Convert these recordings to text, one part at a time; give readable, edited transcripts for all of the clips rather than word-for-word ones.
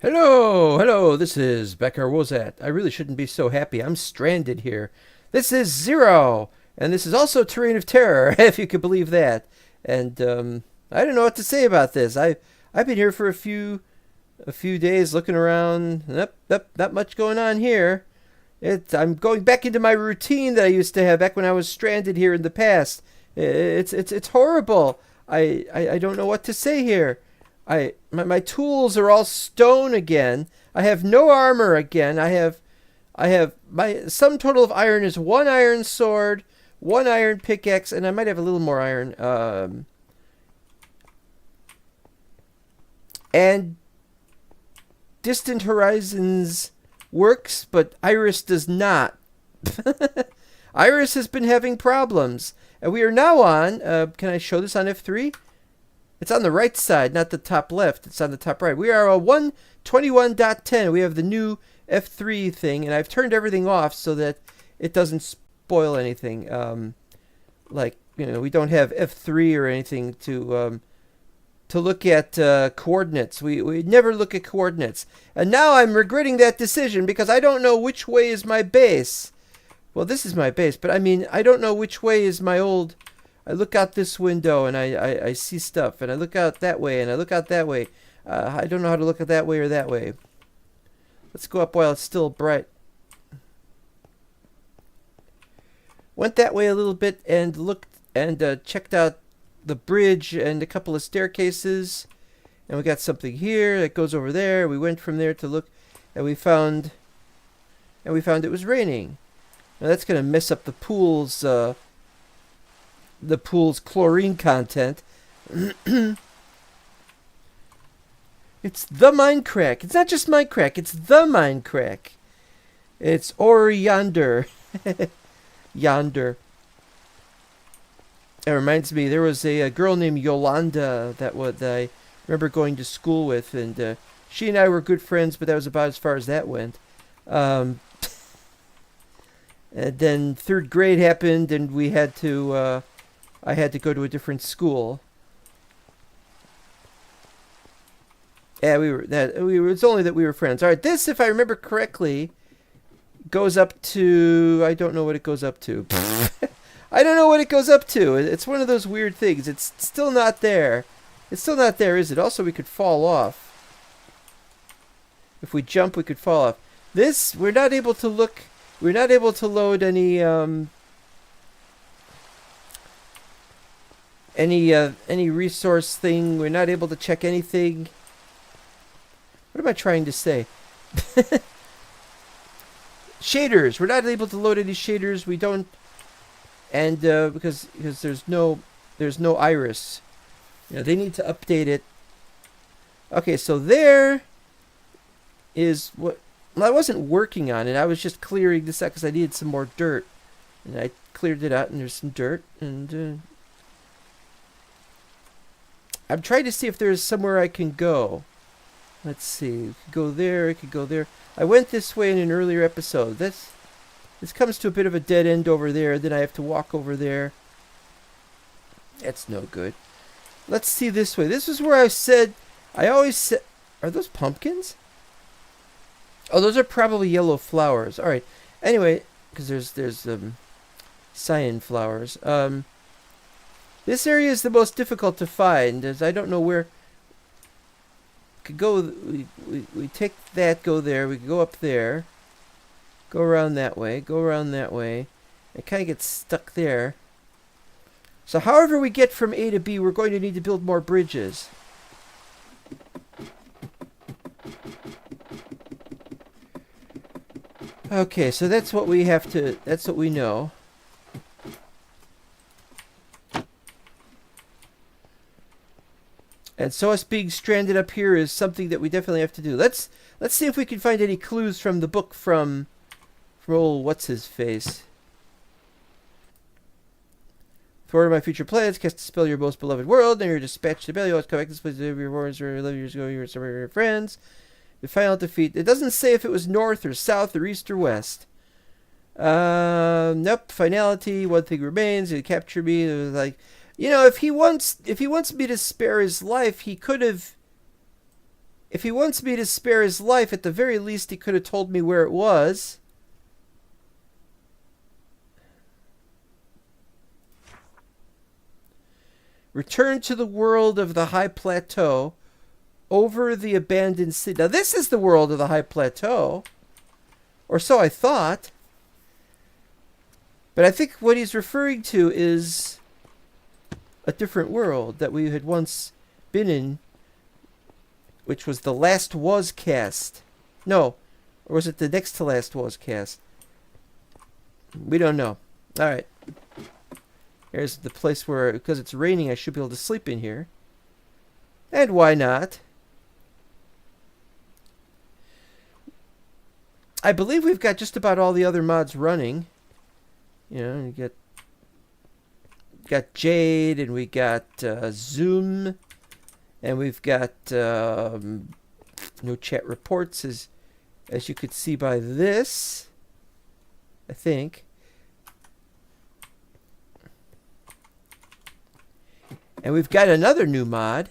Hello, this is Becker Wozat. I really shouldn't be so happy. I'm stranded here. This is Zero, and this is also Terrain of Terror, if you could believe that. And I don't know what to say about this. I've been here for a few days, looking around. Not much going on here. I'm going back into my routine that I used to have back when I was stranded here in the past. It's horrible. I don't know what to say here. My tools are all stone again. I have no armor again. I have my sum total of iron is one iron sword, one iron pickaxe, and I might have a little more iron. And Distant Horizons works, but Iris does not. Iris has been having problems, and we are now on. Can I show this on F3? It's on the right side, not the top left. It's on the top right. We are on 121.10. We have the new F3 thing, and I've turned everything off so that it doesn't spoil anything. We don't have F3 or anything to look at coordinates. We never look at coordinates. And now I'm regretting that decision because I don't know which way is my base. Well, this is my base, but I mean, I don't know which way is my old... I look out this window and I see stuff, and I look out that way and I look out that way. I don't know how to look at that way or that way. Let's go up while it's still bright. Went that way a little bit and looked and checked out the bridge and a couple of staircases. And we got something here that goes over there. We went from there to look, and we found it was raining. Now that's going to mess up the pool's chlorine content. It's the mine crack. It's not just mine crack. It's the mine crack. It's or yonder. Yonder. It reminds me, there was a girl named Yolanda that I remember going to school with, and she and I were good friends, but that was about as far as that went. And then third grade happened, and we had to... I had to go to a different school. Yeah, it's only that we were friends. All right, this, if I remember correctly, goes up to... I don't know what it goes up to. I don't know what it goes up to. It's one of those weird things. It's still not there. It's still not there, is it? Also, we could fall off. If we jump, we could fall off. This, we're not able to look... We're not able to load any resource thing. We're not able to check anything. What am I trying to say? Shaders. We're not able to load any shaders. We don't, and because there's no iris. They need to update it. Okay, so there is what. Well, I wasn't working on it. I was just clearing this out because I needed some more dirt, and I cleared it out. And there's some dirt, and I'm trying to see if there's somewhere I can go. Let's see. I could go there. I could go there. I went this way in an earlier episode. This comes to a bit of a dead end over there. Then I have to walk over there. That's no good. Let's see this way. This is where I always said... Are those pumpkins? Oh, those are probably yellow flowers. All right. Anyway, because there's cyan flowers. This area is the most difficult to find, as I don't know where. We could go. We take that. Go there. We could go up there. Go around that way. Go around that way. It kind of gets stuck there. So, however we get from A to B, we're going to need to build more bridges. Okay, so that's what we have to... That's what we know. And so us being stranded up here is something that we definitely have to do. Let's see if we can find any clues from the book from old what's-his-face. For my future plans, cast a spell your most beloved world, and you're dispatched to Belial. Come back to this place of your wars 11 years ago. You were some of your friends. The final defeat. It doesn't say if it was north or south or east or west. Nope. Finality. One thing remains. He capture me. It was like, if he wants me to spare his life, he could have If he wants me to spare his life, at the very least he could have told me where it was. Return to the world of the high plateau over the abandoned city. Now this is the world of the high plateau. Or so I thought. But I think what he's referring to is a different world that we had once been in, which was the last was cast. No, or was it the next to last was cast? We don't know. Alright. Here's the place where, because it's raining, I should be able to sleep in here. And why not? I believe we've got just about all the other mods running. You know, you got Jade, and we got Zoom, and we've got no chat reports, as you could see by this, I think. And we've got another new mod.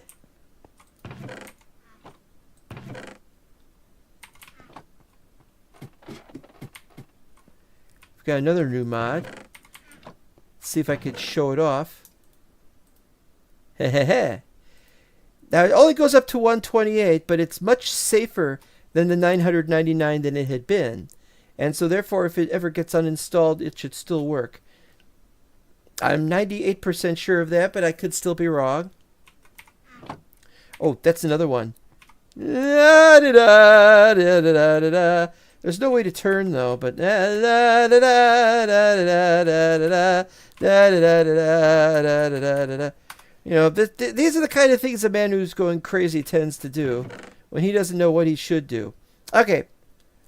We've got another new mod. Let's see if I could show it off. Hehehe. Now it only goes up to 128, but it's much safer than the 999 than it had been. And so therefore, if it ever gets uninstalled, it should still work. I'm 98% sure of that, but I could still be wrong. Oh, that's another one. There's no way to turn though, but you know, these are the kind of things a man who's going crazy tends to do when he doesn't know what he should do. Okay,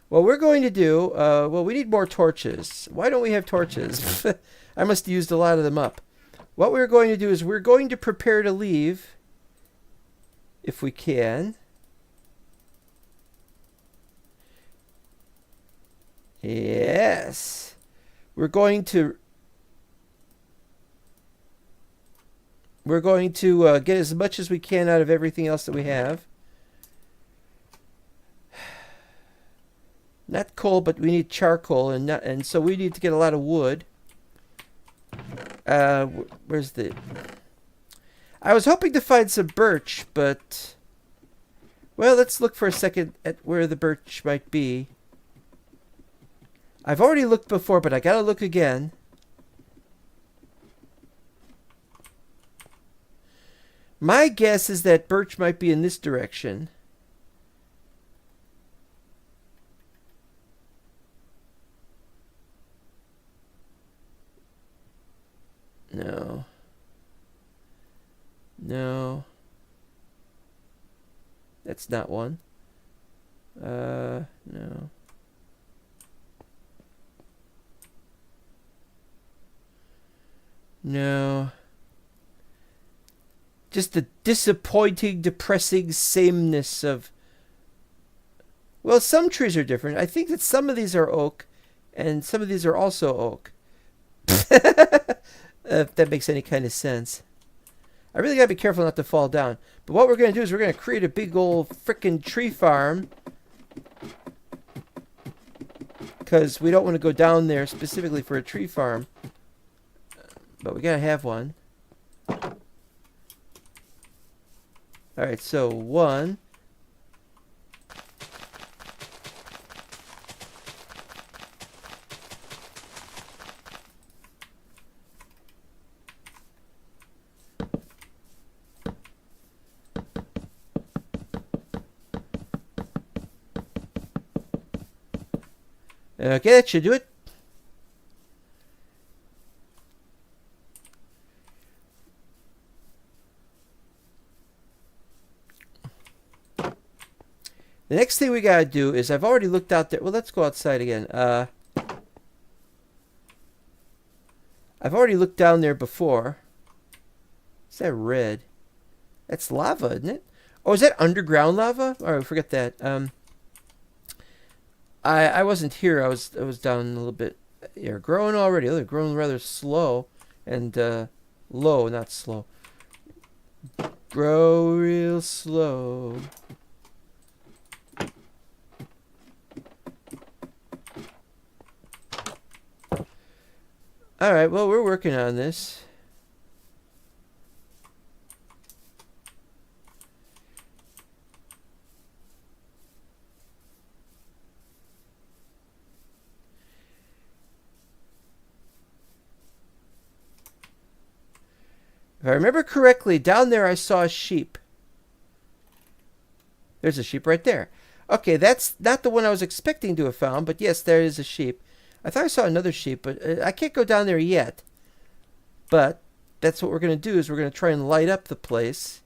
what we're going to do, well, we need more torches. Why don't we have torches? I must have used a lot of them up. What we're going to do is we're going to prepare to leave, if we can. Yes. We're going to get as much as we can out of everything else that we have. Not coal, but we need charcoal, and so we need to get a lot of wood. Where's the... I was hoping to find some birch, but... Well, let's look for a second at where the birch might be. I've already looked before, but I gotta look again. My guess is that birch might be in this direction. No. No. That's not one. No. No. Just the disappointing, depressing sameness of... Well, some trees are different. I think that some of these are oak, and some of these are also oak. If that makes any kind of sense. I really gotta be careful not to fall down. But what we're gonna do is we're gonna create a big old frickin' tree farm. Because we don't want to go down there specifically for a tree farm. But we gotta have one. Alright, so 1. Okay, that should do it. The next thing we gotta do is, I've already looked out there. Well, let's go outside again. I've already looked down there before. Is that red? That's lava, isn't it? Oh, is that underground lava? Alright, forget that. I wasn't here. I was down a little bit. They're growing already. They're growing rather slow and low, not slow. Grow real slow. Alright, well, we're working on this. If I remember correctly, down there I saw a sheep. There's a sheep right there. Okay, that's not the one I was expecting to have found, but yes, there is a sheep. I thought I saw another sheep, but I can't go down there yet. But that's what we're going to do, is we're going to try and light up the place.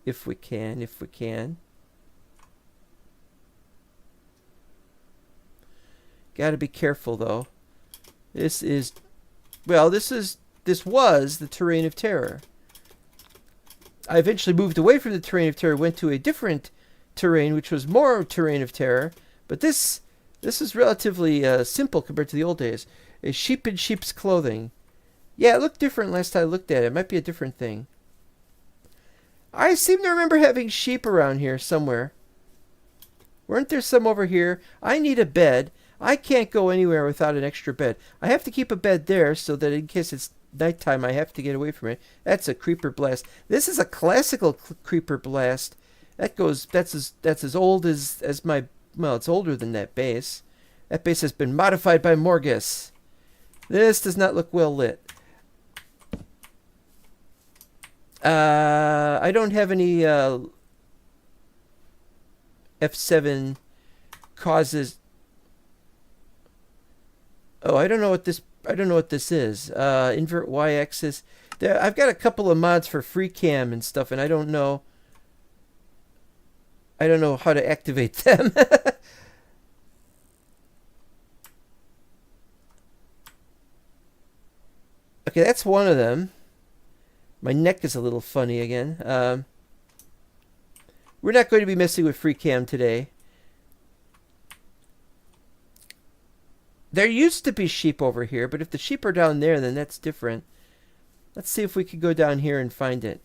If we can. Got to be careful, though. This was the terrain of terror. I eventually moved away from the terrain of terror, went to a different terrain, which was more terrain of terror. But this is relatively simple compared to the old days. A sheep in sheep's clothing. Yeah, it looked different last time I looked at it. It might be a different thing. I seem to remember having sheep around here somewhere. Weren't there some over here? I need a bed. I can't go anywhere without an extra bed. I have to keep a bed there so that in case it's nighttime, I have to get away from it. That's a creeper blast. This is a classical creeper blast. That's as old as my, well, it's older than that base. That base has been modified by Morgus. This does not look well lit. I don't have any F7 causes. Oh, I don't know what this is. Invert y-axis. I've got a couple of mods for free cam and stuff, and I don't know how to activate them. Okay, that's one of them. My neck is a little funny again. We're not going to be messing with free cam today. There used to be sheep over here, but if the sheep are down there, then that's different. Let's see if we can go down here and find it.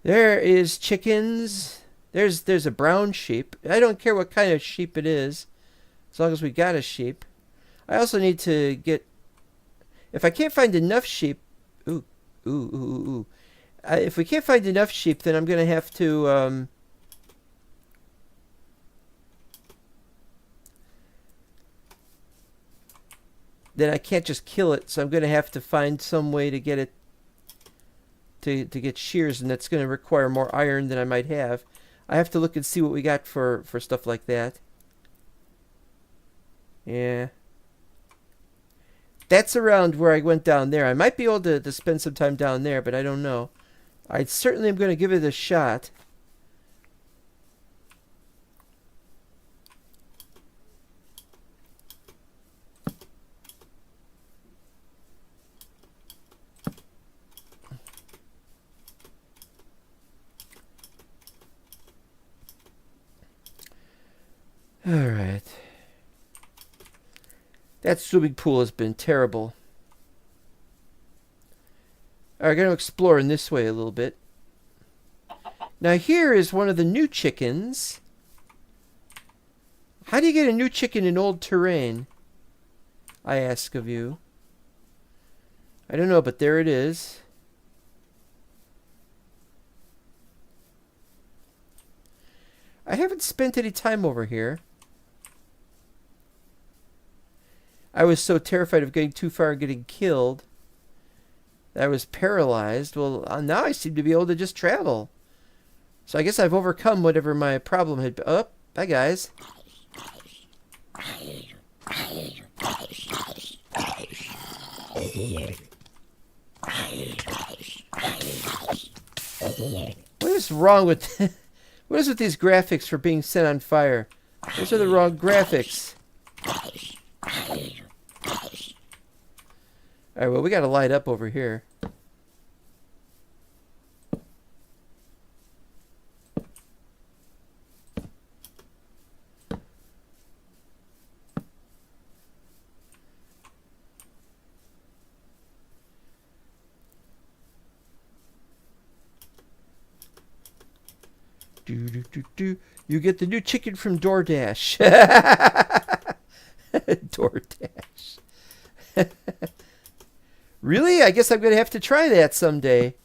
There is chickens. There's a brown sheep. I don't care what kind of sheep it is, as long as we got a sheep. I also need to get. If I can't find enough sheep, if we can't find enough sheep, then I'm gonna have to. Then I can't just kill it, so I'm gonna have to find some way to get it. To get shears, and that's gonna require more iron than I might have. I have to look and see what we got for stuff like that. Yeah. That's around where I went down there. I might be able to spend some time down there, but I don't know. I certainly am going to give it a shot. Alright. That swimming pool has been terrible. Alright, I'm going to explore in this way a little bit. Now here is one of the new chickens. How do you get a new chicken in old terrain? I ask of you. I don't know, but there it is. I haven't spent any time over here. I was so terrified of getting too far and getting killed that I was paralyzed. Well, now I seem to be able to just travel. So I guess I've overcome whatever my problem had been. Oh, bye guys. What is wrong with... What is with these graphics for being set on fire? Those are the wrong graphics. Alright, well, we gotta light up over here. You get the new chicken from DoorDash. DoorDash. Really? I guess I'm going to have to try that someday.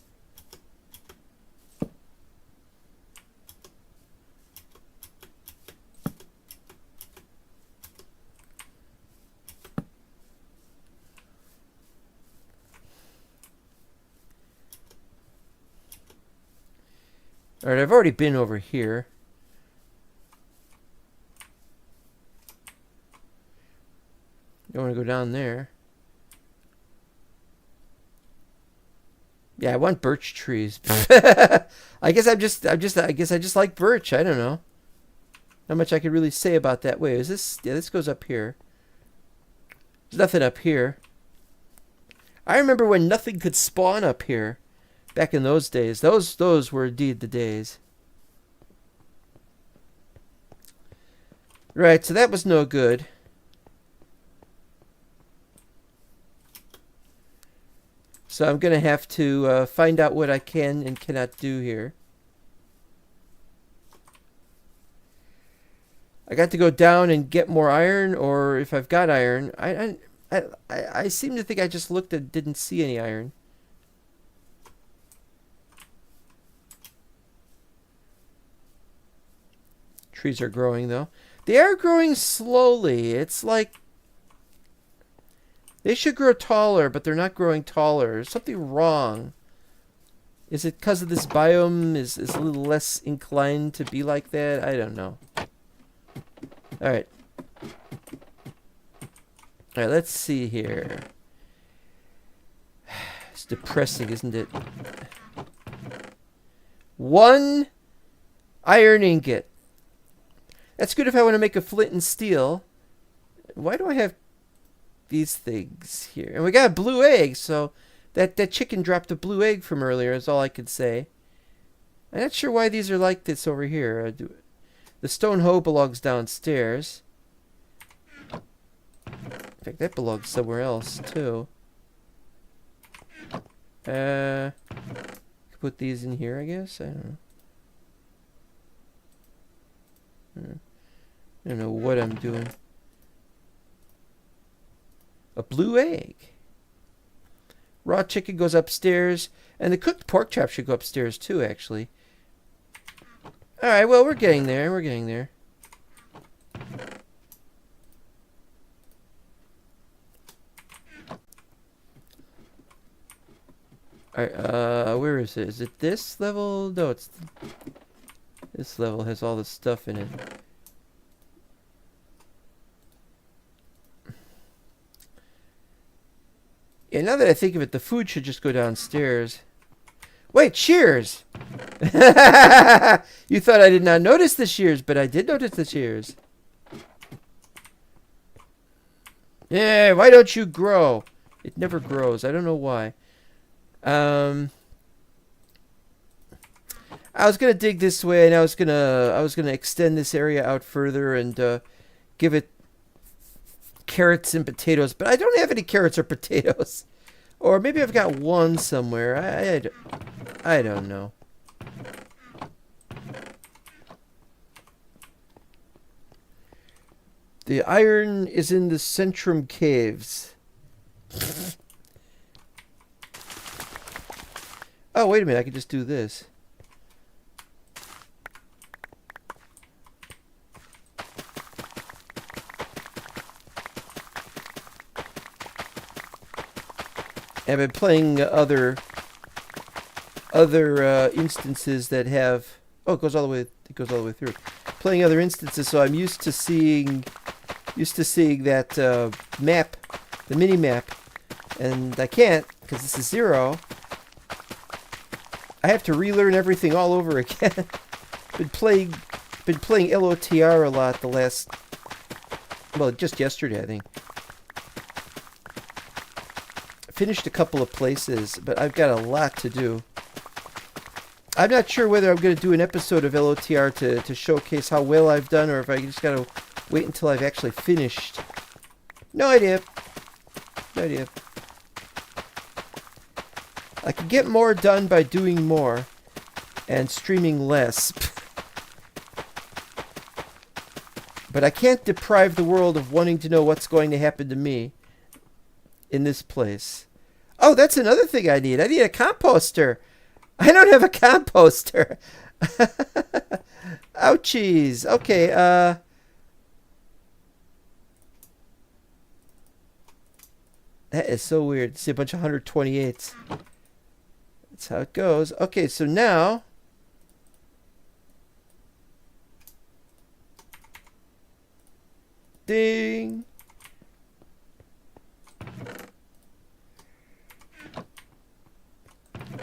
Alright, I've already been over here. Don't want to go down there. Yeah, I want birch trees. I guess I just like birch. I don't know. Not much I could really say about that. Wait, is this? Yeah, this goes up here. There's nothing up here. I remember when nothing could spawn up here. Back in those days. Those were indeed the days. Right, so that was no good. So I'm going to have to find out what I can and cannot do here. I got to go down and get more iron, or if I've got iron, I seem to think I just looked and didn't see any iron. Trees are growing, though. They are growing slowly. It's like they should grow taller, but they're not growing taller. There's something wrong. Is it because of this biome is a little less inclined to be like that? I don't know. Alright. Alright, let's see here. It's depressing, isn't it? 1 iron ingot. That's good if I want to make a flint and steel. Why do I have these things here? And we got a blue egg, so that chicken dropped a blue egg from earlier is all I could say. I'm not sure why these are like this over here. The stone hoe belongs downstairs. In fact, that belongs somewhere else, too. Put these in here, I guess? I don't know. I don't know what I'm doing. A blue egg. Raw chicken goes upstairs. And the cooked pork chop should go upstairs too, actually. Alright, well, we're getting there. We're getting there. Alright, where is it? Is it this level? No, it's... This level has all the stuff in it. Yeah, now that I think of it, the food should just go downstairs. Wait, shears! You thought I did not notice the shears, but I did notice the shears. Yeah, why don't you grow? It never grows. I don't know why. I was gonna dig this way, and I was gonna extend this area out further and give it carrots and potatoes, but I don't have any carrots or potatoes. Or maybe I've got one somewhere. I don't know. The iron is in the Centrum Caves. Oh, wait a minute. I can just do this. I've been playing other instances that have... Oh, it goes all the way through. Playing other instances, so I'm used to seeing that map, the mini map, and I can't because this is 0. I have to relearn everything all over again. been playing LOTR a lot the last, well, just yesterday I think. Finished a couple of places, but I've got a lot to do. I'm not sure whether I'm going to do an episode of LOTR to showcase how well I've done, or if I just got to wait until I've actually finished. No idea. No idea. I can get more done by doing more and streaming less. But I can't deprive the world of wanting to know what's going to happen to me in this place. Oh, that's another thing I need. I need a composter. I don't have a composter. Ouchies. Okay, that is so weird. See a bunch of 128s. That's how it goes. Okay, so now ding.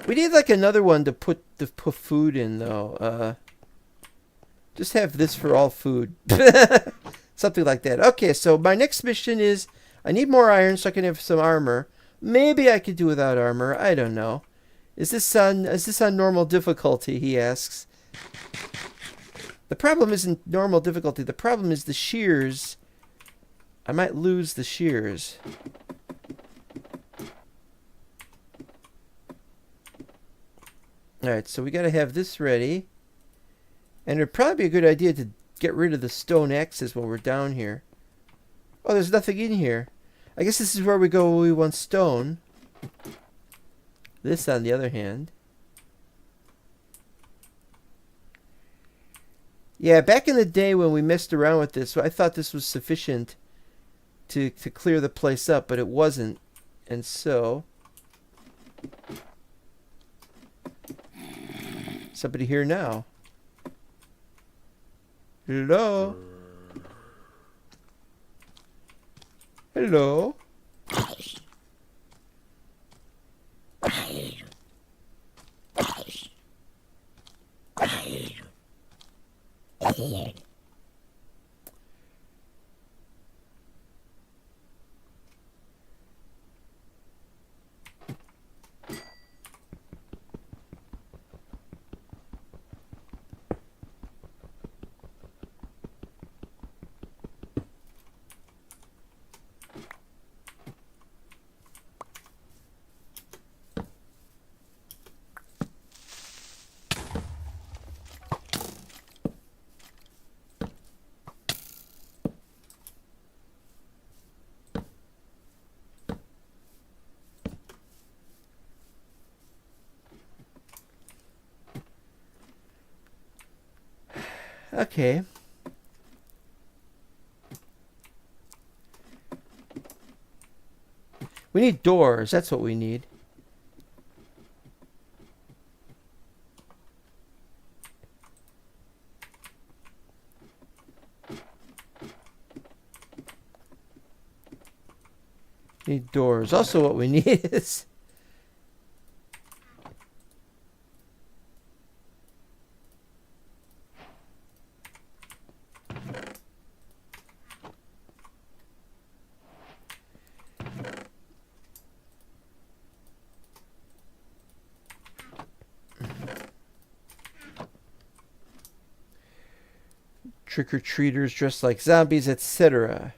We need like another one to put food in though. Just have this for all food. Something like that. Okay, so my next mission is I need more iron so I can have some armor. Maybe I could do without armor. I don't know. Is this on normal difficulty? He asks. The problem isn't normal difficulty. The problem is the shears. I might lose the shears. Alright, so we gotta have this ready. And it'd probably be a good idea to get rid of the stone axes while we're down here. Oh, there's nothing in here. I guess this is where we go when we want stone. This, on the other hand. Yeah, back in the day when we messed around with this, I thought this was sufficient to clear the place up, but it wasn't. And so... somebody here now. Hello? Hello? Okay. We need doors. That's what we need. Need doors. Also what we need is... trick-or-treaters dressed like zombies, etc.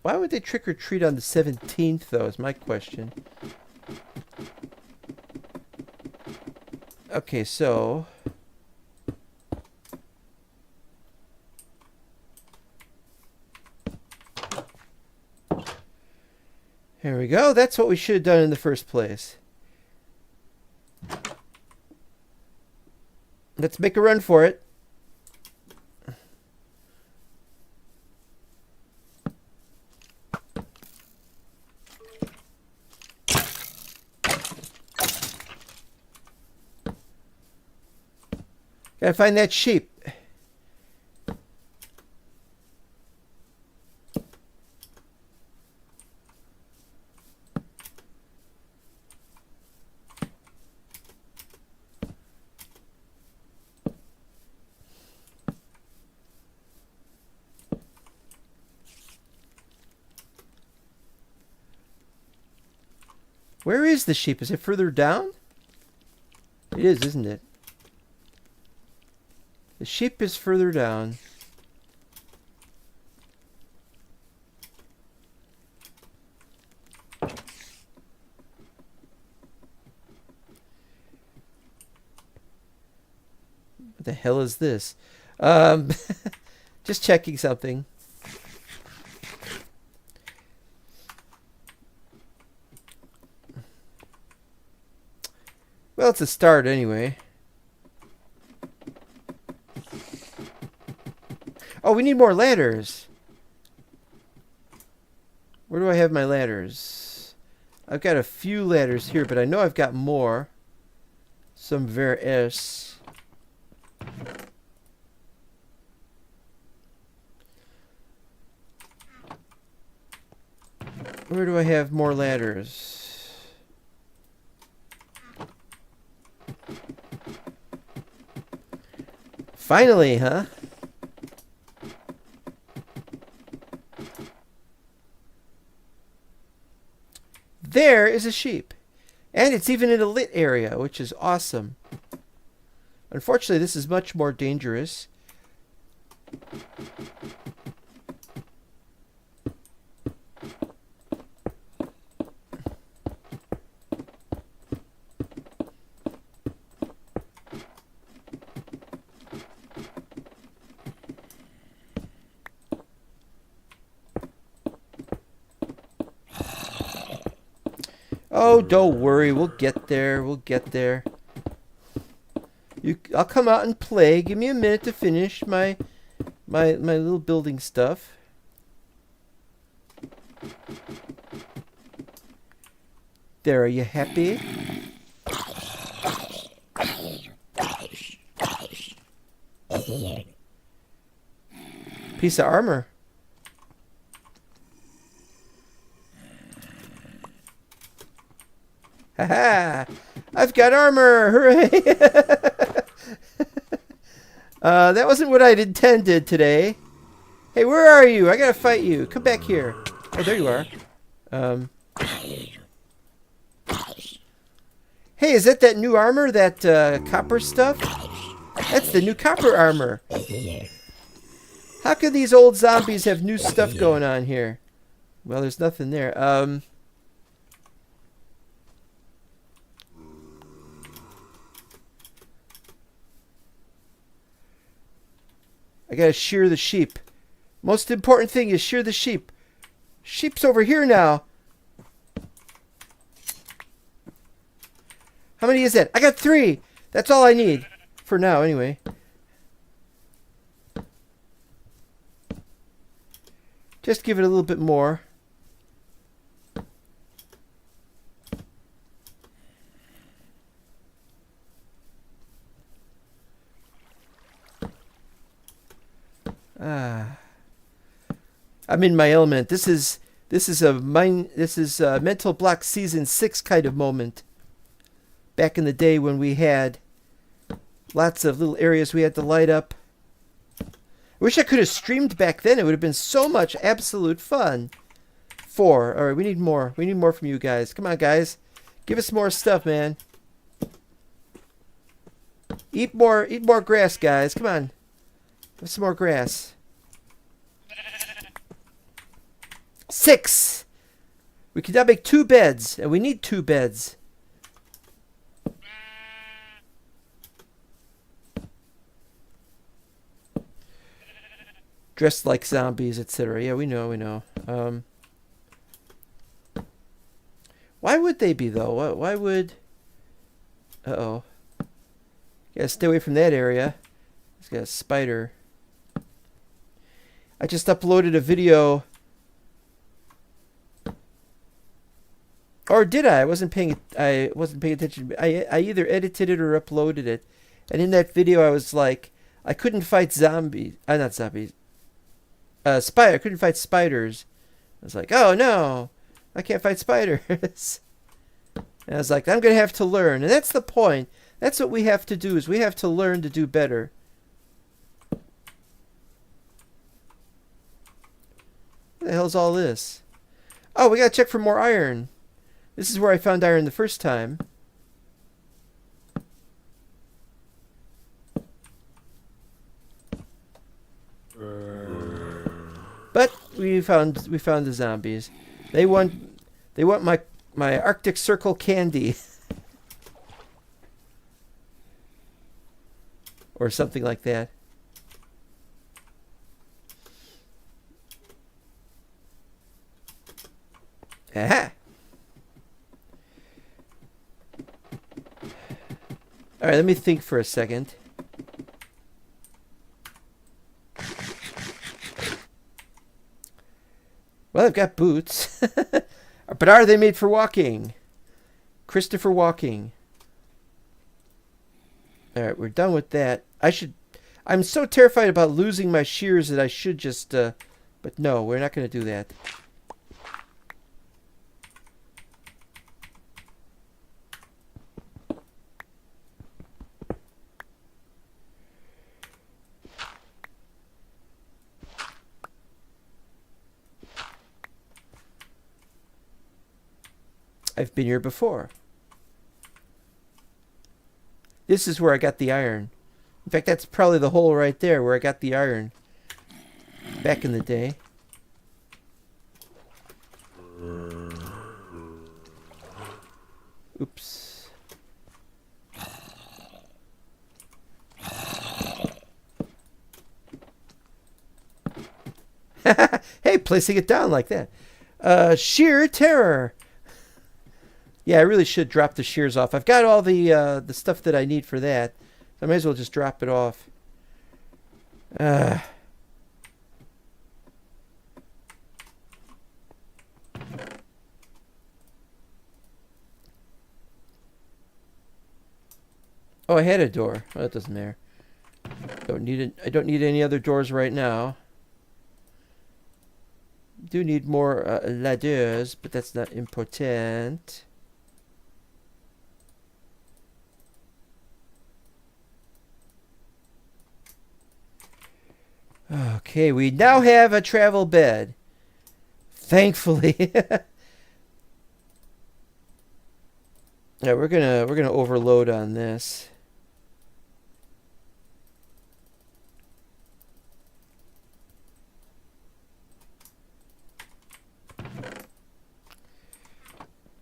Why would they trick-or-treat on the 17th, though, is my question. Okay, so... here we go. That's what we should have done in the first place. Let's make a run for it. Gotta find that sheep. Where is the sheep? Is it further down? It is, isn't it? The sheep is further down. What the hell is this? Just checking something. Well, it's a start anyway. Oh, we need more ladders. Where do I have my ladders? I've got a few ladders here, but I know I've got more. Some ver es. Where do I have more ladders? Finally, huh? There is a sheep. And it's even in a lit area, which is awesome. Unfortunately, this is much more dangerous. Oh, don't worry. We'll get there. We'll get there. I'll come out and play. Give me a minute to finish my little building stuff. There, are you happy? Piece of armor. Haha! I've got armor! Hooray! That wasn't what I'd intended today. Hey, where are you? I gotta fight you. Come back here. Oh, there you are. Hey, is that new armor? That copper stuff? That's the new copper armor. How could these old zombies have new stuff going on here? Well, there's nothing there. I gotta shear the sheep. Most important thing is shear the sheep. Sheep's over here now. How many is that? I got 3. That's all I need. For now, anyway. Just give it a little bit more. I'm in my element. This is Mental Block Season 6 kind of moment. Back in the day when we had lots of little areas we had to light up. I wish I could have streamed back then. It would have been so much absolute fun. 4. All right, we need more. We need more from you guys. Come on, guys. Give us more stuff, man. Eat more grass, guys. Come on. Have some more grass. 6. We can now make 2 beds, and we need 2 beds. Dressed like zombies, etc. Yeah, we know. Why would they be, though? Why would... Uh-oh. Gotta stay away from that area. It's got a spider. I just uploaded a video... Or did I? I wasn't paying attention. I either edited it or uploaded it. And in that video I was like, I couldn't fight zombies. Not zombies. I couldn't fight spiders. I was like, oh no, I can't fight spiders. And I was like, I'm going to have to learn. And that's the point. That's what we have to do, is we have to learn to do better. What the hell's all this? Oh, we got to check for more iron. This is where I found iron the first time. But we found the zombies. They want my Arctic Circle candy. or something like that. Aha! All right, let me think for a second. Well, I've got boots. But are they made for walking? Christopher walking. All right, we're done with that. I'm so terrified about losing my shears that I should just... but no, we're not going to do that. I've been here before. This is where I got the iron. In fact, that's probably the hole right there where I got the iron. Back in the day. Oops. Hey, placing it down like that. Sheer terror. Yeah, I really should drop the shears off. I've got all the stuff that I need for that. So I might as well just drop it off. Oh, I had a door. Well, that doesn't matter. I don't need any other doors right now. Do need more ladders, but that's not important. Okay, we now have a travel bed. Thankfully. Yeah, we're gonna overload on this.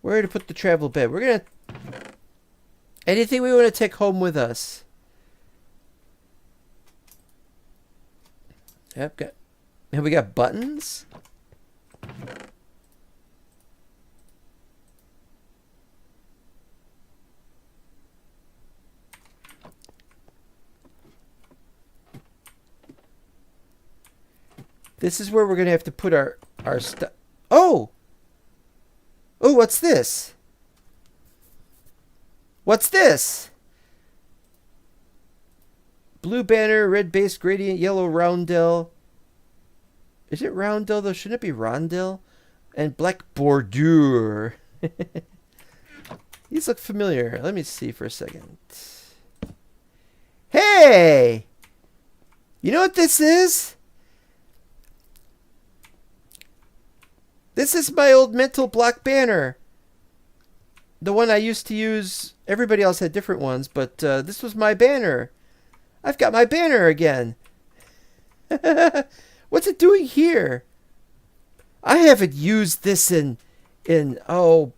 Where to put the travel bed? We're gonna... Anything we want to take home with us. Yep, have we got buttons? This is where we're gonna have to put our stuff. Oh! Oh, what's this? What's this? Blue banner, red base, gradient, yellow roundel. Is it roundel though? Shouldn't it be rondel? And black bordure. These look familiar. Let me see for a second. Hey! You know what this is? This is my old mental block banner. The one I used to use. Everybody else had different ones, but this was my banner. I've got my banner again. What's it doing here? I haven't used this in oh,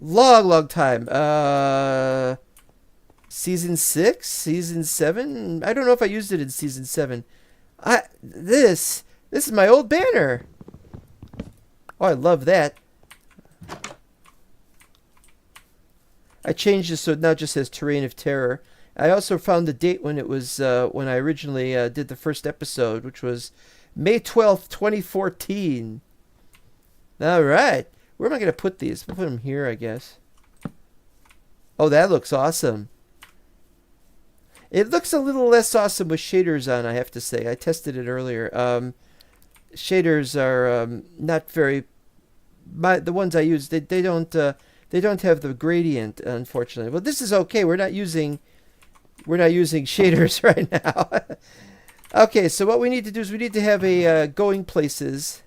long time. Season 6, season 7. I don't know if I used it in season 7. This is my old banner. Oh, I love that. I changed this so it now just says Terrain of Terror. I also found the date when it was when I originally did the first episode, which was May 12th, 2014. All right. Where am I going to put these? We'll put them here, I guess. Oh, that looks awesome. It looks a little less awesome with shaders on, I have to say. I tested it earlier. Shaders are not very... the ones I use, they don't have the gradient, unfortunately. Well, this is okay. We're not using shaders right now. Okay, so what we need to do is we need to have a going places.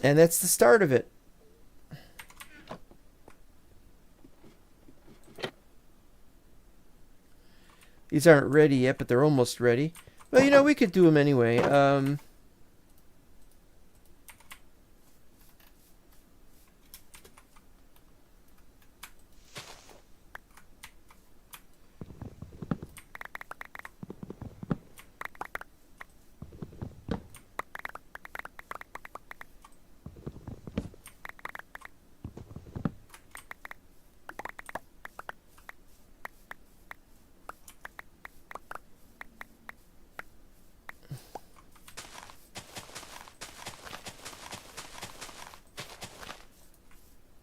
And that's the start of it. These aren't ready yet, but they're almost ready. Well, you know, we could do them anyway.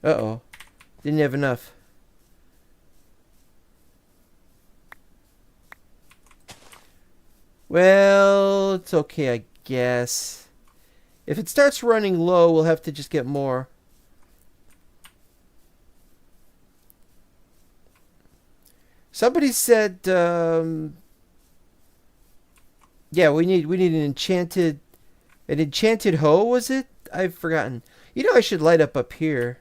Uh-oh. Didn't have enough. Well, it's okay, I guess. If it starts running low, we'll have to just get more. Somebody said, yeah, we need an enchanted hoe, was it? I've forgotten. You know, I should light up here.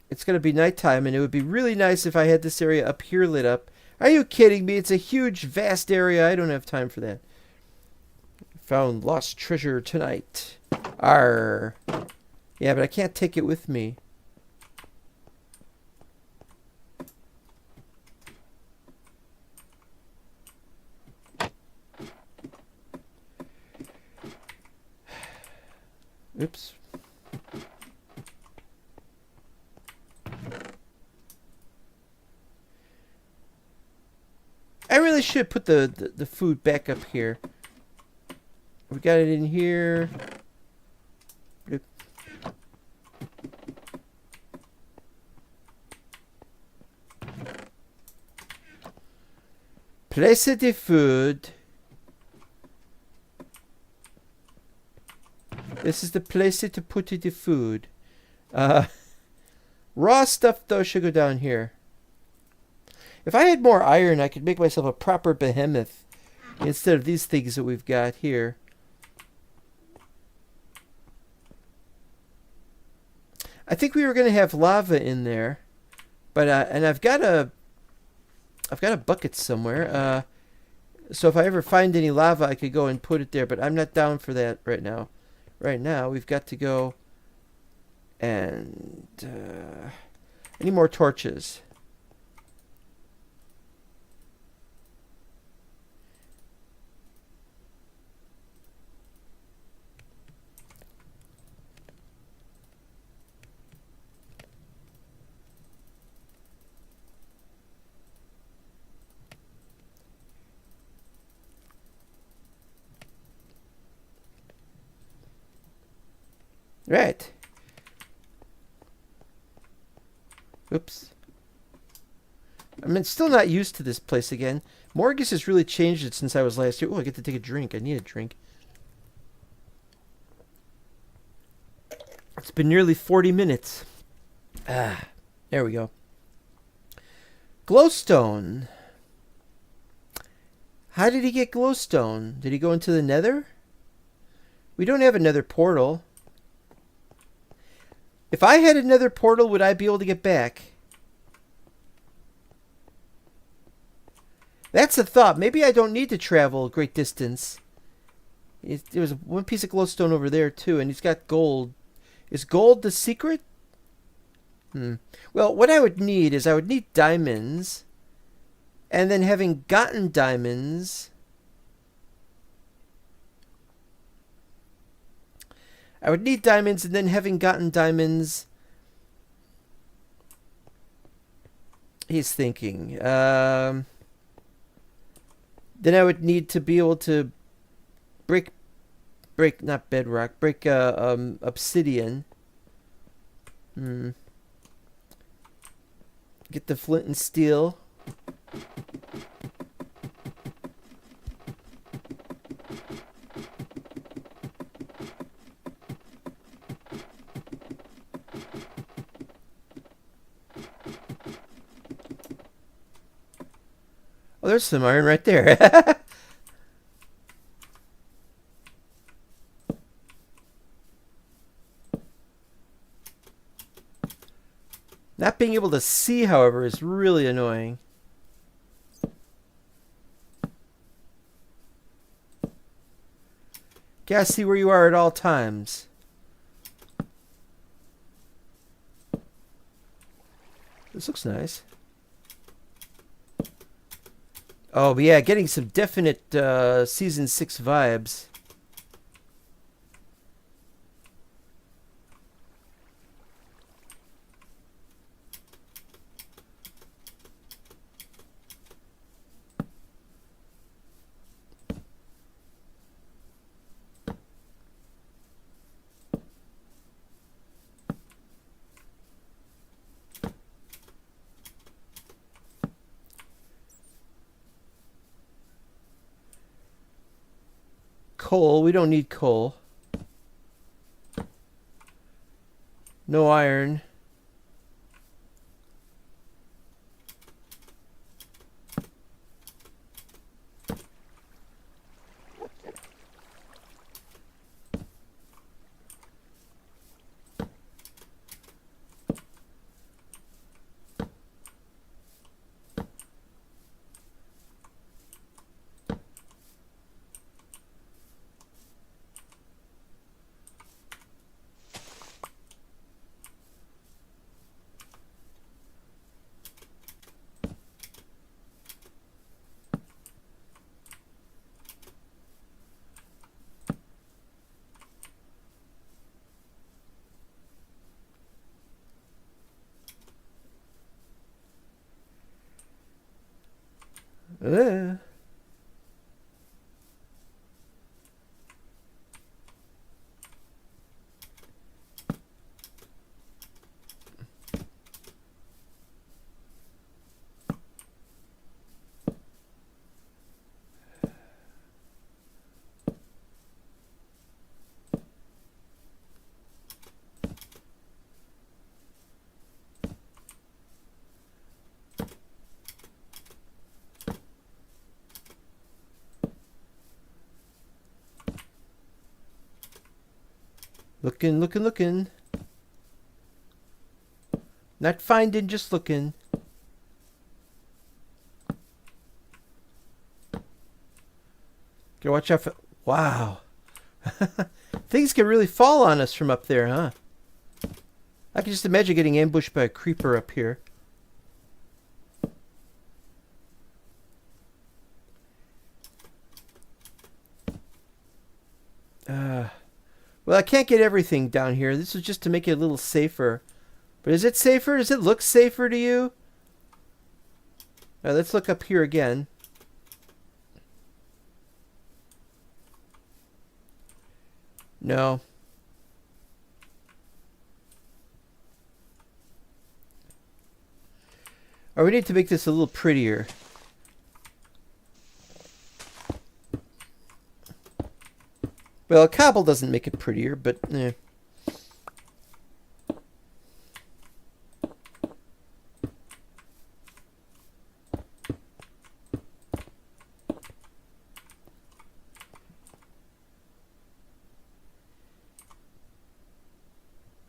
It's going to be nighttime, and it would be really nice if I had this area up here lit up. Are you kidding me? It's a huge, vast area. I don't have time for that. Found lost treasure tonight. Arr. Yeah, but I can't take it with me. Oops. I really should put the food back up here. We got it in here. Place the food. This is the place to put the food. Raw stuff, though, should go down here. If I had more iron, I could make myself a proper behemoth instead of these things that we've got here. I think we were going to have lava in there, but and I've got a bucket somewhere. So if I ever find any lava, I could go and put it there. But I'm not down for that right now. Right now, we've got to go and I need more torches. Right. Oops. I'm still not used to this place again. Morgus has really changed it since I was last here. Oh, I get to take a drink. I need a drink. It's been nearly 40 minutes. Ah, there we go. Glowstone. How did he get glowstone? Did he go into the nether? We don't have a nether portal. If I had another portal, would I be able to get back? That's the thought. Maybe I don't need to travel a great distance. There was one piece of glowstone over there, too, and he's got gold. Is gold the secret? Well, what I would need is I would need diamonds. And then having gotten diamonds, I would need diamonds, and then having gotten diamonds, he's thinking. Then I would need to be able to break not bedrock, break obsidian. Get the flint and steel. Oh, there's some iron right there. Not being able to see, however, is really annoying. Gotta see where you are at all times. This looks nice. Oh, but yeah, getting some definite Season 6 vibes. coal. We don't need coal. No iron. Uh. Looking. Not finding, just looking. Gotta watch out for... Wow. Things can really fall on us from up there, huh? I can just imagine getting ambushed by a creeper up here. Well, I can't get everything down here. This is just to make it a little safer. But is it safer? Does it look safer to you? All right, let's look up here again. No. Or we need to make this a little prettier. Well, cobble doesn't make it prettier, but eh.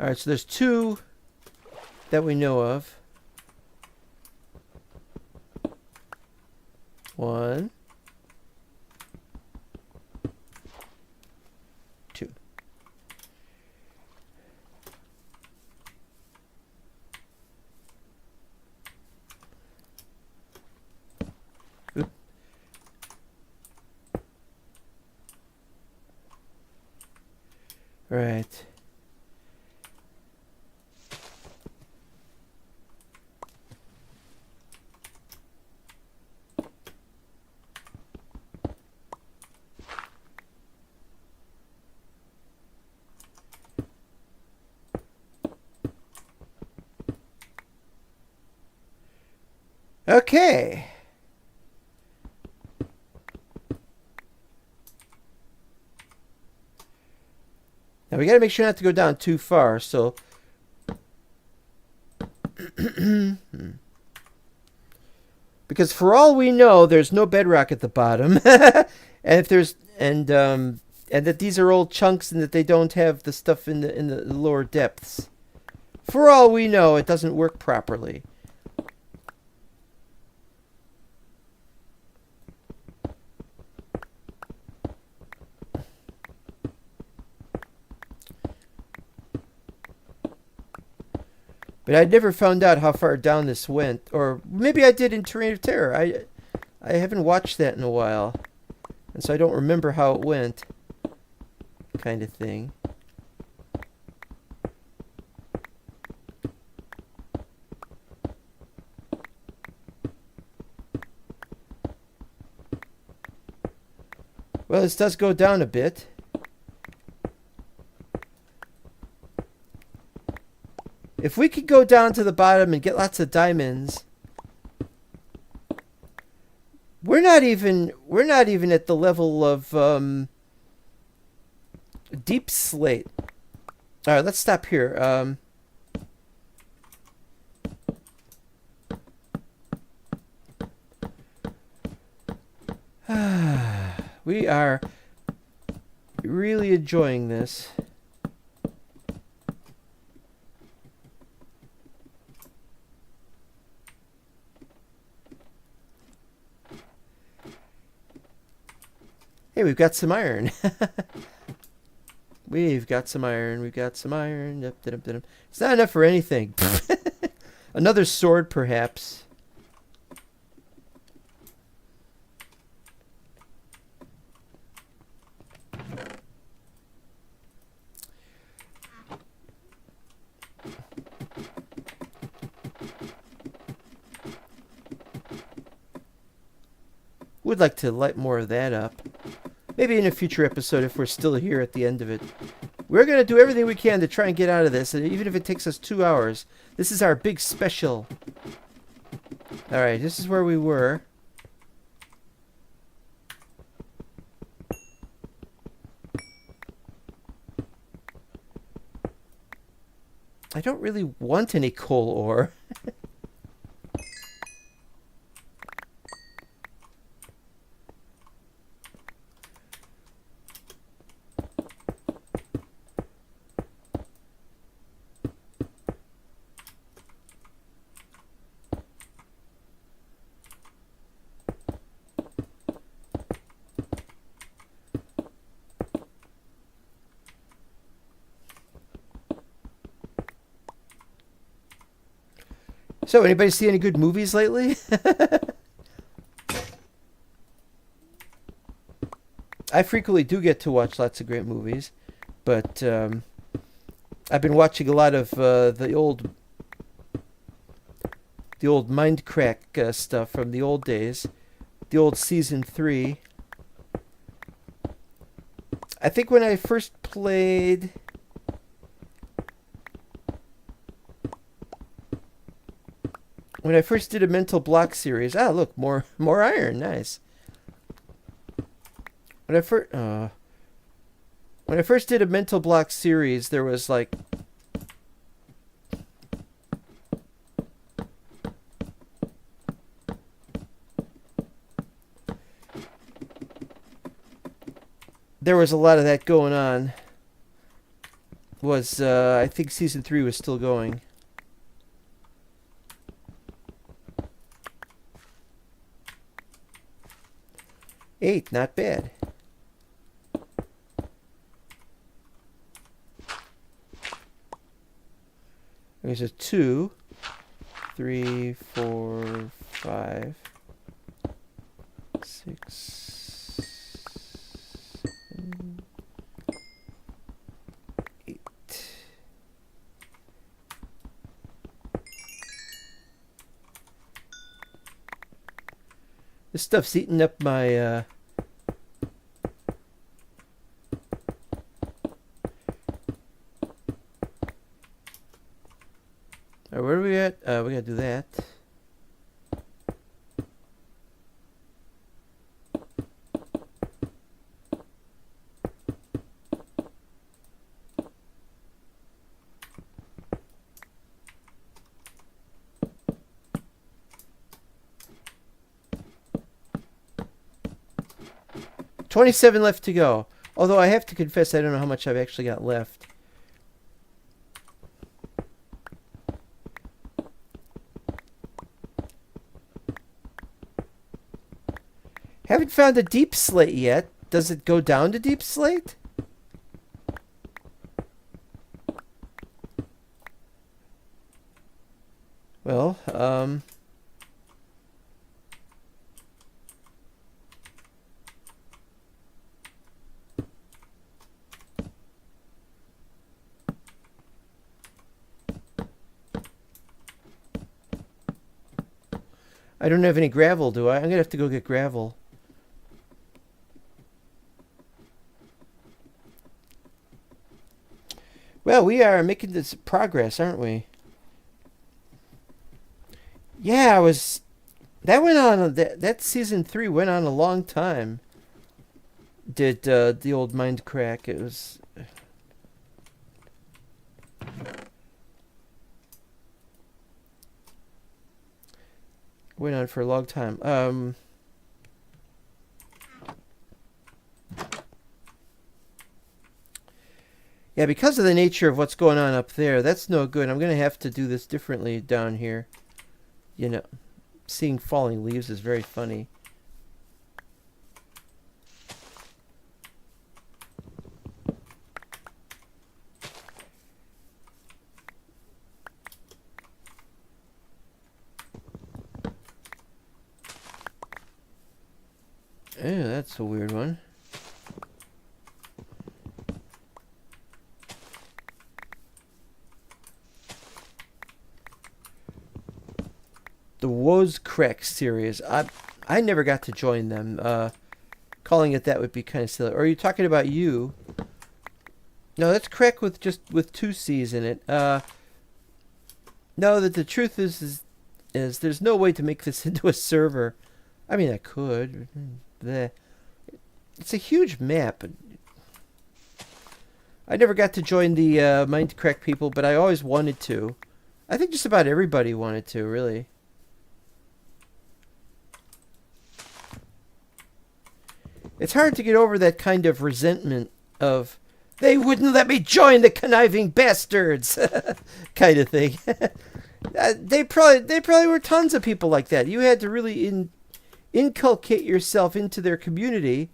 All right, so there's two that we know of. One. Two. Oop. Right. Okay. Now we got to make sure not to go down too far, so because for all we know, there's no bedrock at the bottom, and if there's and that these are old chunks and that they don't have the stuff in the lower depths. For all we know, it doesn't work properly. But I'd never found out how far down this went. Or maybe I did in Terrain of Terror. I haven't watched that in a while. And so I don't remember how it went. Kind of thing. Well, this does go down a bit. If we could go down to the bottom and get lots of diamonds, we're not even at the level of Deep slate. All right, let's stop here. We are really enjoying this. Hey, we've got some iron. We've got some iron. We've got some iron. It's not enough for anything. Another sword, perhaps. Would like to light more of that up. Maybe in a future episode if we're still here at the end of it. We're going to do everything we can to try and get out of this, and even if it takes us 2 hours. This is our big special. Alright, this is where we were. I don't really want any coal ore. So, anybody see any good movies lately? I frequently do get to watch lots of great movies, but I've been watching a lot of the old Mindcrack stuff from the old days, the old season 3. I think when I first played. When I first did a mental block series, look, more iron, nice. When I first did a mental block series, there was like a lot of that going on. I think season 3 was still going. Eight, not bad. There's a 2, 3, 4, 5, 6, 7, 8. This stuff's eating up my where are we at? We gotta do that. $27 left to go. Although I have to confess, I don't know how much I've actually got left. Haven't found a deep slate yet. Does it go down to deep slate? Well, I don't have any gravel, do I? I'm gonna have to go get gravel. Well, we are making this progress, aren't we? Yeah, that went on. That season 3 went on a long time. Did the old Mindcrack? It was. went on for a long time. Yeah, because of the nature of what's going on up there, that's no good. I'm going to have to do this differently down here. You know, seeing falling leaves is very funny. Yeah, that's a weird one. The Wozcrack series. I never got to join them. Calling it that would be kind of silly. Or are you talking about you? No, that's Crack with two C's in it. No, the truth is there's no way to make this into a server. I mean, I could. It's a huge map. I never got to join the Minecraft people, but I always wanted to. I think just about everybody wanted to, really. It's hard to get over that kind of resentment of, they wouldn't let me join the conniving bastards kind of thing. They probably were tons of people like that. You had to really inculcate yourself into their community,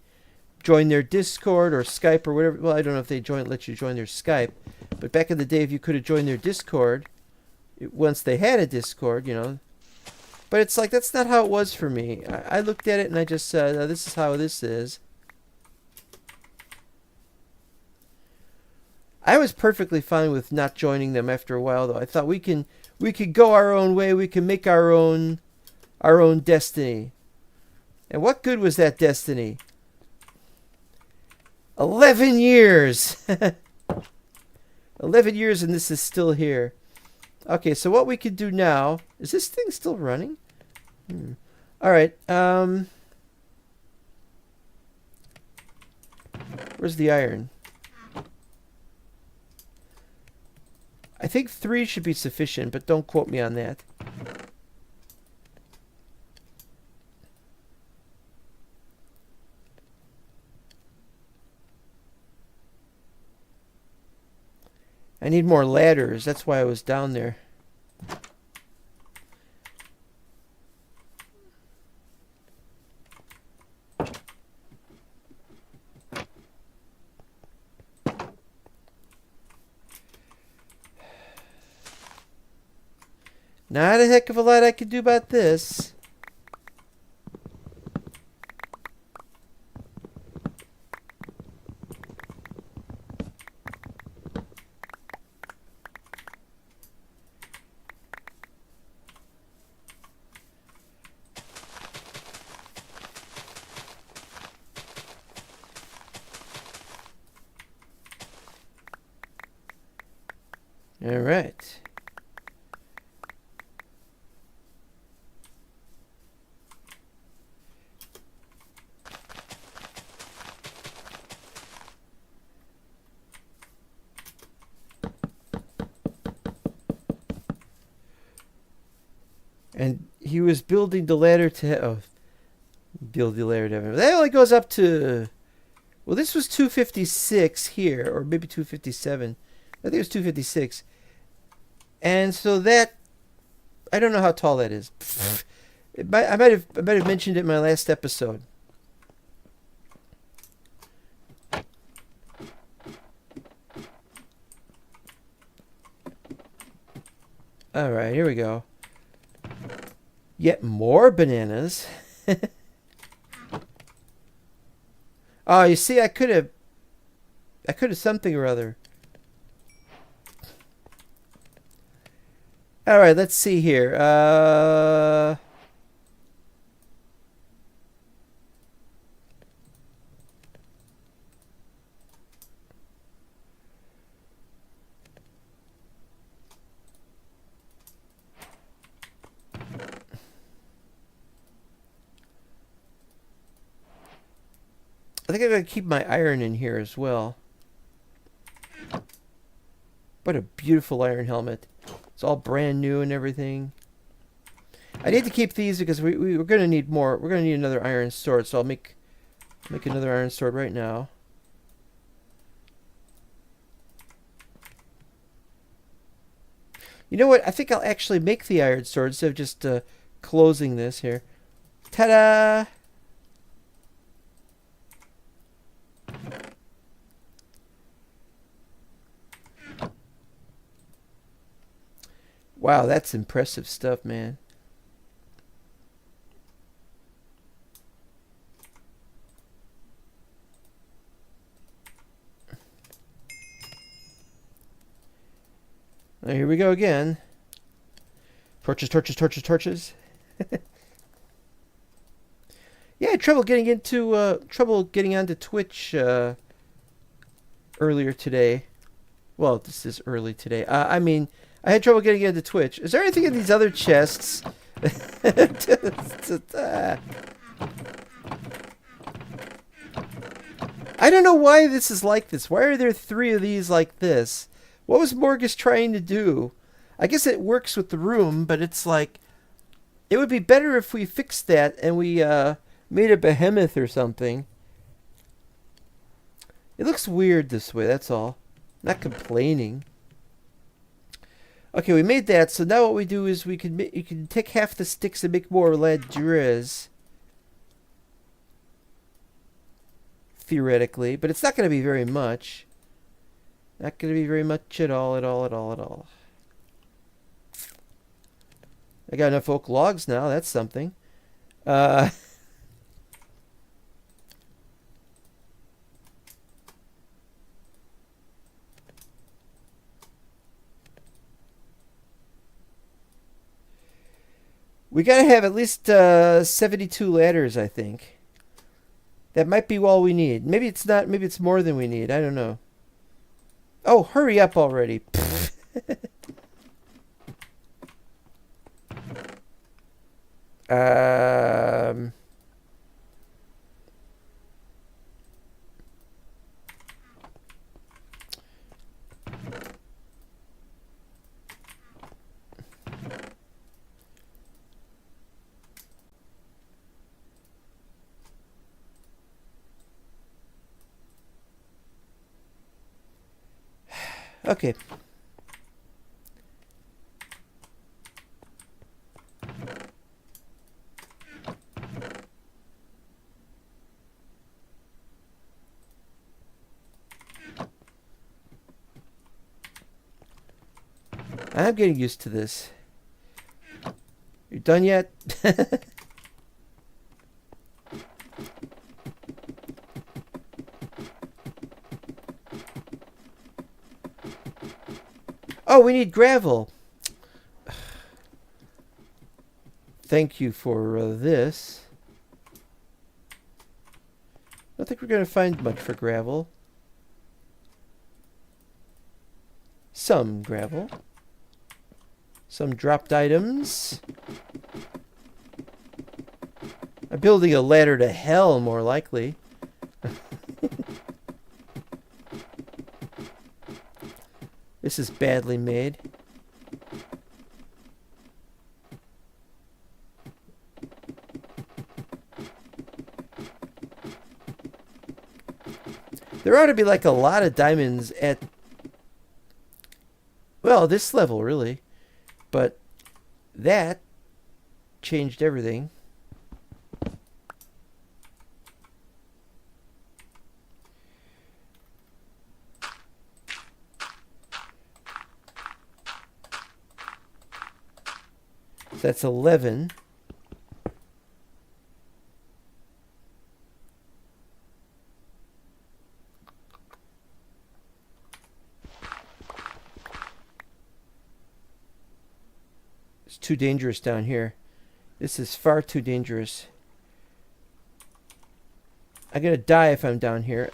join their Discord or Skype or whatever. Well, I don't know if they let you join their Skype, but back in the day, if you could have joined their Discord, once they had a Discord, you know. But it's like, that's not how it was for me. I looked at it and I just said, this is how this is. I was perfectly fine with not joining them after a while, though. I thought we could go our own way. We can make our own destiny. And what good was that destiny? 11 years. 11 years and this is still here. Okay, so what we could do now... Is this thing still running? Alright, where's the iron? I think 3 should be sufficient, but don't quote me on that. I need more ladders. That's why I was down there. Not a heck of a lot I could do about this. All right. And he was building the ladder to... build the ladder to heaven. That only goes up to... Well, this was 256 here, or maybe 257. I think it was 256. And so that... I don't know how tall that is. I might have mentioned it in my last episode. Alright, here we go. Yet more bananas. Oh, you see, I could have something or other. All right, let's see here. I think I'm going to keep my iron in here as well. What a beautiful iron helmet. It's all brand new and everything. I need to keep these because we're going to need more. We're going to need another iron sword, so I'll make another iron sword right now. You know what? I think I'll actually make the iron sword instead of just closing this here. Ta-da! Wow, that's impressive stuff, man. Now, here we go again. Torches, torches, torches, torches. Yeah, I had trouble getting onto Twitch earlier today. Well, this is early today. I mean, I had trouble getting into Twitch. Is there anything in these other chests? I don't know why this is like this. Why are there 3 of these like this? What was Morgus trying to do? I guess it works with the room, but it's like... It would be better if we fixed that and we made a behemoth or something. It looks weird this way, that's all. Not complaining. Okay, we made that, so now what we do is you can take half the sticks and make more lead dres. Theoretically, but it's not going to be very much. Not going to be very much at all, at all, at all, at all. I got enough oak logs now, that's something. We gotta have at least 72 ladders, I think. That might be all we need. Maybe it's not. Maybe it's more than we need. I don't know. Oh, hurry up already. Okay. I'm getting used to this. You done yet? Oh, we need gravel. Thank you for this. I don't think we're going to find much for gravel. Some gravel. Some dropped items. I'm building a ladder to hell, more likely. This is badly made. There ought to be like a lot of diamonds at, well, this level really. But that changed everything. So that's 11. It's too dangerous down here. This is far too dangerous. I'm gonna die if I'm down here.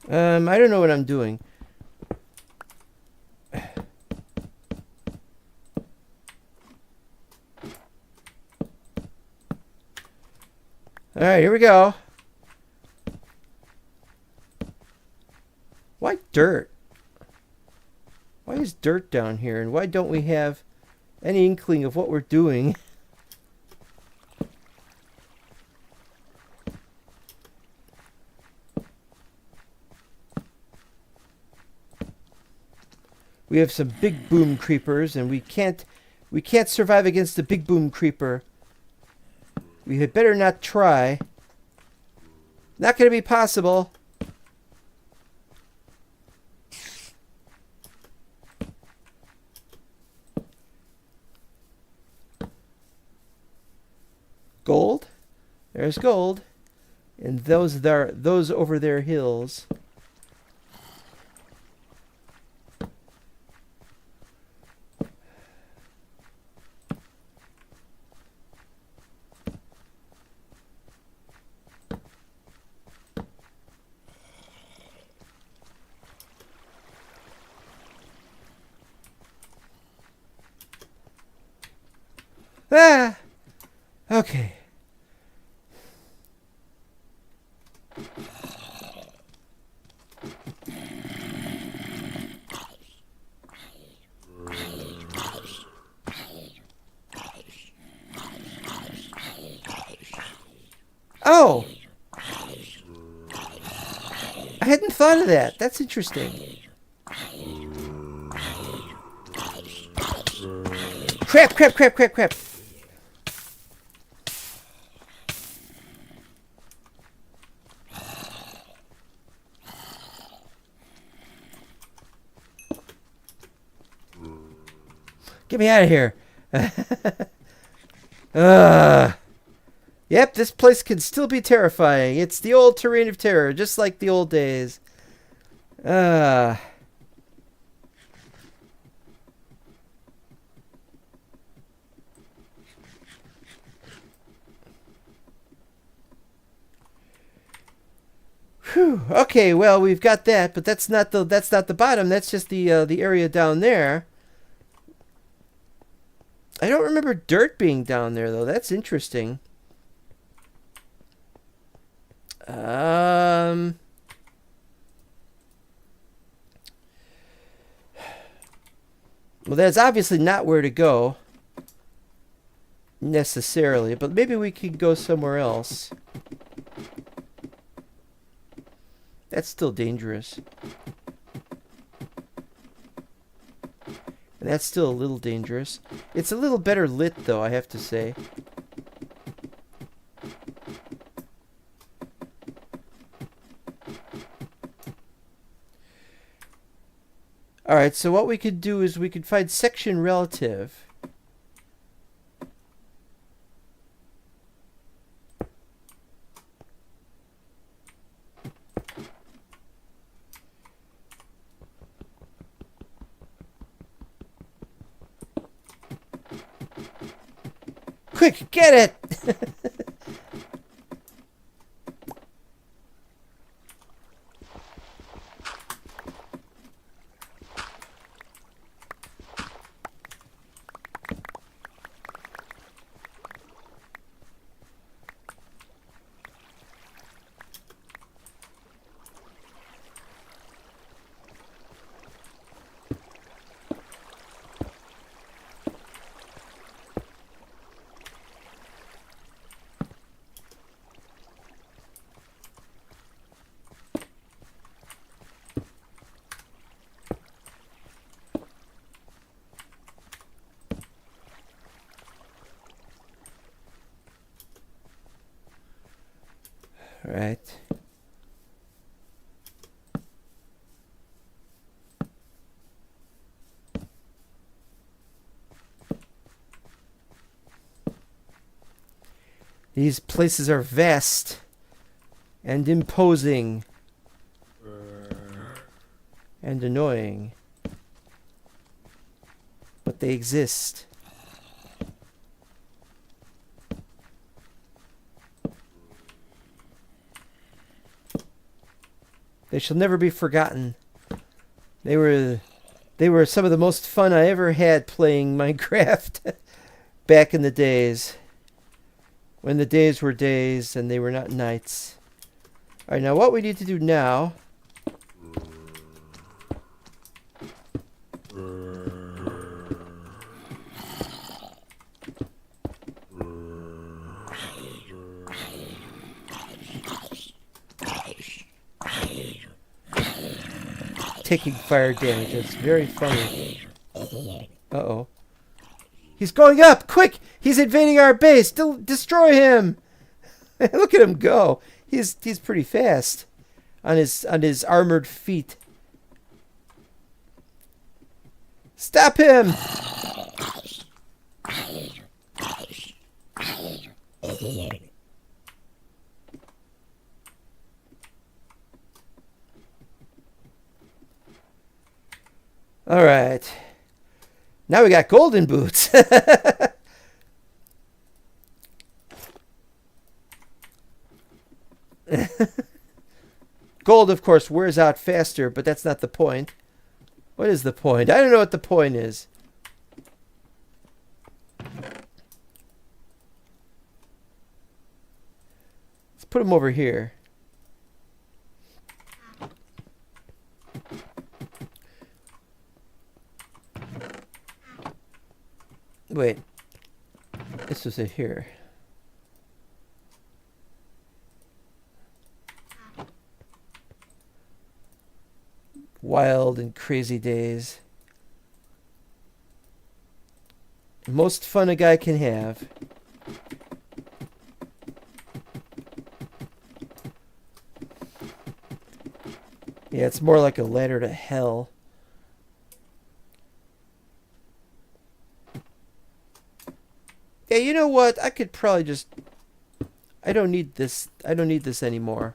I don't know what I'm doing. Alright, here we go. Why dirt? Why is dirt down here? And why don't we have any inkling of what we're doing? We have some big boom creepers, and we can't survive against the big boom creeper. We had better not try. Not going to be possible. Gold? There's gold. And those over there hills. Ah! Okay. Oh! I hadn't thought of that. That's interesting. Crap, crap, crap, crap, crap. Get me out of here. Yep, this place can still be terrifying. It's the old terrain of terror, just like the old days. Whew. Okay, well, we've got that, but that's not the bottom. That's just the area down there. I don't remember dirt being down there though. That's interesting. Well, that's obviously not where to go necessarily, but maybe we could go somewhere else. That's still dangerous. And that's still a little dangerous. It's a little better lit though, I have to say. Alright, so what we could do is we could find section relative. Quick, get it! Right. These places are vast and imposing and annoying, but they exist. They shall never be forgotten. They were some of the most fun I ever had playing Minecraft back in the days. When the days were days and they were not nights. Alright, now what we need to do now... Taking fire damage. That's very funny. Uh-oh. He's going up! Quick! He's invading our base! Destroy him! Look at him go. He's pretty fast on his armored feet. Stop him! All right. Now we got golden boots. Gold, of course, wears out faster, but that's not the point. What is the point? I don't know what the point is. Let's put them over here. Wait. This was it here. Wild and crazy days. Most fun a guy can have. Yeah, it's more like a ladder to hell. Yeah, you know what? I could probably just... I don't need this. I don't need this anymore.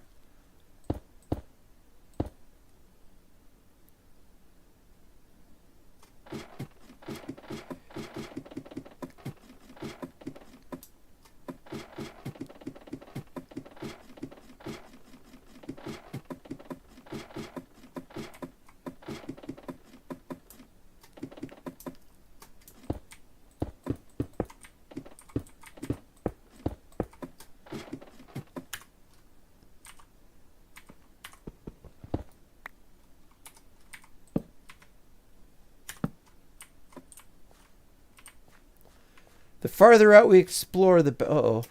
The farther out we explore, the uh-oh.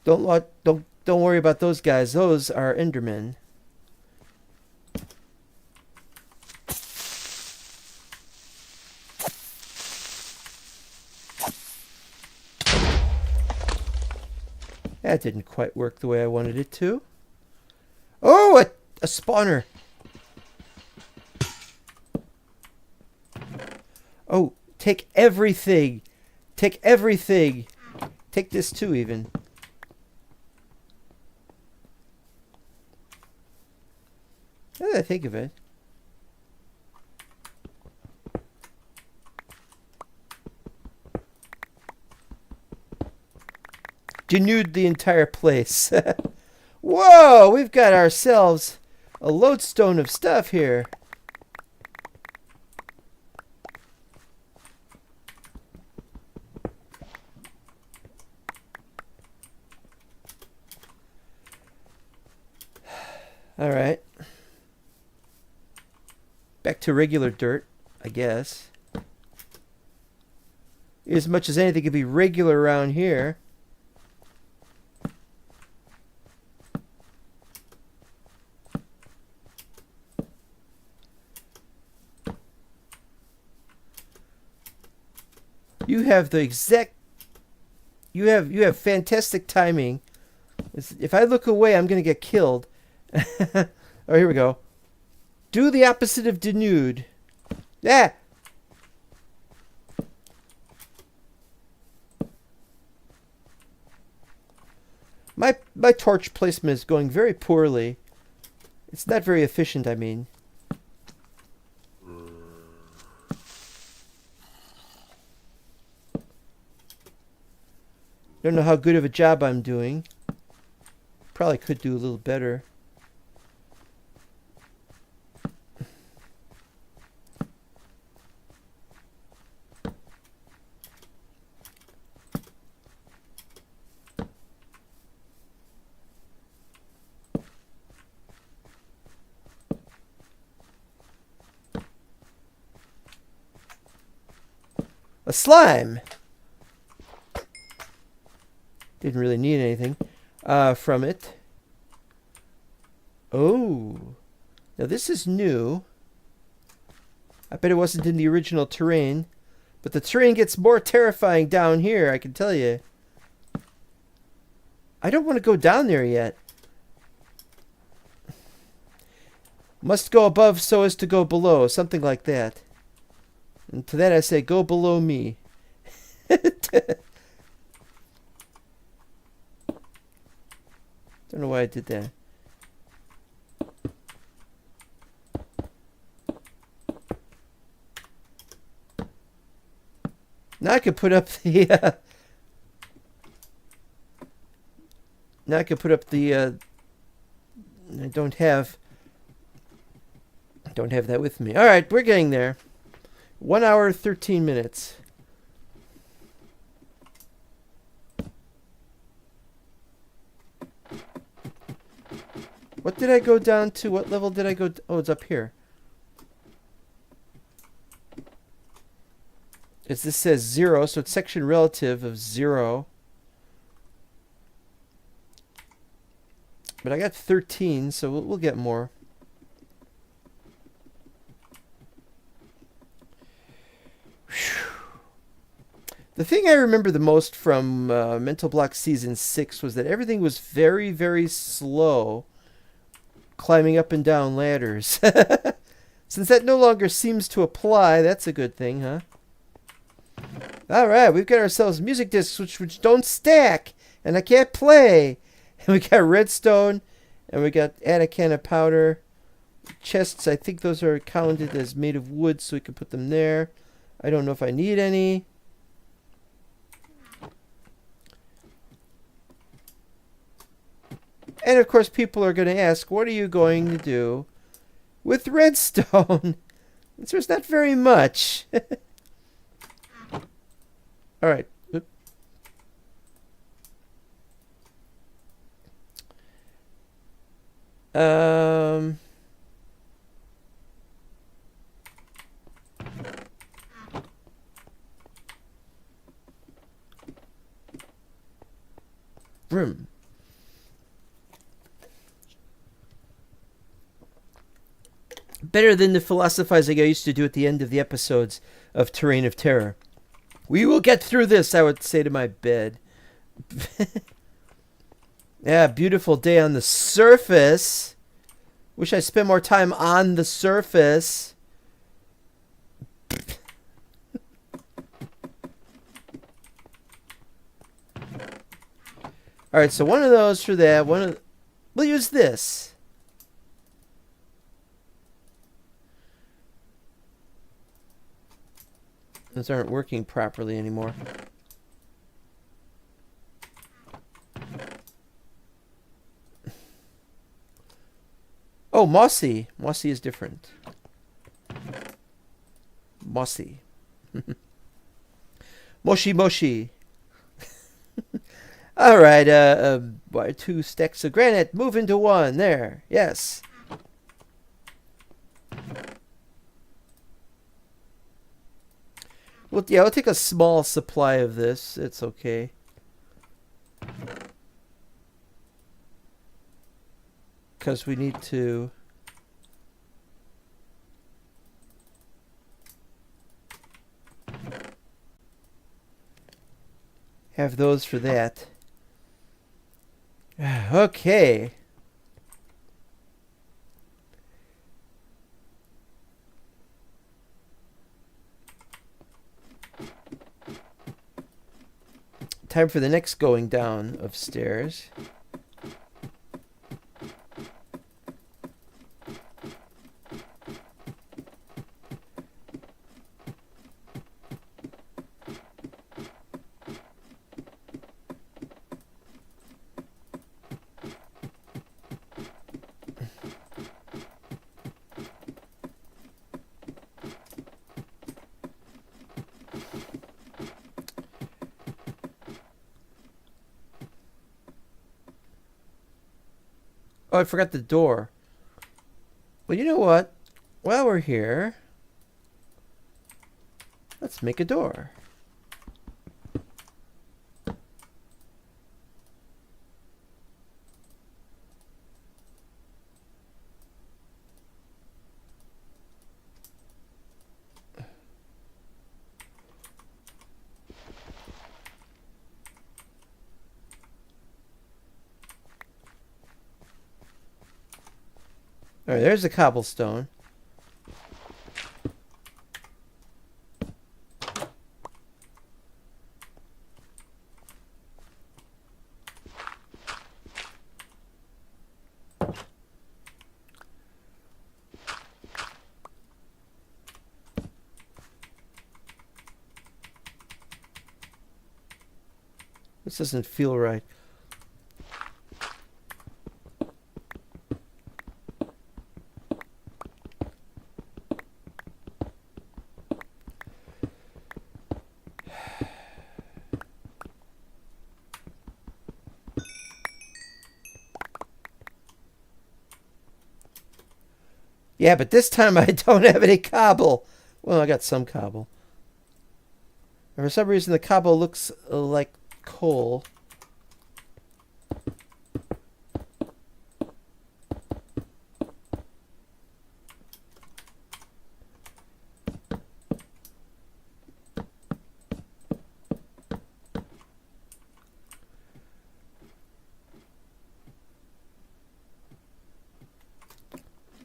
Don't worry about those guys. Those are Endermen. That didn't quite work the way I wanted it to. Oh, a spawner. Oh, take everything. Take everything. Take this too, even. Now that I think of it. Denuded the entire place. Whoa, we've got ourselves a lodestone of stuff here. All right. Back to regular dirt, I guess. As much as anything could be regular around here. You have the exact... You have fantastic timing. If I look away, I'm going to get killed. Oh, here we go. Do the opposite of denude. Yeah. My torch placement is going very poorly. It's not very efficient, I mean. Don't know how good of a job I'm doing. Probably could do a little better. A slime. Didn't really need anything from it. Oh. Now this is new. I bet it wasn't in the original terrain. But the terrain gets more terrifying down here, I can tell you. I don't want to go down there yet. Must go above so as to go below. Something like that. And to that I say, go below me. Don't know why I did that. Now I could put up the now I could put up the I don't have that with me. All right, we're getting there. 1 hour 13 minutes. What did I go down to? What level did I go? Oh, it's up here. As this says 0, so it's section relative of 0. But I got 13, so we'll get more. Whew. The thing I remember the most from Mental Block Season 6 was that everything was very, very slow climbing up and down ladders. Since that no longer seems to apply, that's a good thing, huh? Alright, we've got ourselves music discs which don't stack, and I can't play. And we got redstone, and we got add a can of powder. Chests, I think those are counted as made of wood, so we can put them there. I don't know if I need any. And of course people are going to ask, what are you going to do with redstone? There's not very much. All right. Oop. Room. Better than the philosophizing I used to do at the end of the episodes of Terrain of Terror. We will get through this, I would say to my bed. Yeah, beautiful day on the surface. Wish I spent more time on the surface. Alright, so one of those for that. We'll use this. Those aren't working properly anymore. Oh, mossy. Mossy is different. Mossy. Moshi moshi. All right, 2 stacks of granite move into 1. There. Yes. Well, yeah, we'll take a small supply of this. It's okay. Because we need to have those for that. Okay. Time for the next going down of stairs. Oh, I forgot the door. Well, you know what? While we're here, let's make a door. All right, there's the cobblestone. This doesn't feel right. Yeah, but this time I don't have any cobble. Well, I got some cobble. And for some reason, the cobble looks like coal.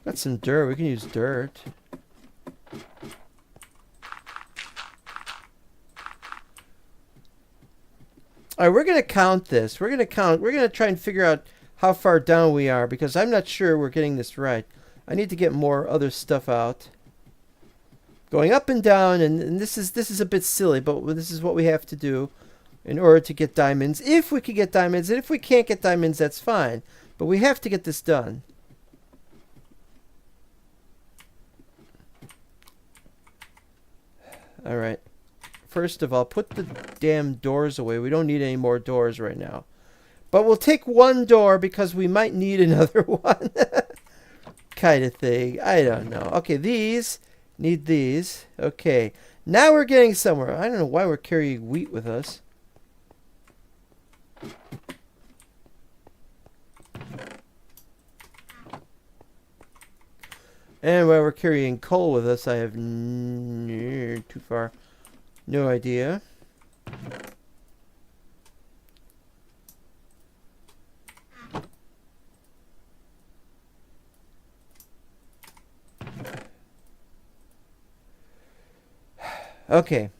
Got some dirt. We can use dirt. All right, we're going to count this. We're going to try and figure out how far down we are because I'm not sure we're getting this right. I need to get more other stuff out. Going up and down, and this is a bit silly, but this is what we have to do in order to get diamonds. If we can get diamonds, and if we can't get diamonds, that's fine. But we have to get this done. All right. First of all, put the damn doors away. We don't need any more doors right now. But we'll take one door because we might need another one. Kind of thing. I don't know. Okay, these need these. Okay. Now we're getting somewhere. I don't know why we're carrying wheat with us. And while we're carrying coal with us, I have too far. No idea. Okay.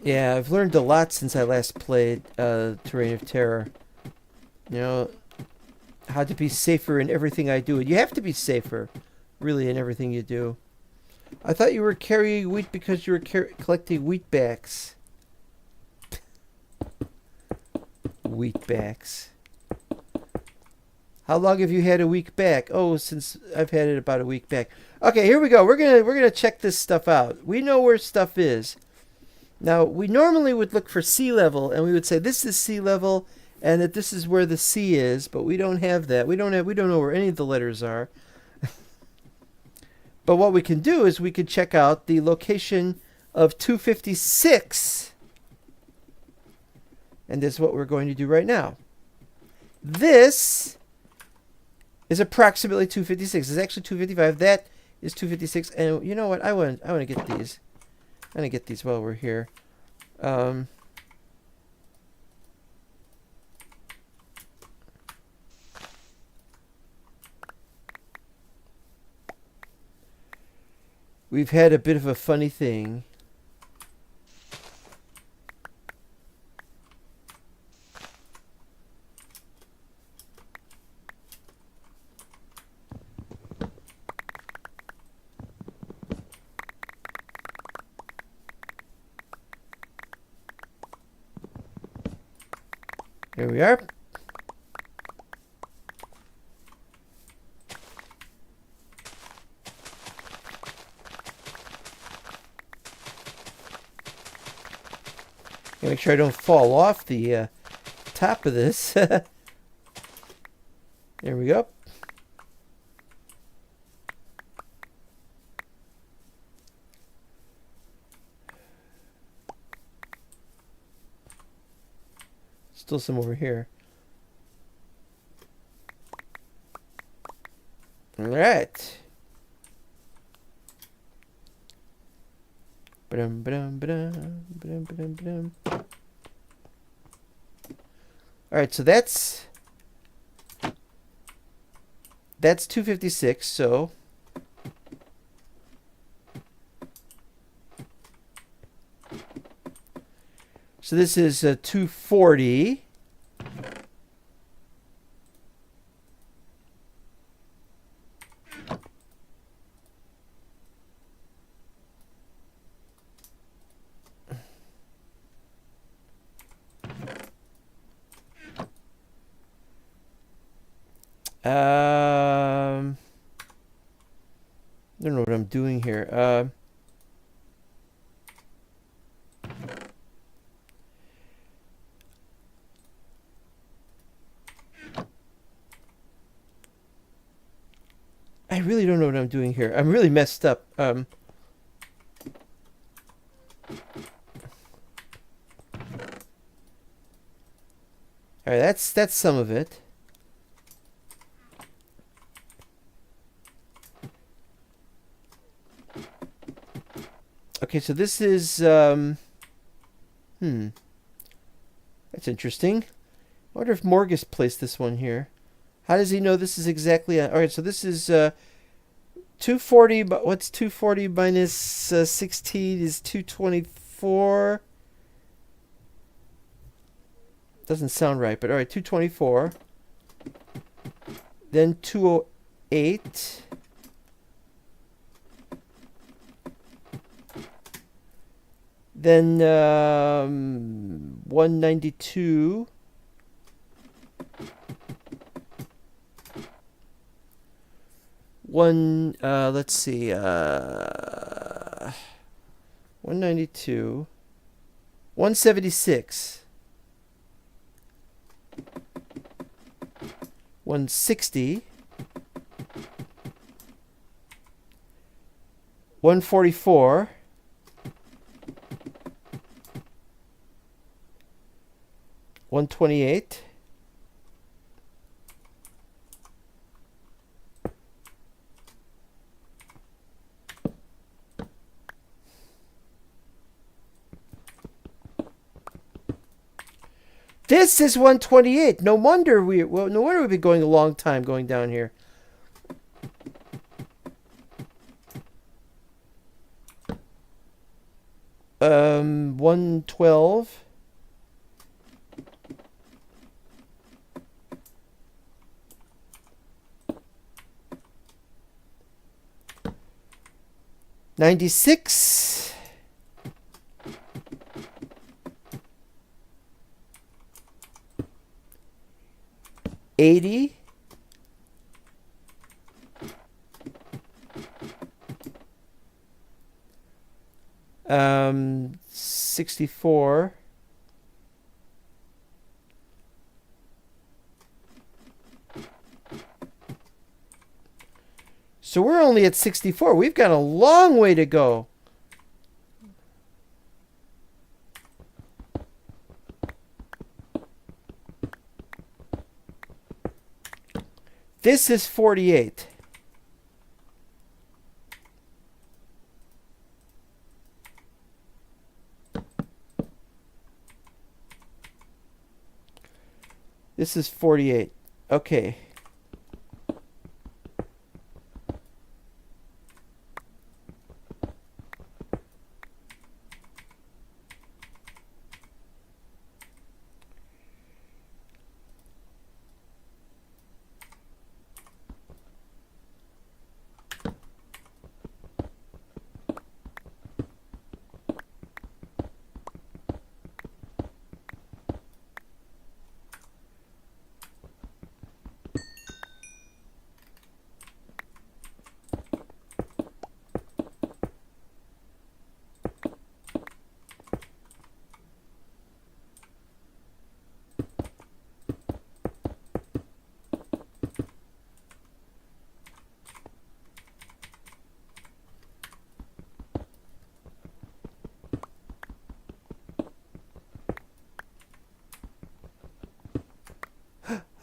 Yeah, I've learned a lot since I last played Terrain of Terror. You know, how to be safer in everything I do. You have to be safer, really, in everything you do. I thought you were carrying wheat because you were collecting wheatbacks. Wheatbacks. How long have you had a week back? Oh, since I've had it about a week back. Okay, here we go. We're gonna check this stuff out. We know where stuff is. Now, we normally would look for sea level, and we would say this is sea level, and that this is where the sea is, but we don't have that. We don't know where any of the letters are. But what we can do is we can check out the location of 256. And this is what we're going to do right now. This is approximately 256. It's actually 255. That is 256. And you know what? I want to get these. I'm going to get these while we're here. We've had a bit of a funny thing. Here we are. Make sure I don't fall off the top of this. There we go. Still some over here. All right. Ba-dum, ba-dum, ba-dum, ba-dum, ba-dum, ba-dum. All right, so that's 256. So this is 240. I don't know what I'm doing here. I really don't know what I'm doing here. I'm really messed up. All right, that's some of it. Okay, so this is that's interesting. I wonder if Morgus placed this one here. How does he know this is exactly all right? So this is 240. But what's 240 minus 16 is 224. Doesn't sound right, but all right, 224. Then 208. Then 192. Let's see, 192. 176. 160. 144. 128. This is 128. No wonder we've been going a long time going down here. Um, 112. $96. $80. $64. So we're only at 64. We've got a long way to go. This is 48. This is 48. Okay.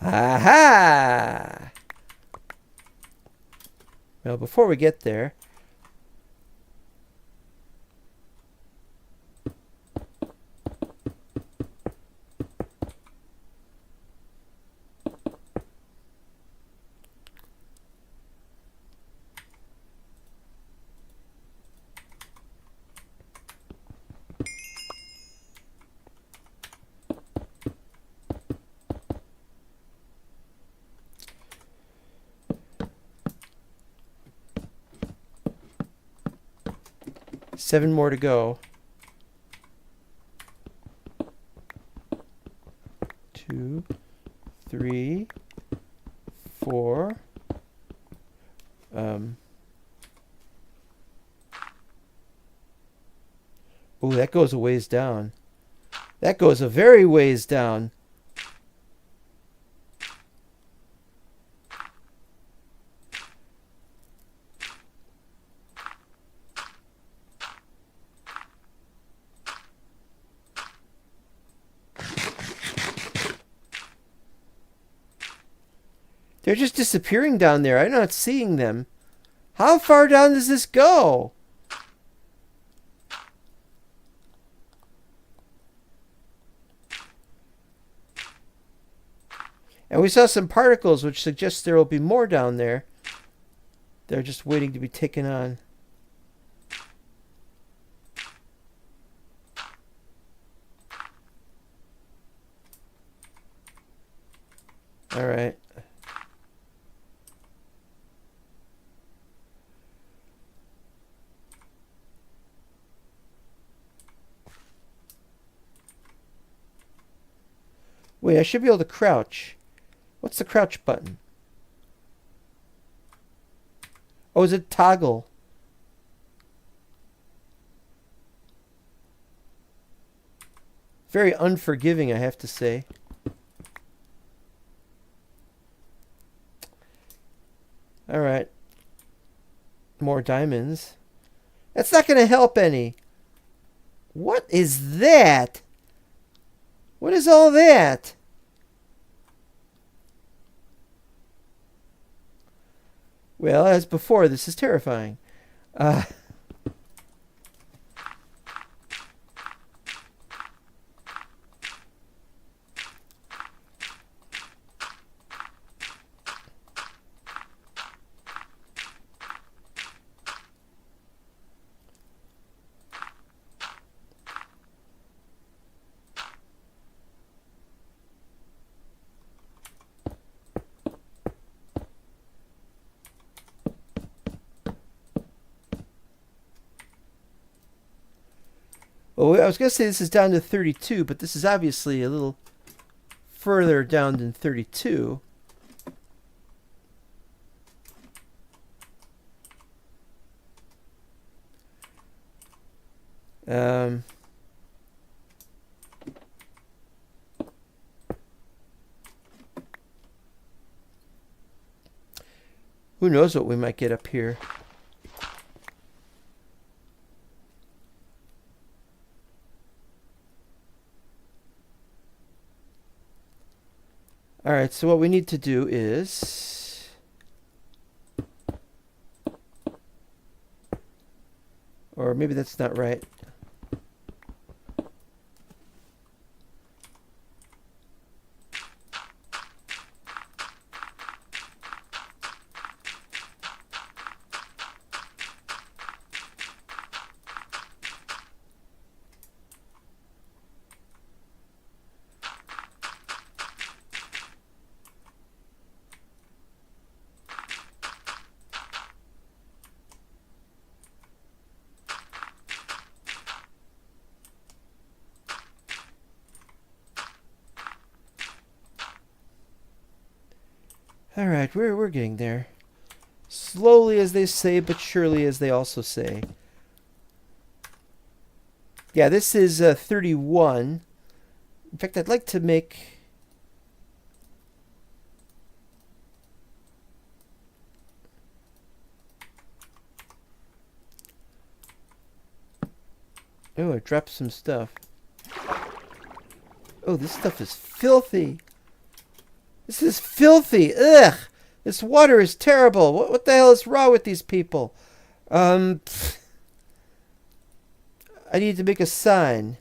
Aha! Well, before we get there, seven more to go. 2, 3, 4. Oh, that goes a ways down. That goes a very ways down. They're just disappearing down there. I'm not seeing them. How far down does this go? And we saw some particles, which suggests there will be more down there. They're just waiting to be taken on. All right. Wait, I should be able to crouch. What's the crouch button? Oh, is it toggle? Very unforgiving, I have to say. All right. More diamonds. That's not going to help any. What is that? What is all that? Well, as before, this is terrifying. Well, I was going to say this is down to 32, but this is obviously a little further down than 32. Who knows what we might get up here. All right, so what we need to do is or maybe that's not right. All right, we're getting there. Slowly, as they say, but surely, as they also say. Yeah, this is 31. In fact, I'd like to make... Oh, I dropped some stuff. Oh, this stuff is filthy. This is filthy. Ugh. This water is terrible. What the hell is wrong with these people? I need to make a sign.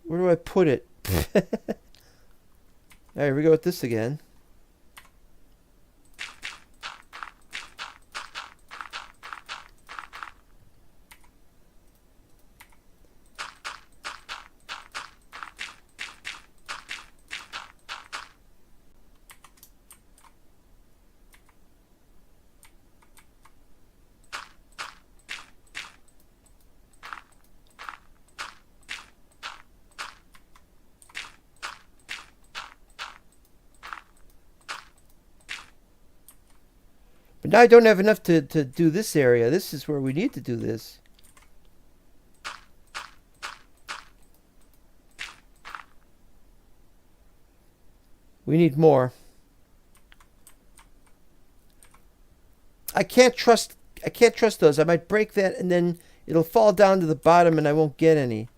Where do I put it? Alright, here we go with this again. But now I don't have enough to do this area. This is where we need to do this. We need more. I can't trust those. I might break that and then it'll fall down to the bottom and I won't get any.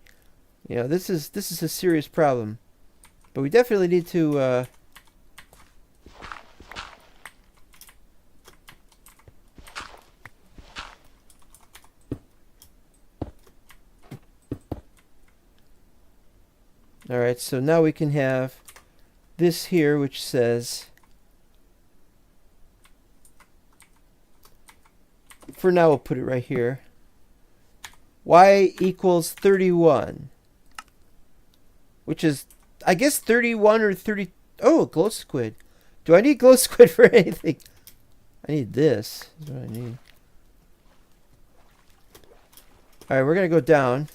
You know, this is a serious problem. But we definitely need to Alright, so now we can have this here which says, for now we'll put it right here, y equals 31, which is, I guess, 31 or 30. Oh, glow squid. Do I need glow squid for anything? I need this. That's what I need. Alright, we're going to go down.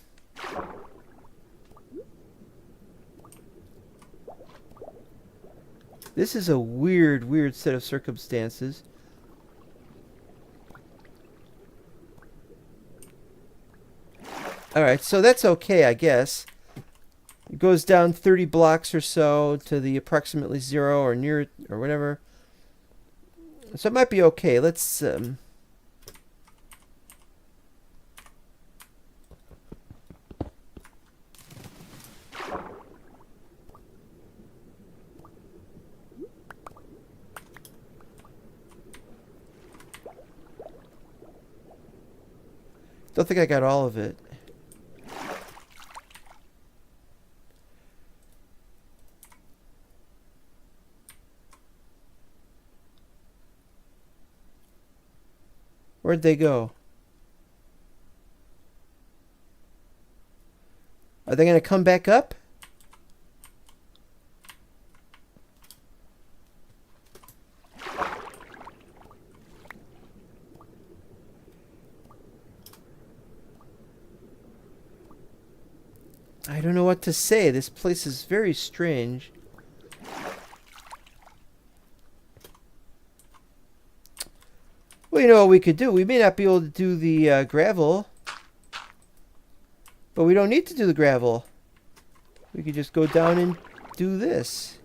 This is a weird set of circumstances. Alright, so that's okay, I guess. It goes down 30 blocks or so to the approximately 0 or near it or whatever. So it might be okay. Let's don't think I got all of it. Where'd they go? Are they going to come back up? I don't know what to say. This place is very strange. Well, you know what we could do? We may not be able to do the gravel. But we don't need to do the gravel. We could just go down and do this.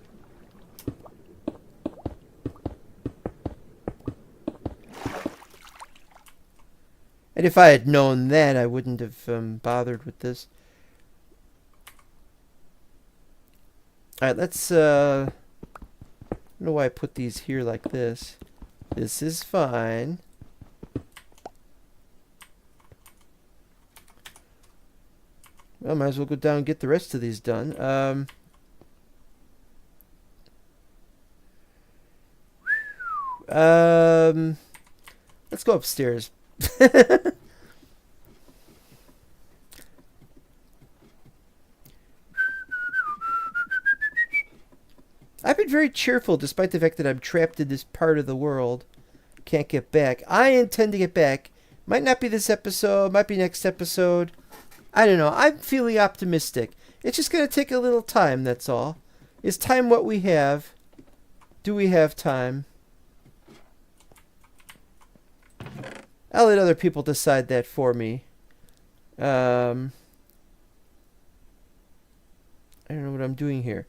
And if I had known that, I wouldn't have bothered with this. Alright, let's, I don't know why I put these here like this. This is fine. Well, might as well go down and get the rest of these done. Let's go upstairs. I've been very cheerful despite the fact that I'm trapped in this part of the world. Can't get back. I intend to get back. Might not be this episode, might be next episode. I don't know. I'm feeling optimistic. It's just going to take a little time, that's all. Is time what we have? Do we have time? I'll let other people decide that for me. I don't know what I'm doing here.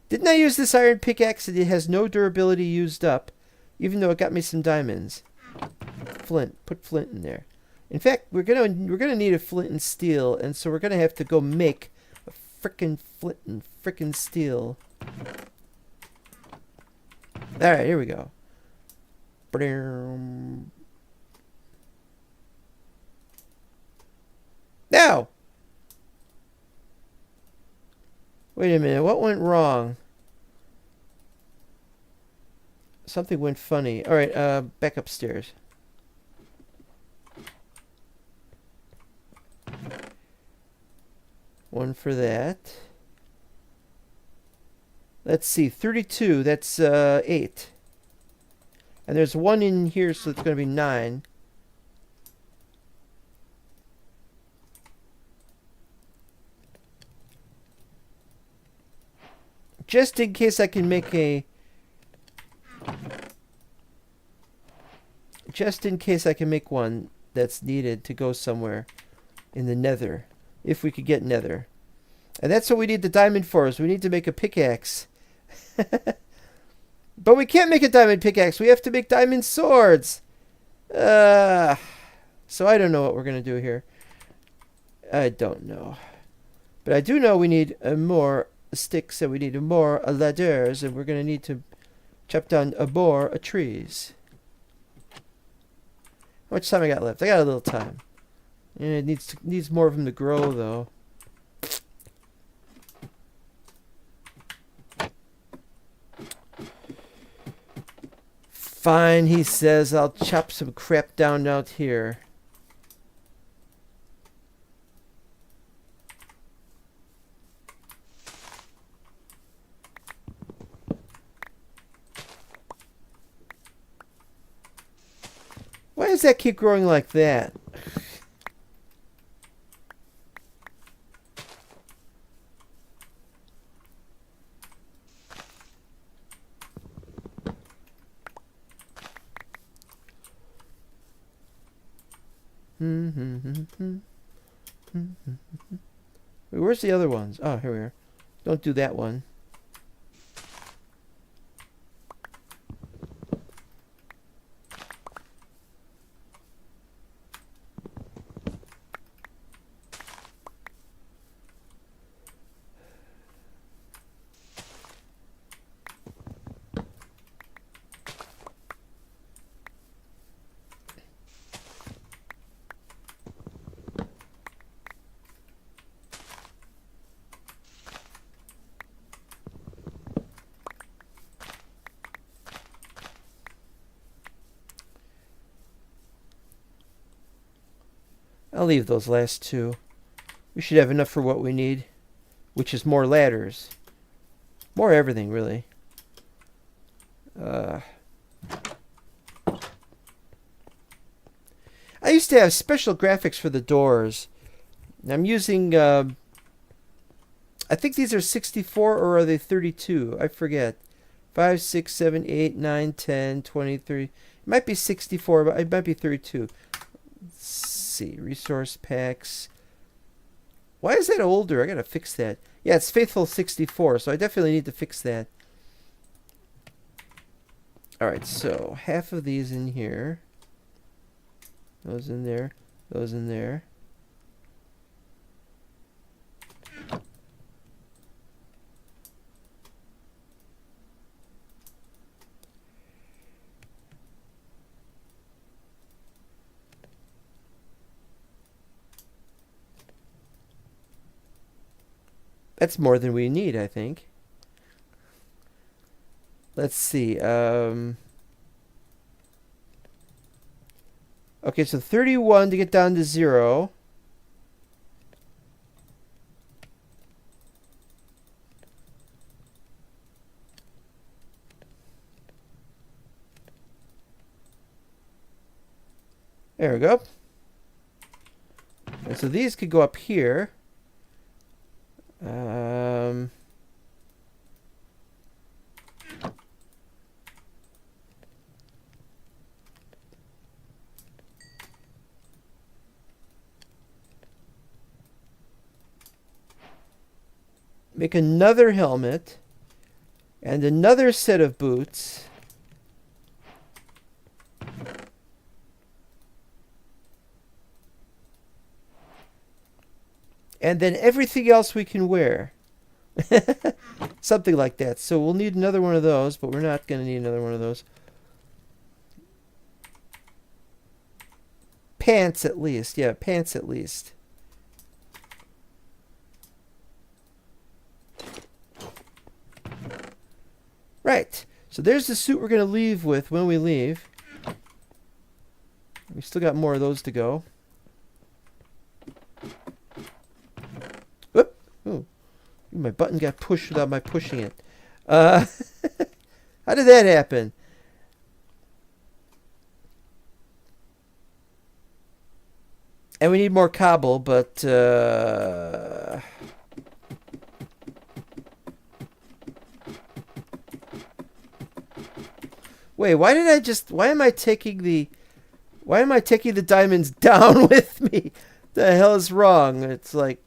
Didn't I use this iron pickaxe and it has no durability used up, even though it got me some diamonds? flint. Put flint in there. In fact, we're gonna need a flint and steel, and so we're gonna have to go make a frickin' flint and frickin' steel. All right, here we go. Now, wait a minute. What went wrong? Something went funny. All right, back upstairs. One for that. Let's see, 32. That's 8. And there's one in here, so it's going to be 9. Just in case I can make a... Just in case I can make one that's needed to go somewhere in the nether. If we could get nether. And that's what we need the diamond for, is we need to make a pickaxe. But we can't make a diamond pickaxe. We have to make diamond swords. So I don't know what we're going to do here. I don't know. But I do know we need more sticks and we need more ladders. And we're going to need to chop down more trees. How much time I got left? I got a little time. And it needs more of them to grow, though. Fine, he says. I'll chop some crap down out here. Why does that keep growing like that? Wait, where's the other ones? Oh, here we are. Don't do that one. I'll leave those last two. We should have enough for what we need, which is more ladders. More everything, really. I used to have special graphics for the doors. I'm using... I think these are 64 or are they 32? I forget. 5, 6, 7, 8, 9, 10, 23. It might be 64, but it might be 32. Let's see. Resource packs. Why is that older? I gotta fix that. Yeah, it's Faithful 64, so I definitely need to fix that. Alright, so half of these in here. Those in there. Those in there. That's more than we need, I think. Let's see. Okay, so 31 to get down to 0. There we go. And so these could go up here. Make another helmet and another set of boots. And then everything else we can wear. Something like that. So we'll need another one of those, but we're not going to need another one of those. Pants at least. Yeah, pants at least. Right. So there's the suit we're going to leave with when we leave. We still got more of those to go. Whoop. Ooh. My button got pushed without my pushing it. How did that happen? And we need more cobble, but... Wait, why did I just... Why am I taking the diamonds down with me? The hell is wrong? It's like...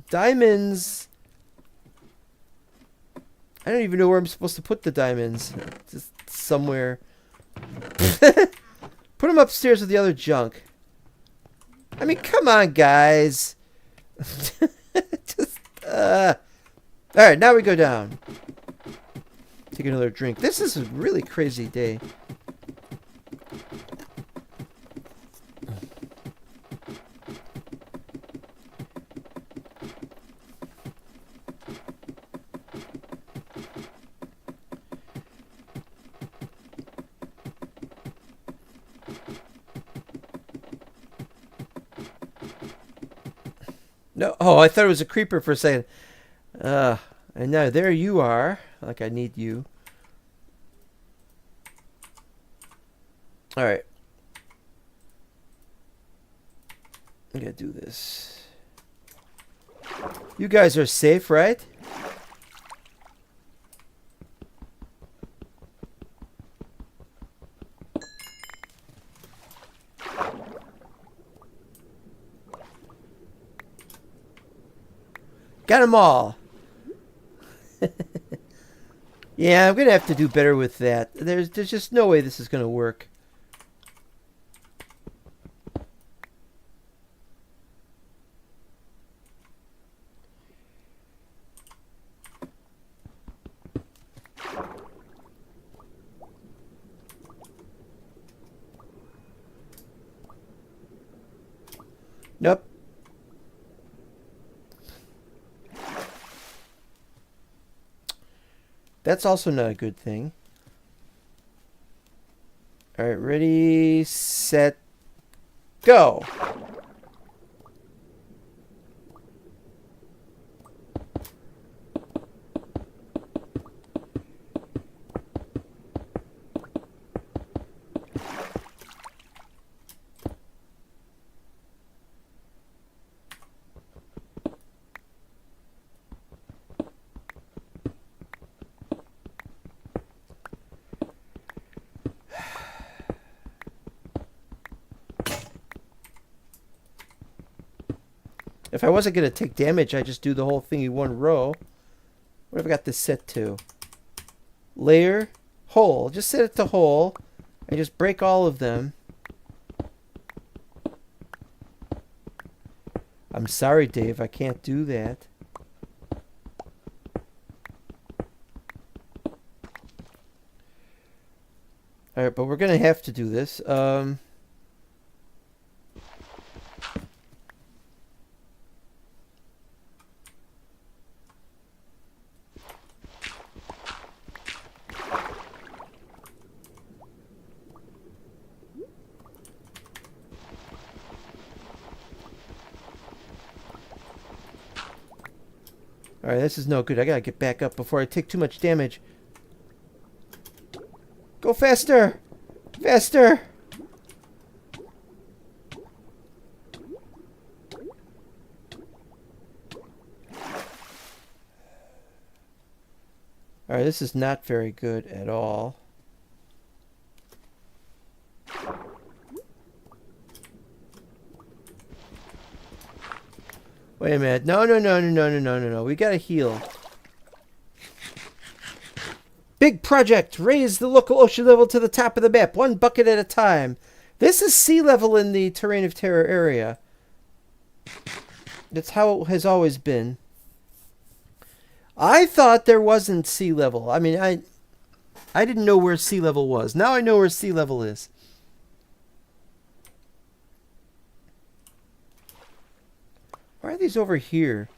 Diamonds... I don't even know where I'm supposed to put the diamonds. Just somewhere. Put them upstairs with the other junk. I mean, come on, guys. Alright, now we go down. Take another drink. This is a really crazy day. No, oh, I thought it was a creeper for a second. And now there you are. Like I need you. Alright. I gotta do this. You guys are safe, right? Got them all. Yeah, I'm gonna have to do better with that. There's just no way this is gonna work. Nope. That's also not a good thing. Alright, ready, set, go! If I wasn't going to take damage, I'd just do the whole thing in one row. What have I got this set to? Layer, hole. Just set it to hole, and just break all of them. I'm sorry, Dave, I can't do that. Alright, but we're going to have to do this. Alright, this is no good. I gotta get back up before I take too much damage. Go faster! Faster! Alright, this is not very good at all. Wait a minute. No. We gotta heal. Big project. Raise the local ocean level to the top of the map. One bucket at a time. This is sea level in the Terrain of Terror area. That's how it has always been. I thought there wasn't sea level. I mean, I didn't know where sea level was. Now I know where sea level is. Why are these over here?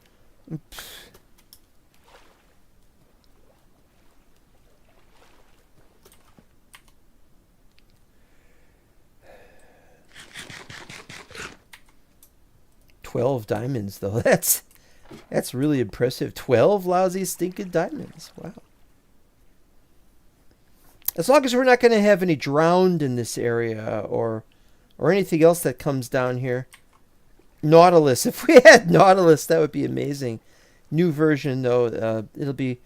12 diamonds, though. That's really impressive. 12 lousy, stinking diamonds. Wow. As long as we're not going to have any drowned in this area or anything else that comes down here. Nautilus. If we had Nautilus, that would be amazing. New version, though. It'll be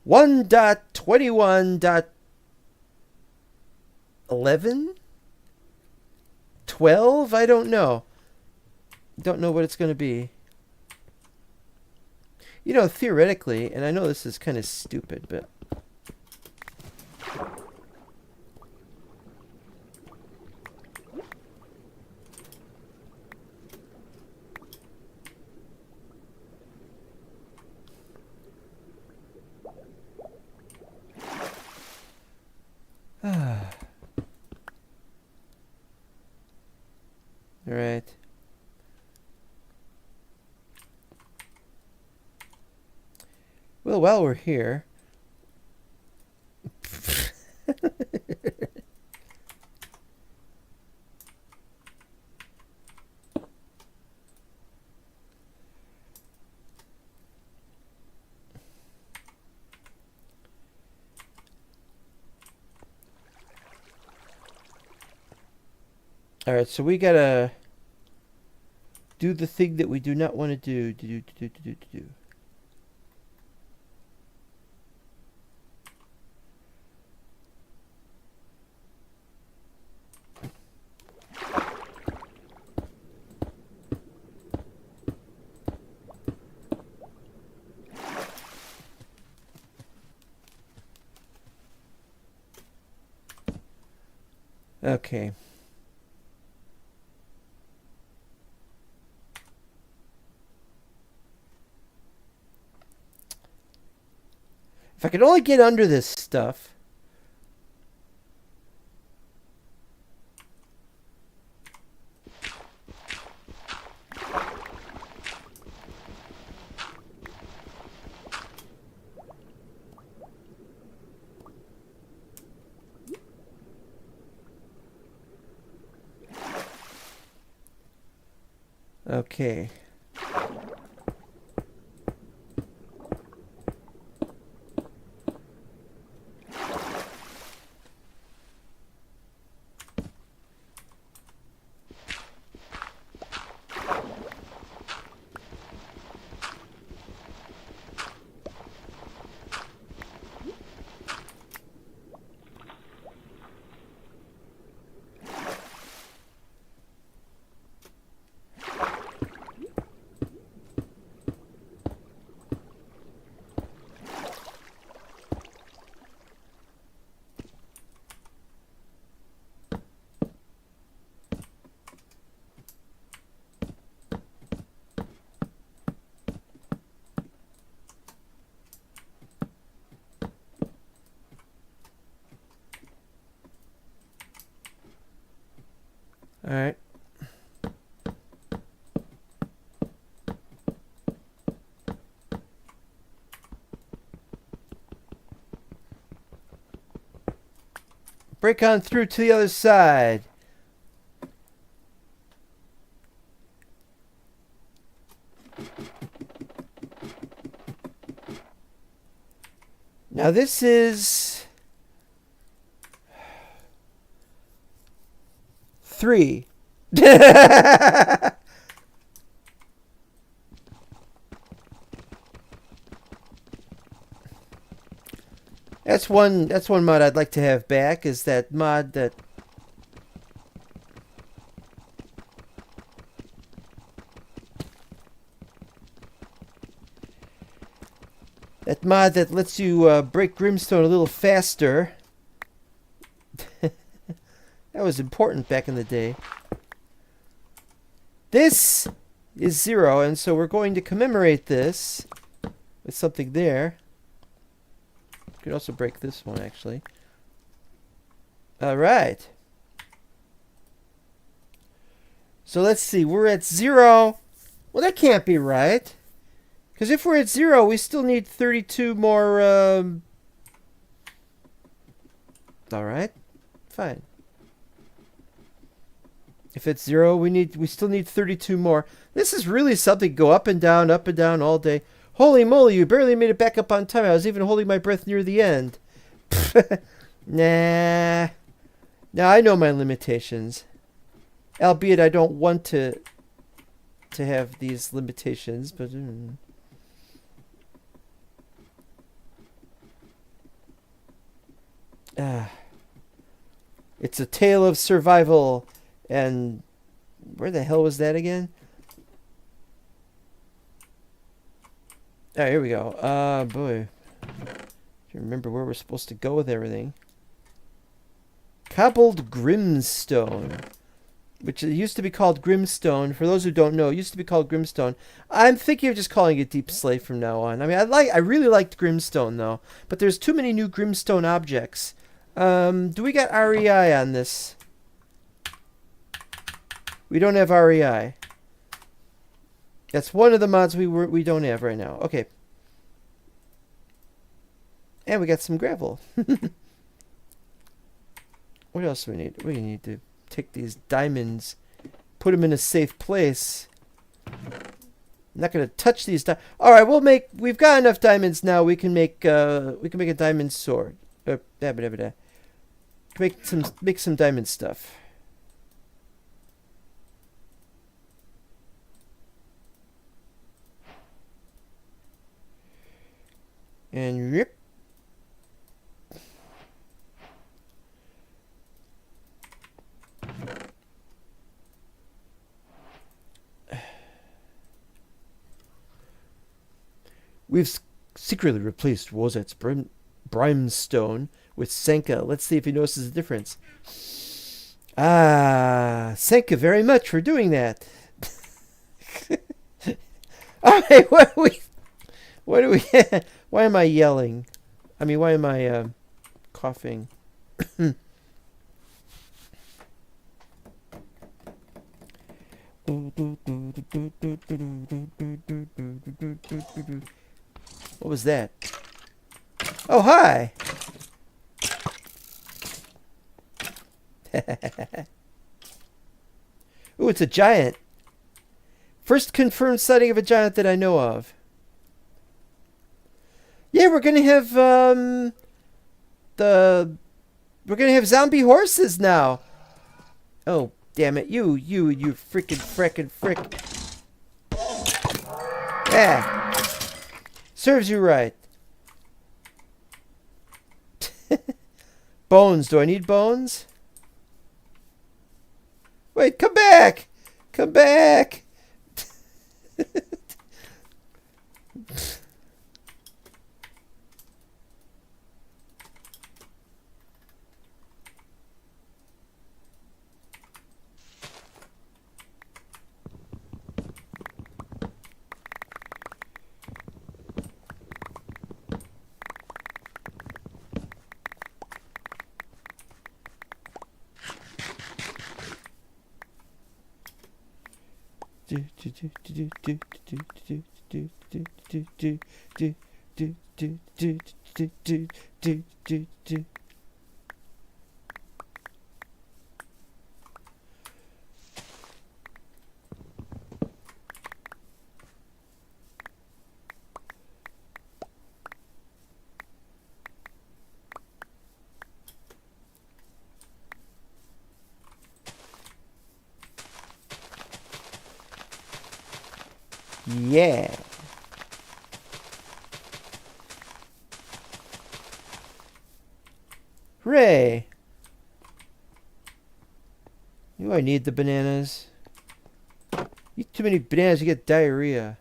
1.21.11? 12? I don't know. Don't know what it's going to be. You know, theoretically, and I know this is kind of stupid, but all right. Well, while we're here, all right, so we gotta do the thing that we do not want to do. Okay. If I could only get under this stuff. Okay. All right. Break on through to the other side. Now this is 3. That's one mod I'd like to have back, is that mod that lets you break Grimstone a little faster. That was important back in the day. This is 0, and so we're going to commemorate this with something there. You could also break this one, actually. All right. So let's see. We're at 0. Well, that can't be right. Because if we're at 0, we still need 32 more... All right. Fine. If it's 0, we still need 32 more. This is really something. Go up and down all day. Holy moly, you barely made it back up on time. I was even holding my breath near the end. Nah. Now I know my limitations. Albeit I don't want to have these limitations, but it's a tale of survival. And where the hell was that again? Oh, here we go. Boy. I can't remember where we're supposed to go with everything. Cobbled Grimstone. Which it used to be called Grimstone. For those who don't know, it used to be called Grimstone. I'm thinking of just calling it Deep Slate from now on. I mean, I really liked Grimstone, though. But there's too many new Grimstone objects. Do we got REI on this? We don't have REI. That's one of the mods we don't have right now. Okay. And we got some gravel. What else do we need? We need to take these diamonds, put them in a safe place. I'm not gonna touch these diamonds. All right, we've got enough diamonds now. We can make a diamond sword. Make some diamond stuff. And rip. We've secretly replaced Wozet's brimstone with Senka. Let's see if he notices the difference. Ah, Senka very much for doing that. Alright, what do we why am I yelling? I mean, why am I coughing? What was that? Oh, hi! Ooh, it's a giant. First confirmed sighting of a giant that I know of. Yeah, we're gonna have we're gonna have zombie horses now. Oh, damn it! You frickin' frick! Yeah, serves you right. Bones. Do I need bones? Wait, come back! Come back! Yeah. Hooray. Do I need the bananas? Eat too many bananas, you get diarrhea.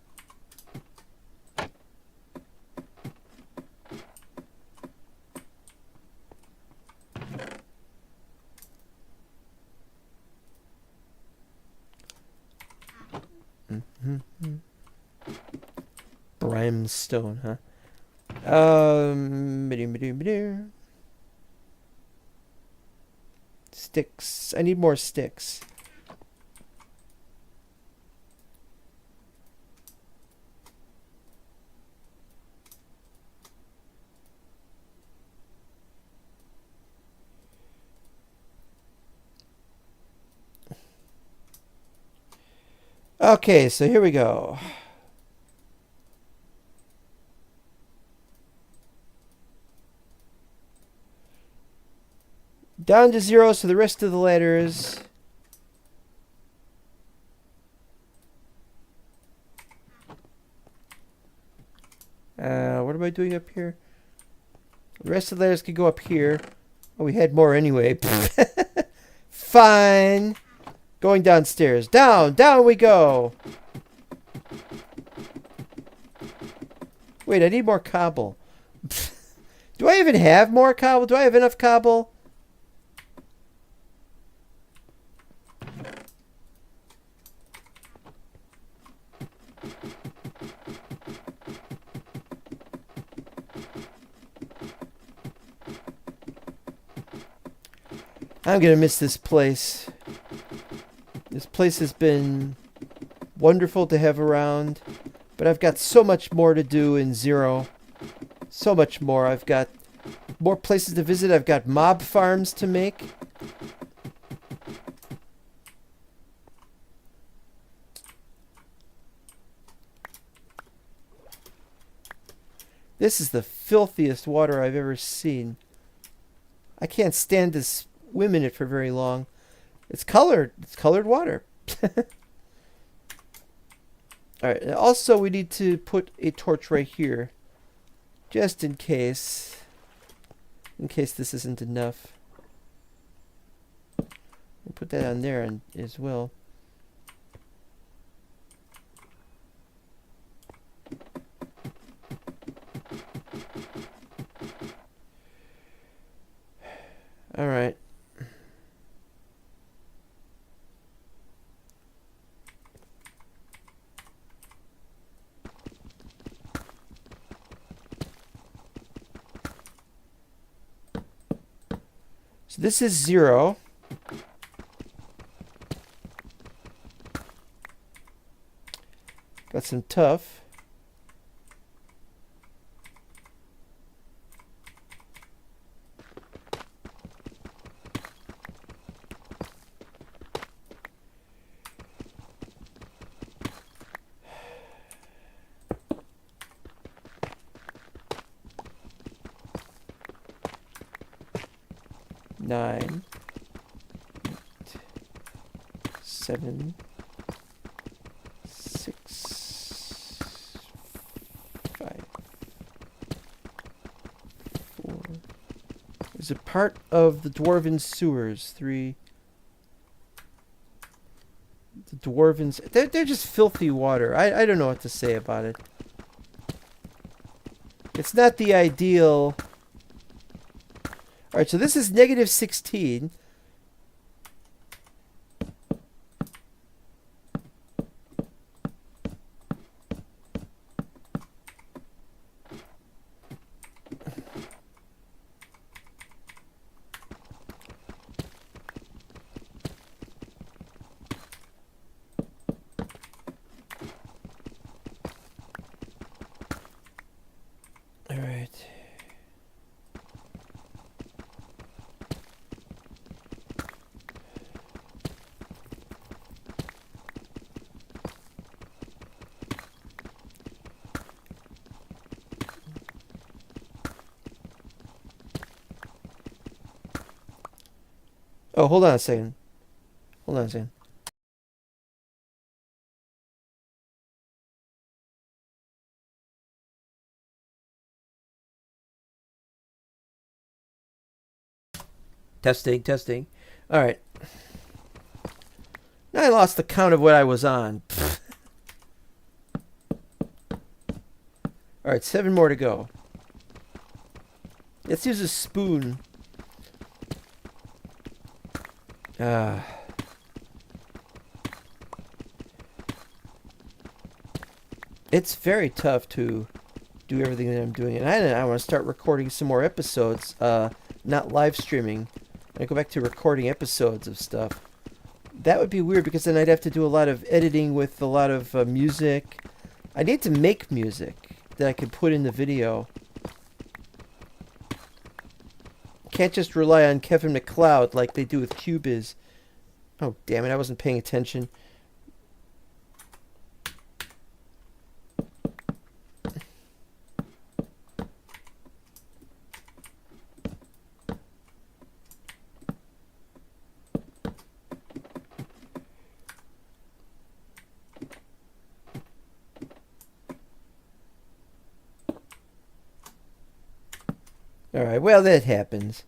limestone, huh? Sticks. I need more sticks. Okay, so here we go. Down to 0, so the rest of the ladders. What am I doing up here? The rest of the ladders could go up here. Oh, we had more anyway. Fine. Going downstairs. Down we go. Wait, I need more cobble. Do I even have more cobble? Do I have enough cobble? I'm gonna miss this place. This place has been wonderful to have around, but I've got so much more to do in 0. So much more. I've got more places to visit. I've got mob farms to make. This is the filthiest water I've ever seen. I can't stand to swim in it for very long. It's colored. It's colored water. Alright, also we need to put a torch right here. Just in case. In case this isn't enough. We'll put that on there as well. Alright. So this is 0. Got some tough. Nine, 8, 7, 6, 5, 4. Is it part of the dwarven sewers? 3. The dwarvens. They're just filthy water. I don't know what to say about it. It's not the ideal. Alright, so this is negative 16. Alright. Oh, hold on a second. Hold on a second. Testing, testing. All right. Now I lost the count of what I was on. All right, 7 more to go. Let's use a spoon. It's very tough to do everything that I'm doing. And I want to start recording some more episodes, not live streaming. I go back to recording episodes of stuff. That would be weird because then I'd have to do a lot of editing with a lot of music. I need to make music that I can put in the video. Can't just rely on Kevin MacLeod like they do with QBiz. Oh, damn it, I wasn't paying attention. Alright, well, that happens.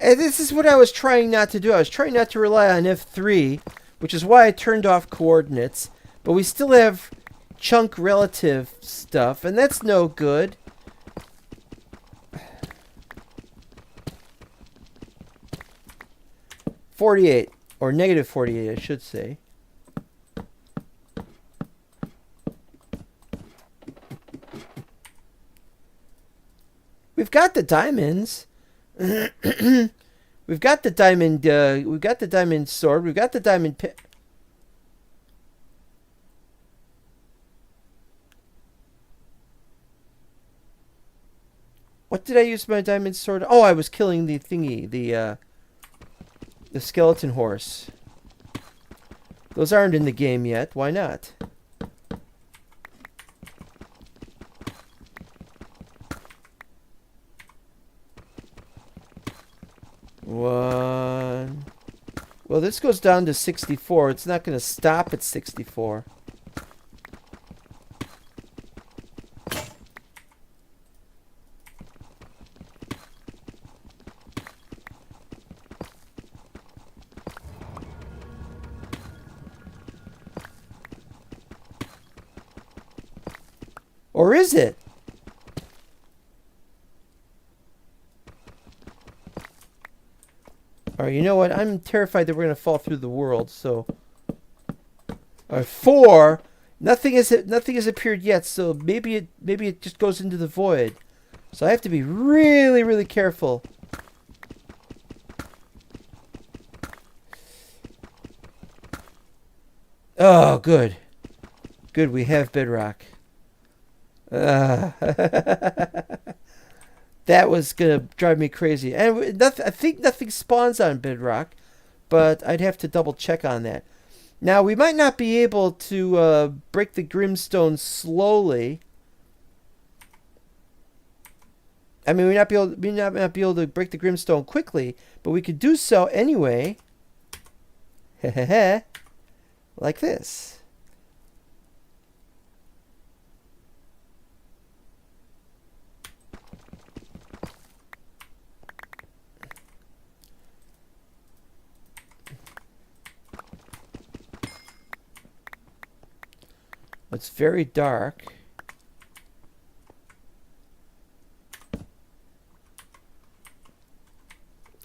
And this is what I was trying not to do. I was trying not to rely on F3, which is why I turned off coordinates. But we still have chunk relative stuff, and that's no good. -48, or -48, I should say. We've got the diamonds. We've got the diamond. We've got the diamond sword. We've got the diamond pin. What did I use my diamond sword? Oh, I was killing the thingy, the skeleton horse. Those aren't in the game yet. Why not? One. Well, this goes down to 64. It's not going to stop at 64. Or is it? Alright, you know what? I'm terrified that we're going to fall through the world, so... 4! Nothing has appeared yet, so maybe it just goes into the void. So I have to be really, really careful. Oh, good. Good, we have bedrock. That was gonna drive me crazy. And I think nothing spawns on bedrock, but I'd have to double check on that. Now, we might not be able to break the grimstone slowly. I mean, we not be able to break the grimstone quickly, but we could do so anyway. Like this. It's very dark.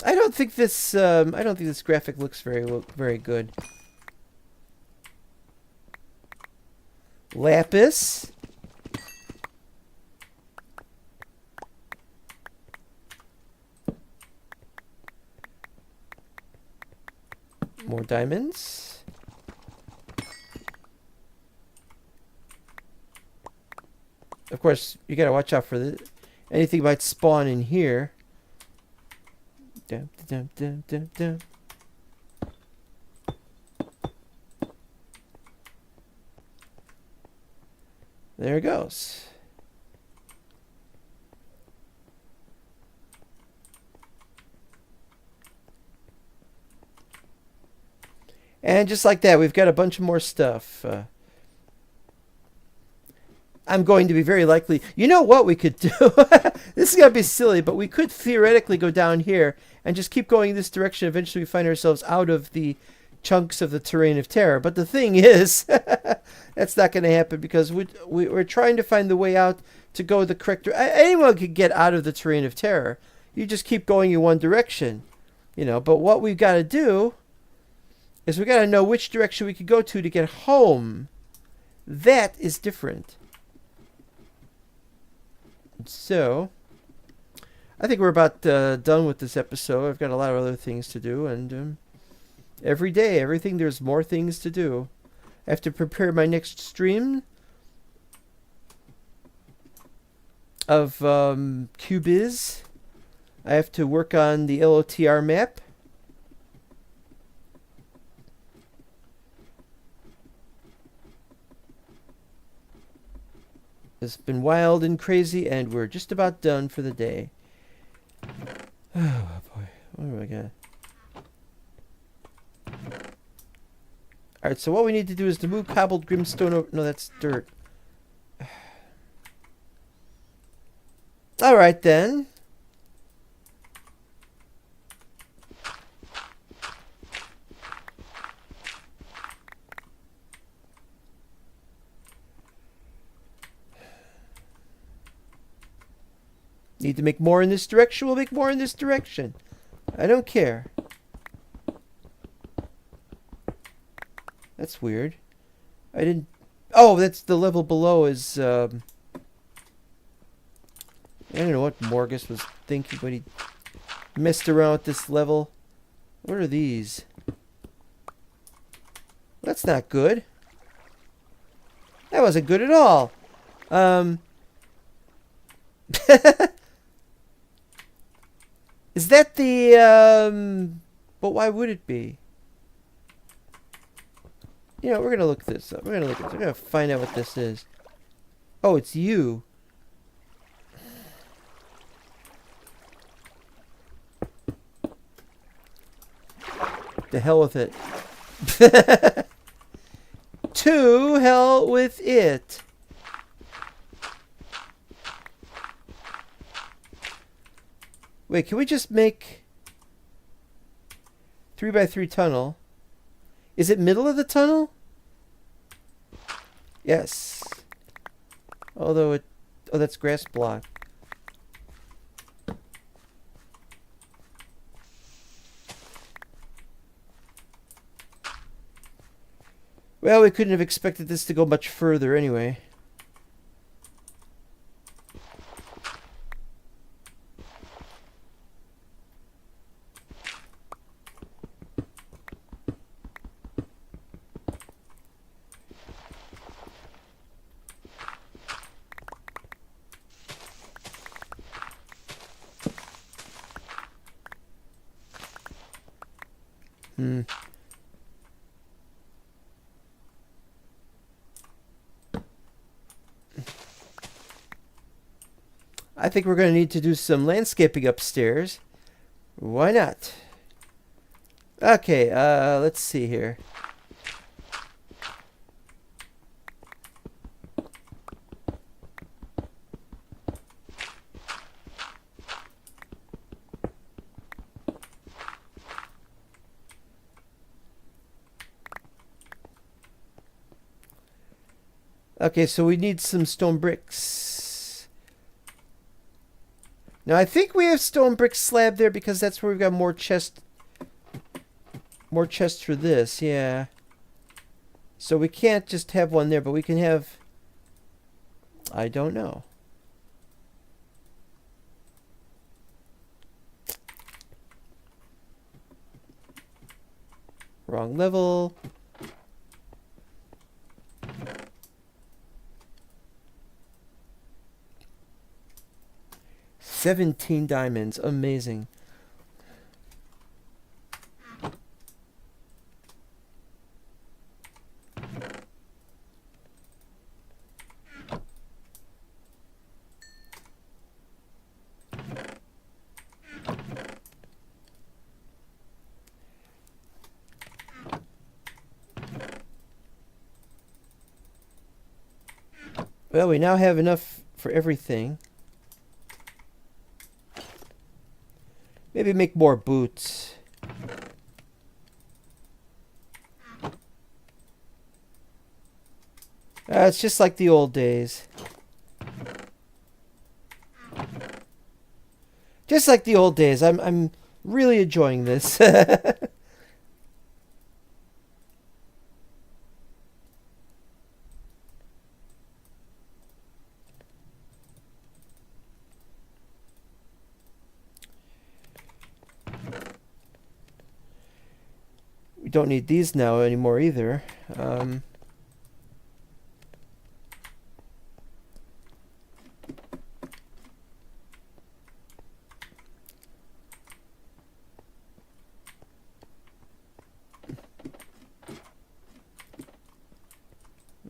I don't think this graphic looks very good. Lapis. More diamonds. Of course, you gotta watch out for anything might spawn in here. Dum, dum, dum, dum, dum. There it goes. And just like that, we've got a bunch of more stuff. I'm going to be very likely... You know what we could do? This is going to be silly, but we could theoretically go down here and just keep going in this direction. Eventually we find ourselves out of the chunks of the terrain of terror. But the thing is, that's not going to happen because we're trying to find the way out to go the correct. Anyone could get out of the terrain of terror. You just keep going in one direction, you know. But what we've got to do is we got to know which direction we could go to get home. That is different. So, I think we're about done with this episode. I've got a lot of other things to do, and every day, there's more things to do. I have to prepare my next stream of QBiz. I have to work on the LOTR map. It's been wild and crazy, and we're just about done for the day. Oh boy, what do I got? Alright, so what we need to do is to move cobbled grimstone over. No, that's dirt. Alright then. Need to make more in this direction? We'll make more in this direction. I don't care. That's weird. I didn't... Oh, that's the level below is... I don't know what Morgus was thinking when he messed around with this level. What are these? That's not good. That wasn't good at all. Is that the... But why would it be? You know, we're going to look this up. We're going to find out what this is. Oh, it's you. To hell with it. To hell with it. Wait, can we just make 3x3 tunnel? Is it middle of the tunnel? Yes. Although it... Oh, that's grass block. Well, we couldn't have expected this to go much further anyway. I think we're going to need to do some landscaping upstairs. Why not? Okay, let's see here. Okay, so we need some stone bricks. Now I think we have stone brick slab there because that's where we've got more chests for this, yeah. So we can't just have one there, but we can have... I don't know. Wrong level. $17 diamonds. Amazing. Well, we now have enough for everything. Maybe make more boots. It's just like the old days. Just like the old days. I'm really enjoying this. We don't need these now anymore either.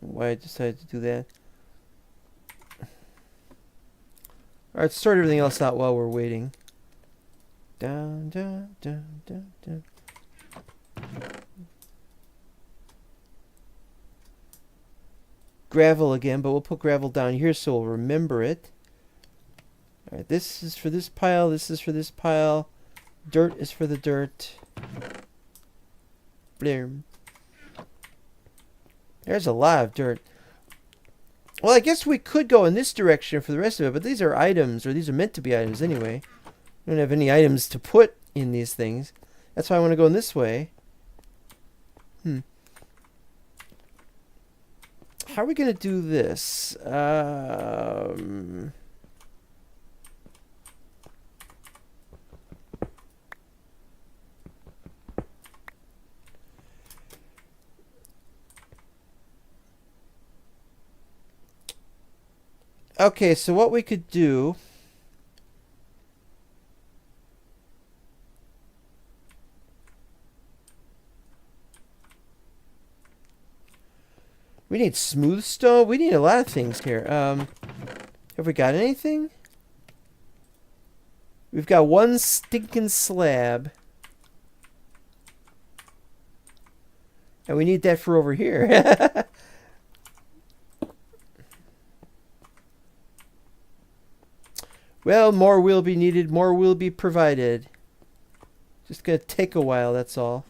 Why I decided to do that. Alright, sort everything else out while we're waiting. Down, down, down, down, down. Gravel again, but we'll put gravel down here so we'll remember it. Alright, this is for this pile, this is for this pile. Dirt is for the dirt. Blam. There's a lot of dirt. Well, I guess we could go in this direction for the rest of it, but these are items, or these are meant to be items anyway. We don't have any items to put in these things. That's why I want to go in this way. How are we going to do this? Okay, so what we could do... We need smooth stone. We need a lot of things here. Have we got anything? We've got one stinking slab. And we need that for over here. Well, more will be needed. More will be provided. Just gonna take a while, that's all.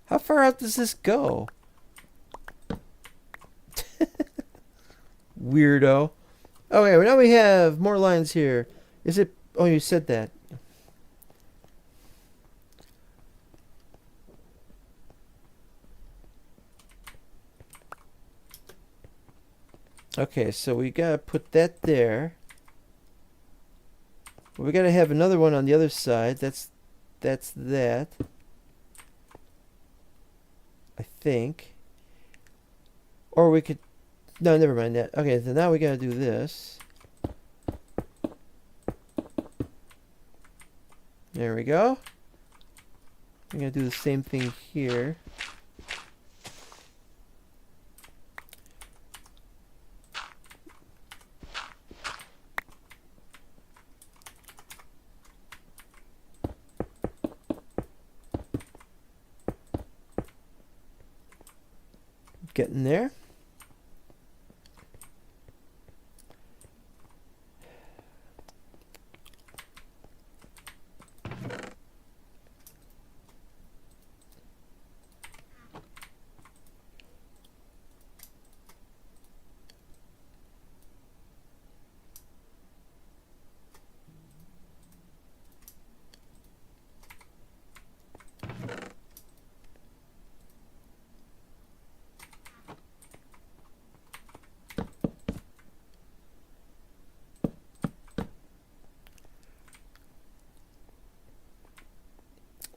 How far out does this go? Weirdo. Okay, well now we have more lines here. Is it... Oh, you said that. Okay, so we gotta put that there. We gotta have another one on the other side. That's that. I think. Or we could... No, never mind that. Okay, so now we gotta do this. There we go. I'm gonna do the same thing here. Getting there.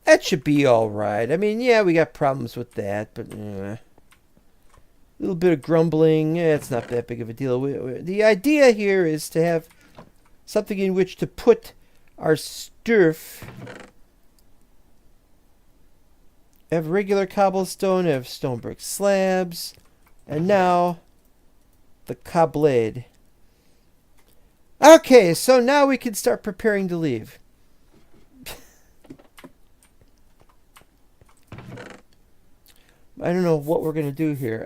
That should be alright. I mean, yeah, we got problems with that, but a little bit of grumbling, it's not that big of a deal. The idea here is to have something in which to put our stuff. I have regular cobblestone, I have stone brick slabs, and now the cobblade. Okay, so now we can start preparing to leave. I don't know what we're going to do here.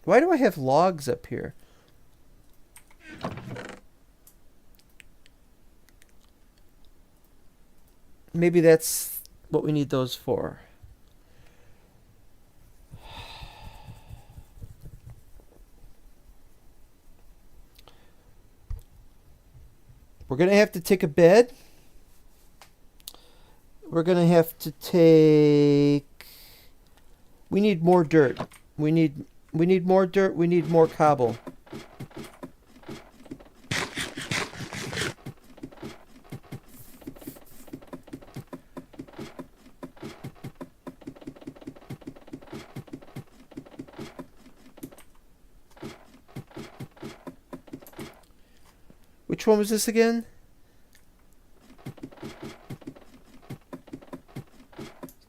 Why do I have logs up here? Maybe that's what we need those for. We're going to have to take a bed. We're going to have to take... We need more dirt. We need more dirt. We need more cobble. Which one was this again?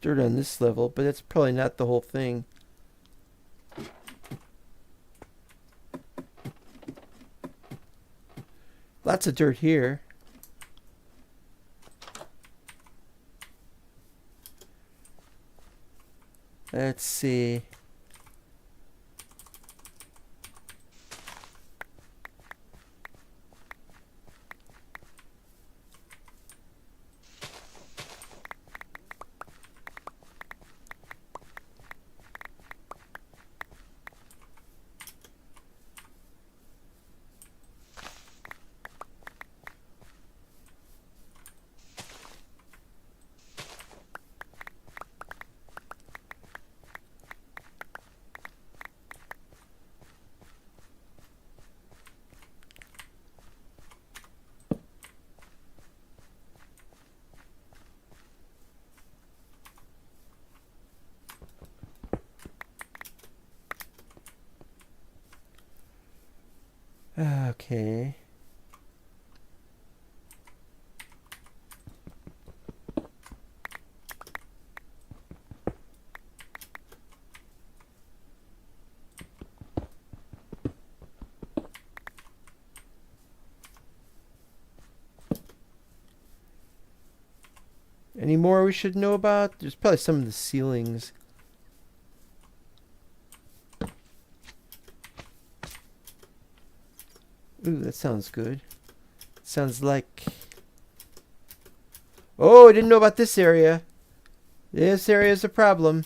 Dirt on this level, but that's probably not the whole thing. Lots of dirt here. Let's see. Okay. Any more we should know about? There's probably some of the ceilings. Ooh, that sounds good. Sounds like... Oh, I didn't know about this area. This area is a problem.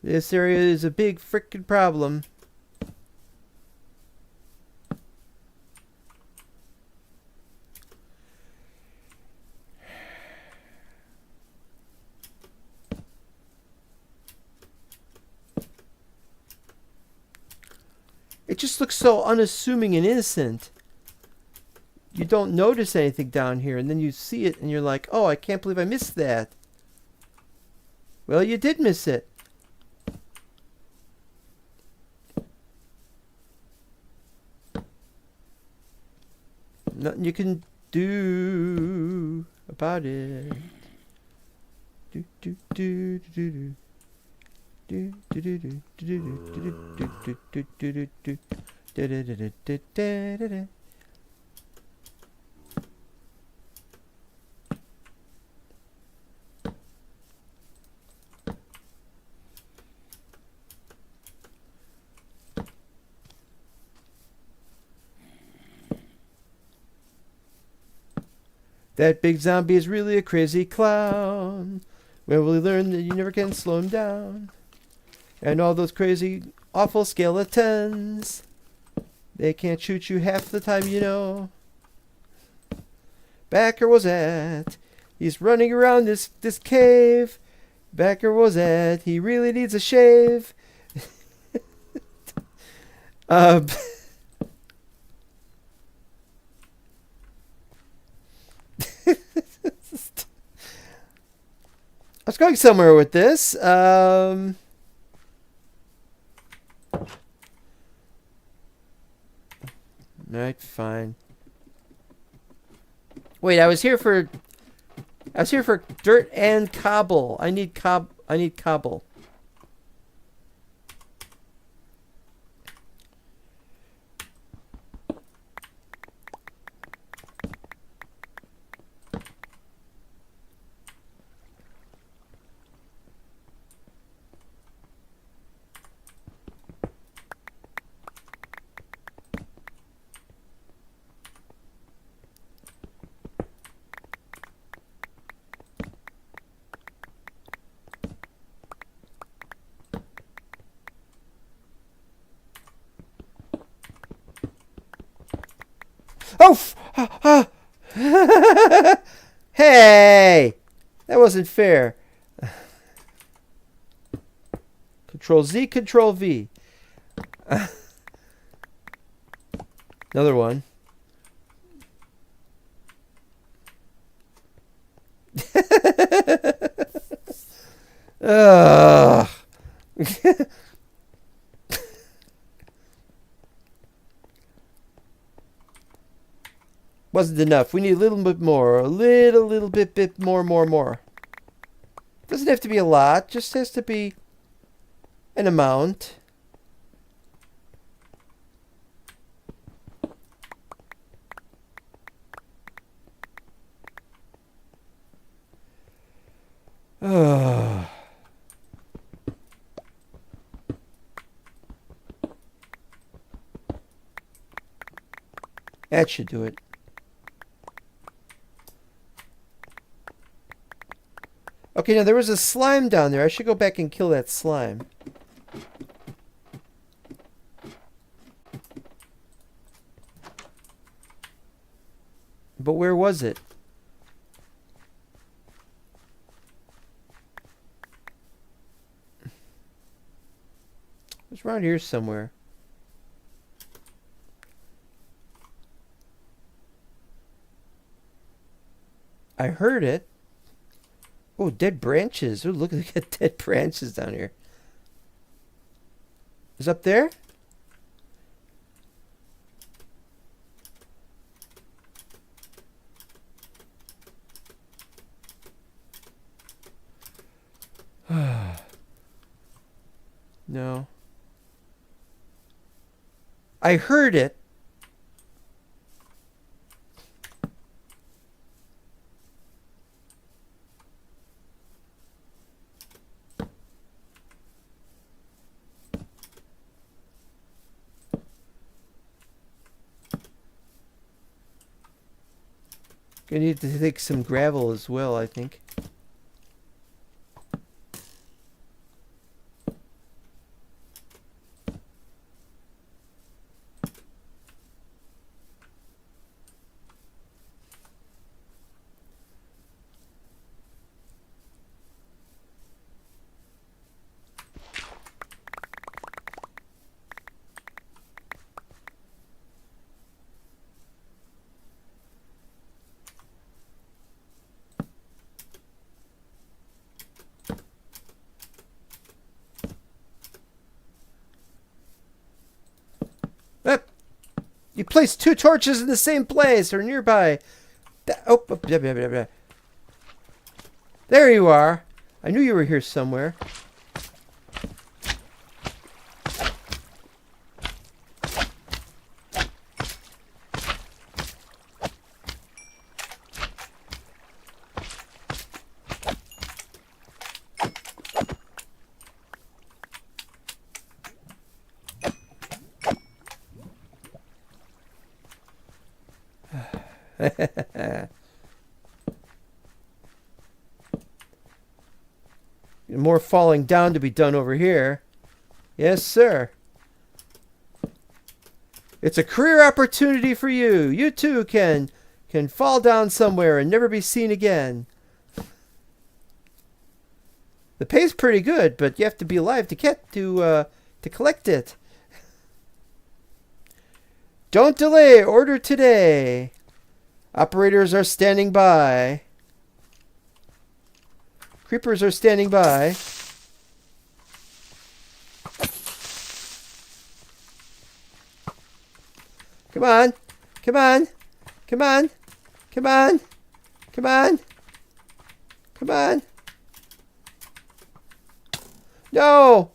This area is a big frickin' problem. It just looks so unassuming and innocent. You don't notice anything down here, and then you see it, and you're like, oh, I can't believe I missed that. Well, you did miss it. Nothing you can do about it. Do, do, do, do, do. That big zombie is really a crazy clown. When will we learn that you never can slow him down? And all those crazy, awful skeletons, they can't shoot you half the time, you know. Backer was at. He's running around this cave. Backer was at. He really needs a shave. I was going somewhere with this. Alright, fine. Wait, I was here for dirt and cobble. I need cobble. Oh! Hey! That wasn't fair. Control Z, Control V. Another one. Ugh. Wasn't enough. We need a little bit more. A little bit more. Doesn't have to be a lot. Just has to be an amount. Ugh. That should do it. Okay, now there was a slime down there. I should go back and kill that slime. But where was it? It was around here somewhere. I heard it. Oh, dead branches. Oh, look at dead branches down here. Is up there? No. I heard it. I need to take some gravel as well, I think. You placed 2 torches in the same place or nearby. There you are. I knew you were here somewhere. More falling down to be done over here. Yes, sir. It's a career opportunity for you. You too can fall down somewhere and never be seen again. The pay's pretty good, but you have to be alive to get to collect it. Don't delay. Order today. Operators are standing by. Creepers are standing by. Come on. Come on. Come on. Come on. Come on. Come on. No.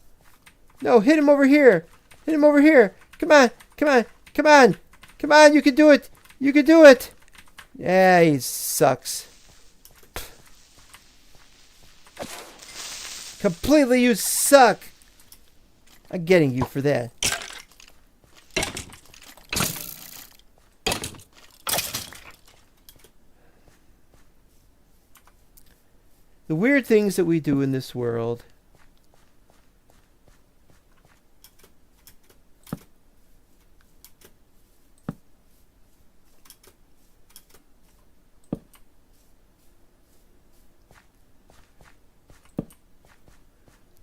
No, hit him over here. Hit him over here. Come on. Come on. Come on. Come on. You can do it. You can do it. Yeah, he sucks. Completely, you suck. I'm getting you for that. The weird things that we do in this world.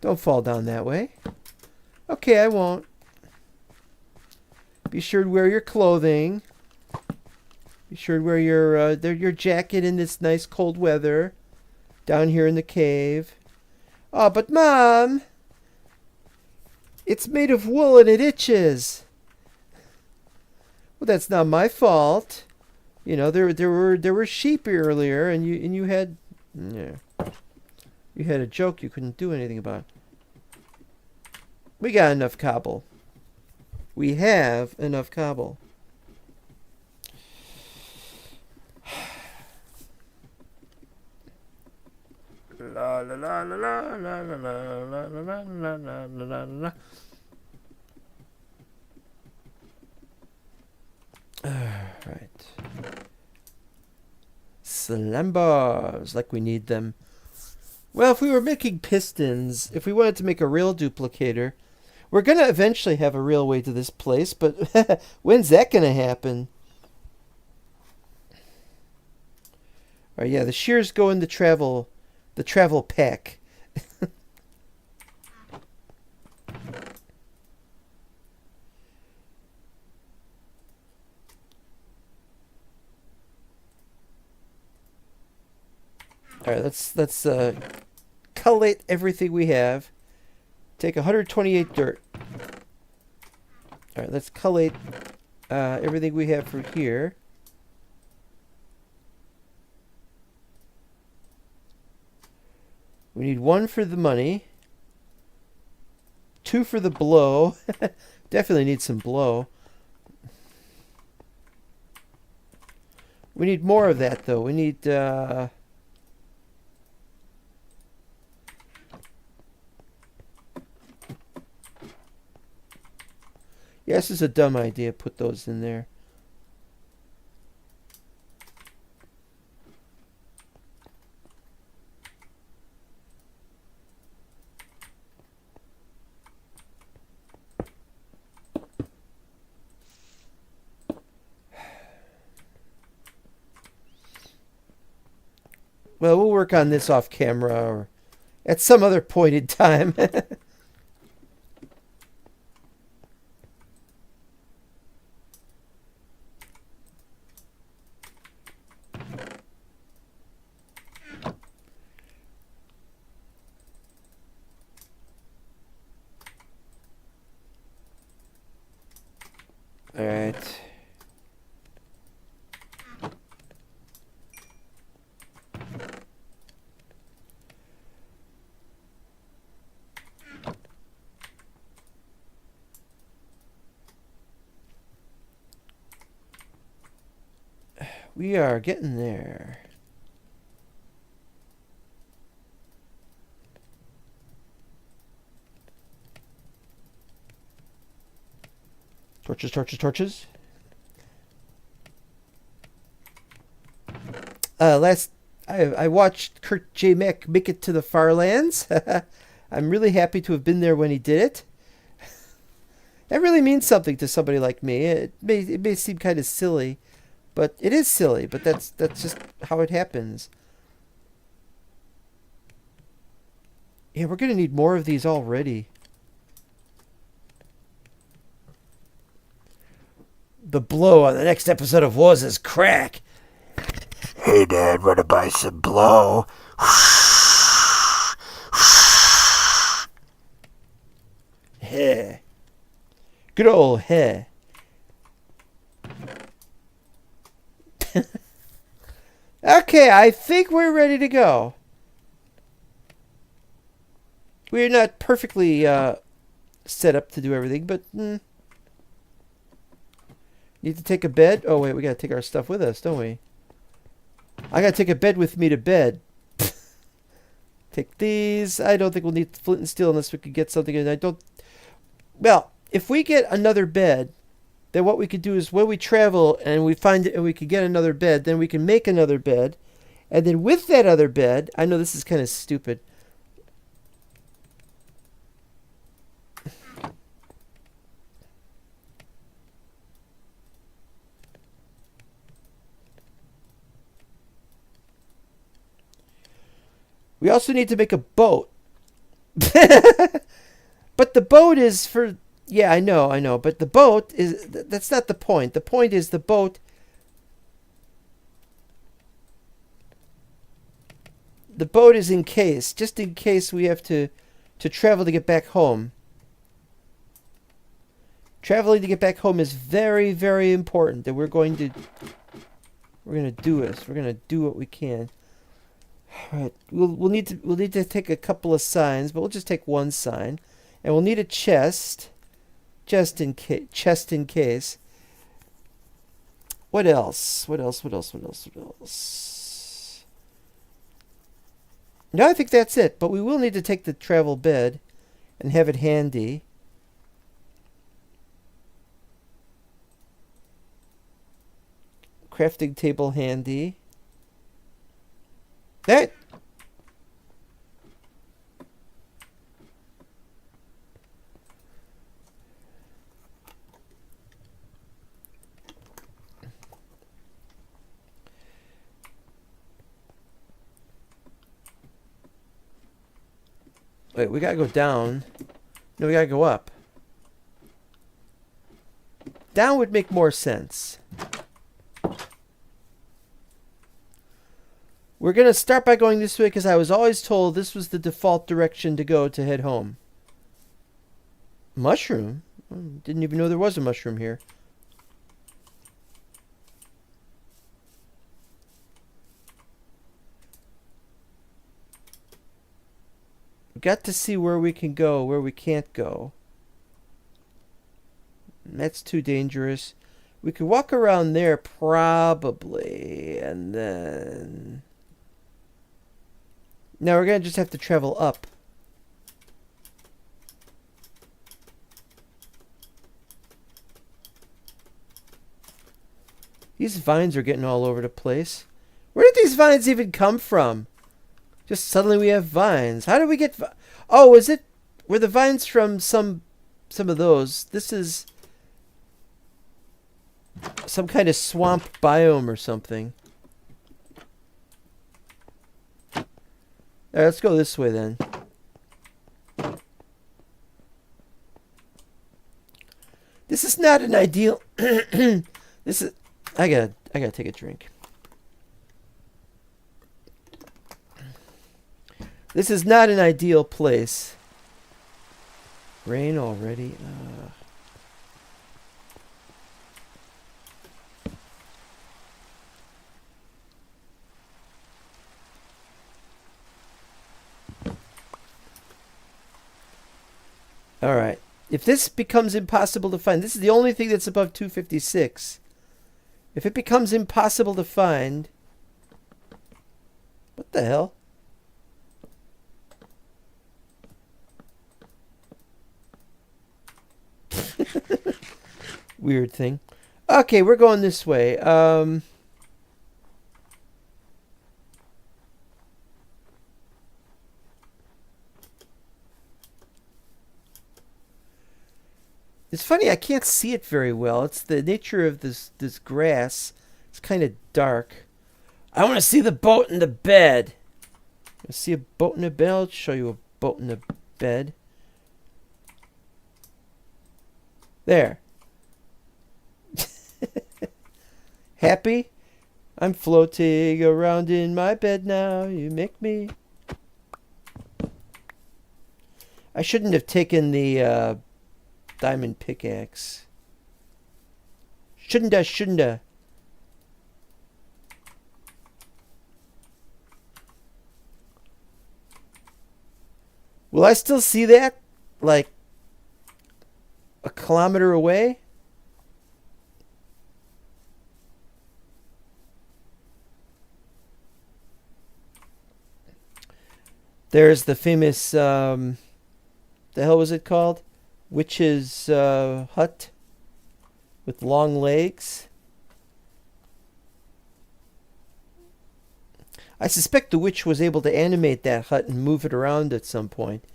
Don't fall down that way. Okay, I won't. Be sure to wear your clothing. Be sure to wear your jacket in this nice cold weather. Down here in the cave. Oh, but Mom! It's made of wool and it itches. Well, that's not my fault. You know, there were sheep earlier, and you had you had a joke you couldn't do anything about. We got enough cobble. We have enough cobble. La la la la la la la la la la la la. Alright. Slam bars, like we need them. Well, if we were making pistons, if we wanted to make a real duplicator, we're going to eventually have a real way to this place, but when's that going to happen? Alright, yeah, the shears go in the travel pack. All right, let's collate everything we have. Take 128 dirt. All right, let's collate everything we have for here. We need 1 for the money. 2 for the blow. Definitely need some blow. We need more of that, though. We need... Yeah, this is a dumb idea. Put those in there. Well, we'll work on this off camera or at some other point in time. All right. We are getting there. Torches, torches, torches. I watched Kurt J. Mack make it to the far lands. I'm really happy to have been there when he did it. That really means something to somebody like me. It may seem kind of silly, but it is silly. But that's just how it happens. Yeah, we're gonna need more of these already. The blow on the next episode of Wars is crack. Hey, Dad, wanna buy some blow? Heh. Good old heh. Okay, I think we're ready to go. We're not perfectly set up to do everything, but need to take a bed. Oh wait, we gotta take our stuff with us, don't we? I gotta take a bed with me to bed. Take these. I don't think we'll need flint and steel unless we could get something. And I don't. Well, if we get another bed, then what we could do is when we travel and we find it and we could get another bed, then we can make another bed, and then with that other bed, I know this is kind of stupid. We also need to make a boat. But the boat is for... Yeah, I know. But the boat is... That's not the point. The point is the boat... The boat is in case. Just in case we have to travel to get back home. Traveling to get back home is very, very important. And we're going to... We're going to do this. We're going to do what we can. All right, we'll need to take a couple of signs, but we'll just take one sign, and we'll need a chest, just in case. What else? No, I think that's it. But we will need to take the travel bed, and have it handy. Crafting table handy. That. Wait, we gotta go down. No, we gotta go up. Down would make more sense. We're going to start by going this way because I was always told this was the default direction to go to head home. Mushroom? Didn't even know there was a mushroom here. We got to see where we can go, where we can't go. That's too dangerous. We could walk around there probably, and then... Now we're going to just have to travel up. These vines are getting all over the place. Where did these vines even come from? Just suddenly we have vines. How did we get... Oh, is it... Were the vines from some of those? This is... some kind of swamp biome or something. Alright, let's go this way then. This is not an ideal... This is... I gotta take a drink. This is not an ideal place. Rain already? Alright. If this becomes impossible to find... This is the only thing that's above 256. If it becomes impossible to find... What the hell? Weird thing. Okay, we're going this way. It's funny, I can't see it very well. It's the nature of this grass. It's kind of dark. I want to see the boat in the bed. I see a boat in the bed. I'll show you a boat in the bed. There. Happy? I'm floating around in my bed now. You make me. I shouldn't have taken the diamond pickaxe. Shouldn't I? Will I still see that? Like a kilometer away? There's the famous, the hell was it called? Witch's hut with long legs. I suspect the witch was able to animate that hut and move it around at some point.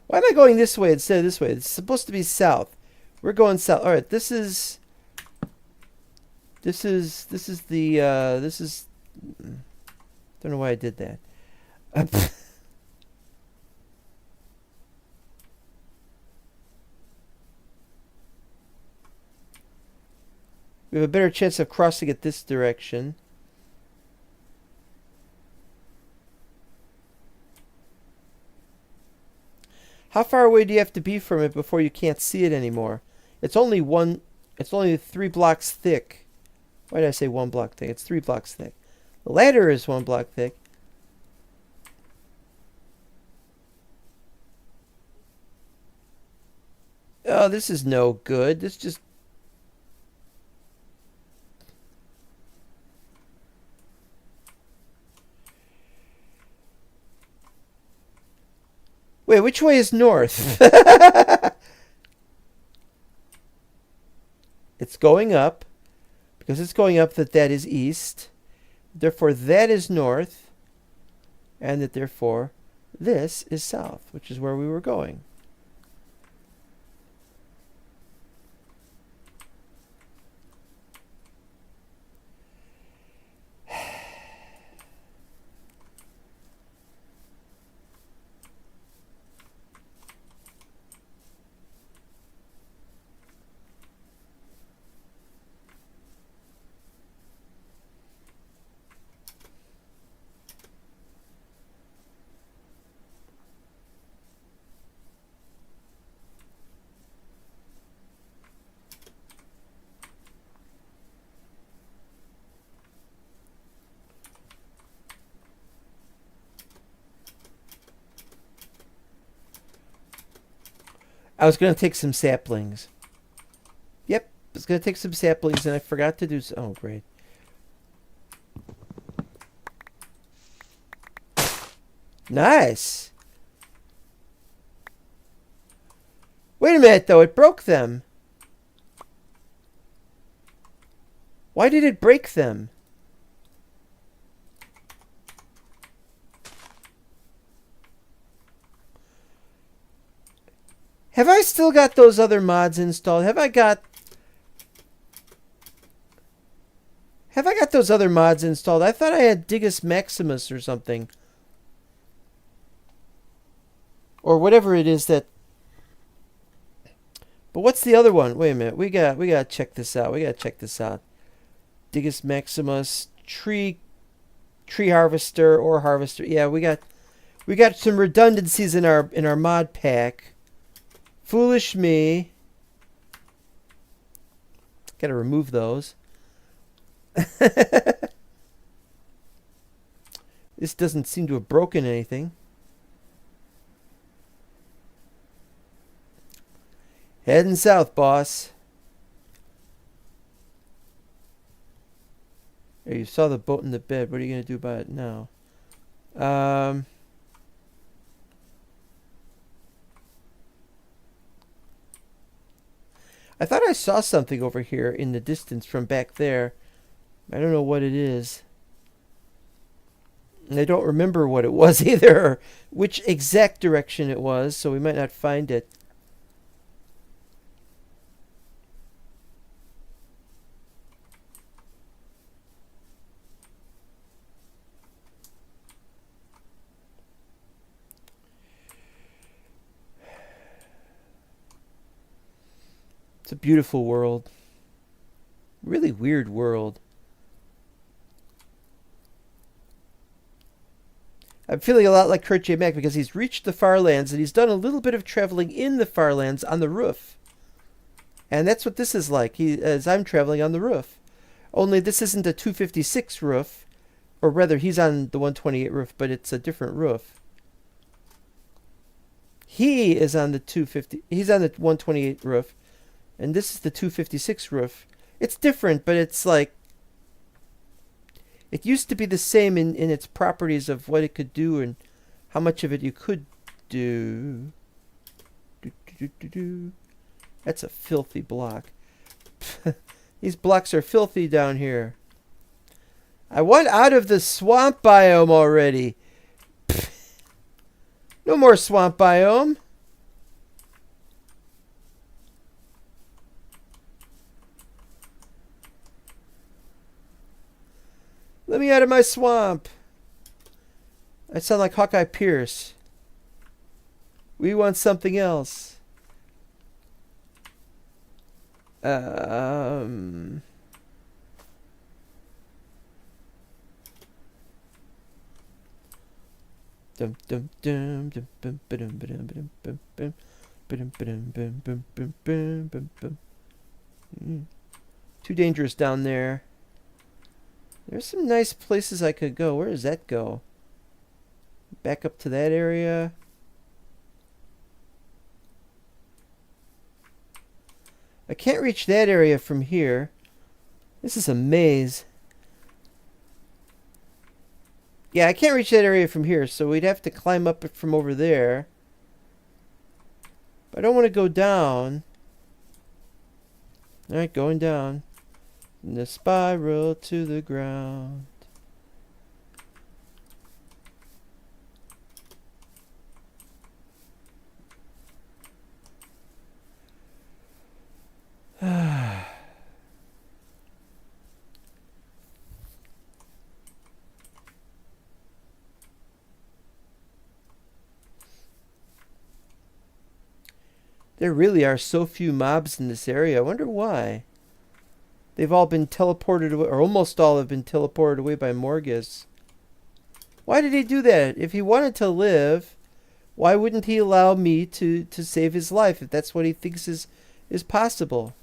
Why am I going this way instead of this way? It's supposed to be south. We're going south. All right, this is don't know why I did that. We have a better chance of crossing it this direction. How far away do you have to be from it before you can't see it anymore? It's only 3 blocks thick. Why did I say 1 block thick? It's 3 blocks thick. The ladder is 1 block thick. Oh, this is no good. This just... Wait, which way is north? It's going up. Because it's going up, that is east. Therefore, that is north. And that therefore, this is south, which is where we were going. I was going to take some saplings. Yep, I was going to take some saplings and I forgot to do so. Oh, great. Nice. Wait a minute, though. It broke them. Why did it break them? Have I still got those other mods installed? Have I got those other mods installed? I thought I had Digus Maximus or something. Or whatever it is that... But what's the other one? Wait a minute. We got to check this out. Digus Maximus, tree harvester or harvester. Yeah, we got some redundancies in our mod pack. Foolish me. Gotta remove those. This doesn't seem to have broken anything. Heading south, boss. There, you saw the boat in the bed. What are you gonna do about it now? I thought I saw something over here in the distance from back there. I don't know what it is. And I don't remember what it was either, or which exact direction it was, so we might not find it. It's a beautiful world. Really weird world. I'm feeling a lot like Kurt J. Mack because he's reached the Farlands and he's done a little bit of traveling in the Farlands on the roof. And that's what this is like, as I'm traveling on the roof. Only this isn't a 256 roof, or rather he's on the 128 roof, but it's a different roof. He is on the 250. He's on the 128 roof, and this is the 256 roof. It's different, but it's like it used to be the same in its properties of what it could do and how much of it you could do. That's a filthy block. These blocks are filthy down here. I want out of the swamp biome already. No more swamp biome. Let me out of my swamp. I sound like Hawkeye Pierce. We want something else. Dum dum dum dum dum bum bum bum bum bum bum bum bum bum. Too dangerous down there. There's some nice places I could go. Where does that go? Back up to that area. I can't reach that area from here. This is a maze. Yeah, I can't reach that area from here, so we'd have to climb up it from over there. But I don't want to go down. Alright, going down. In the spiral to the ground. There really are so few mobs in this area. I wonder why. They've all been teleported away, or almost all have been teleported away by Morgus. Why did he do that? If he wanted to live, why wouldn't he allow me to save his life if that's what he thinks is possible?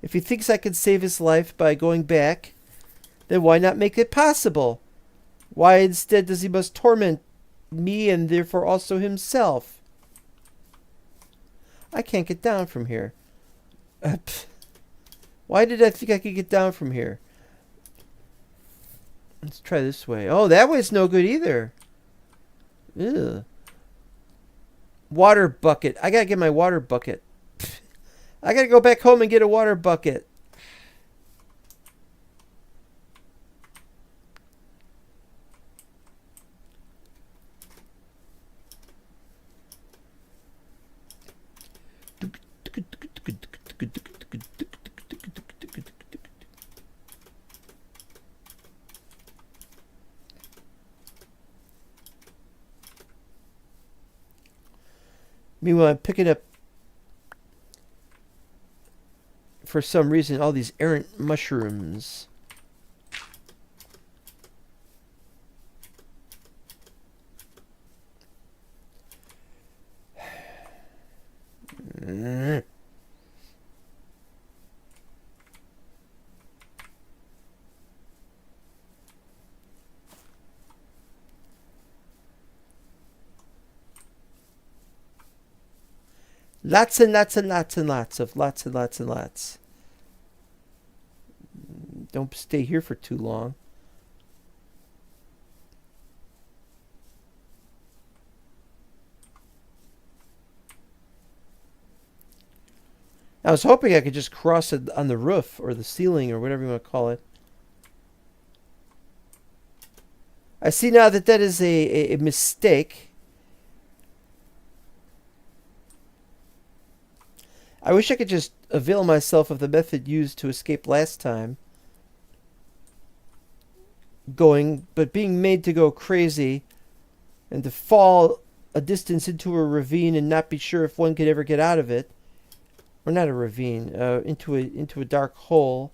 If he thinks I can save his life by going back, then why not make it possible? Why instead does he must torment me and therefore also himself? I can't get down from here. Why did I think I could get down from here? Let's try this way. Oh, that way's no good either. Ew. Water bucket. I gotta get my water bucket. I gotta go back home and get a water bucket. Meanwhile, I'm picking up, for some reason, all these errant mushrooms. Lots and lots and lots and lots of lots and lots and lots. Don't stay here for too long. I was hoping I could just cross it on the roof or the ceiling or whatever you want to call it. I see now that that is a mistake. I wish I could just avail myself of the method used to escape last time. But being made to go crazy and to fall a distance into a ravine and not be sure if one could ever get out of it. Or not a ravine, into a dark hole.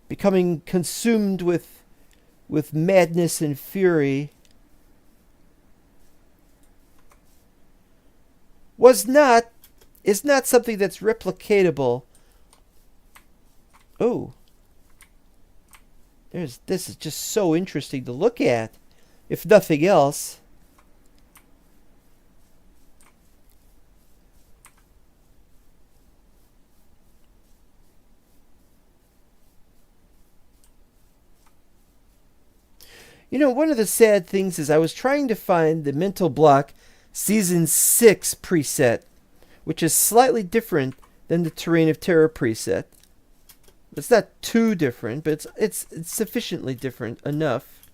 Becoming consumed with madness and fury. Is not something that's replicatable. Oh. This is just so interesting to look at, if nothing else. You know, one of the sad things is I was trying to find the Mental Block Season 6 preset, which is slightly different than the Terrain of Terror preset. It's not too different, but it's sufficiently different enough.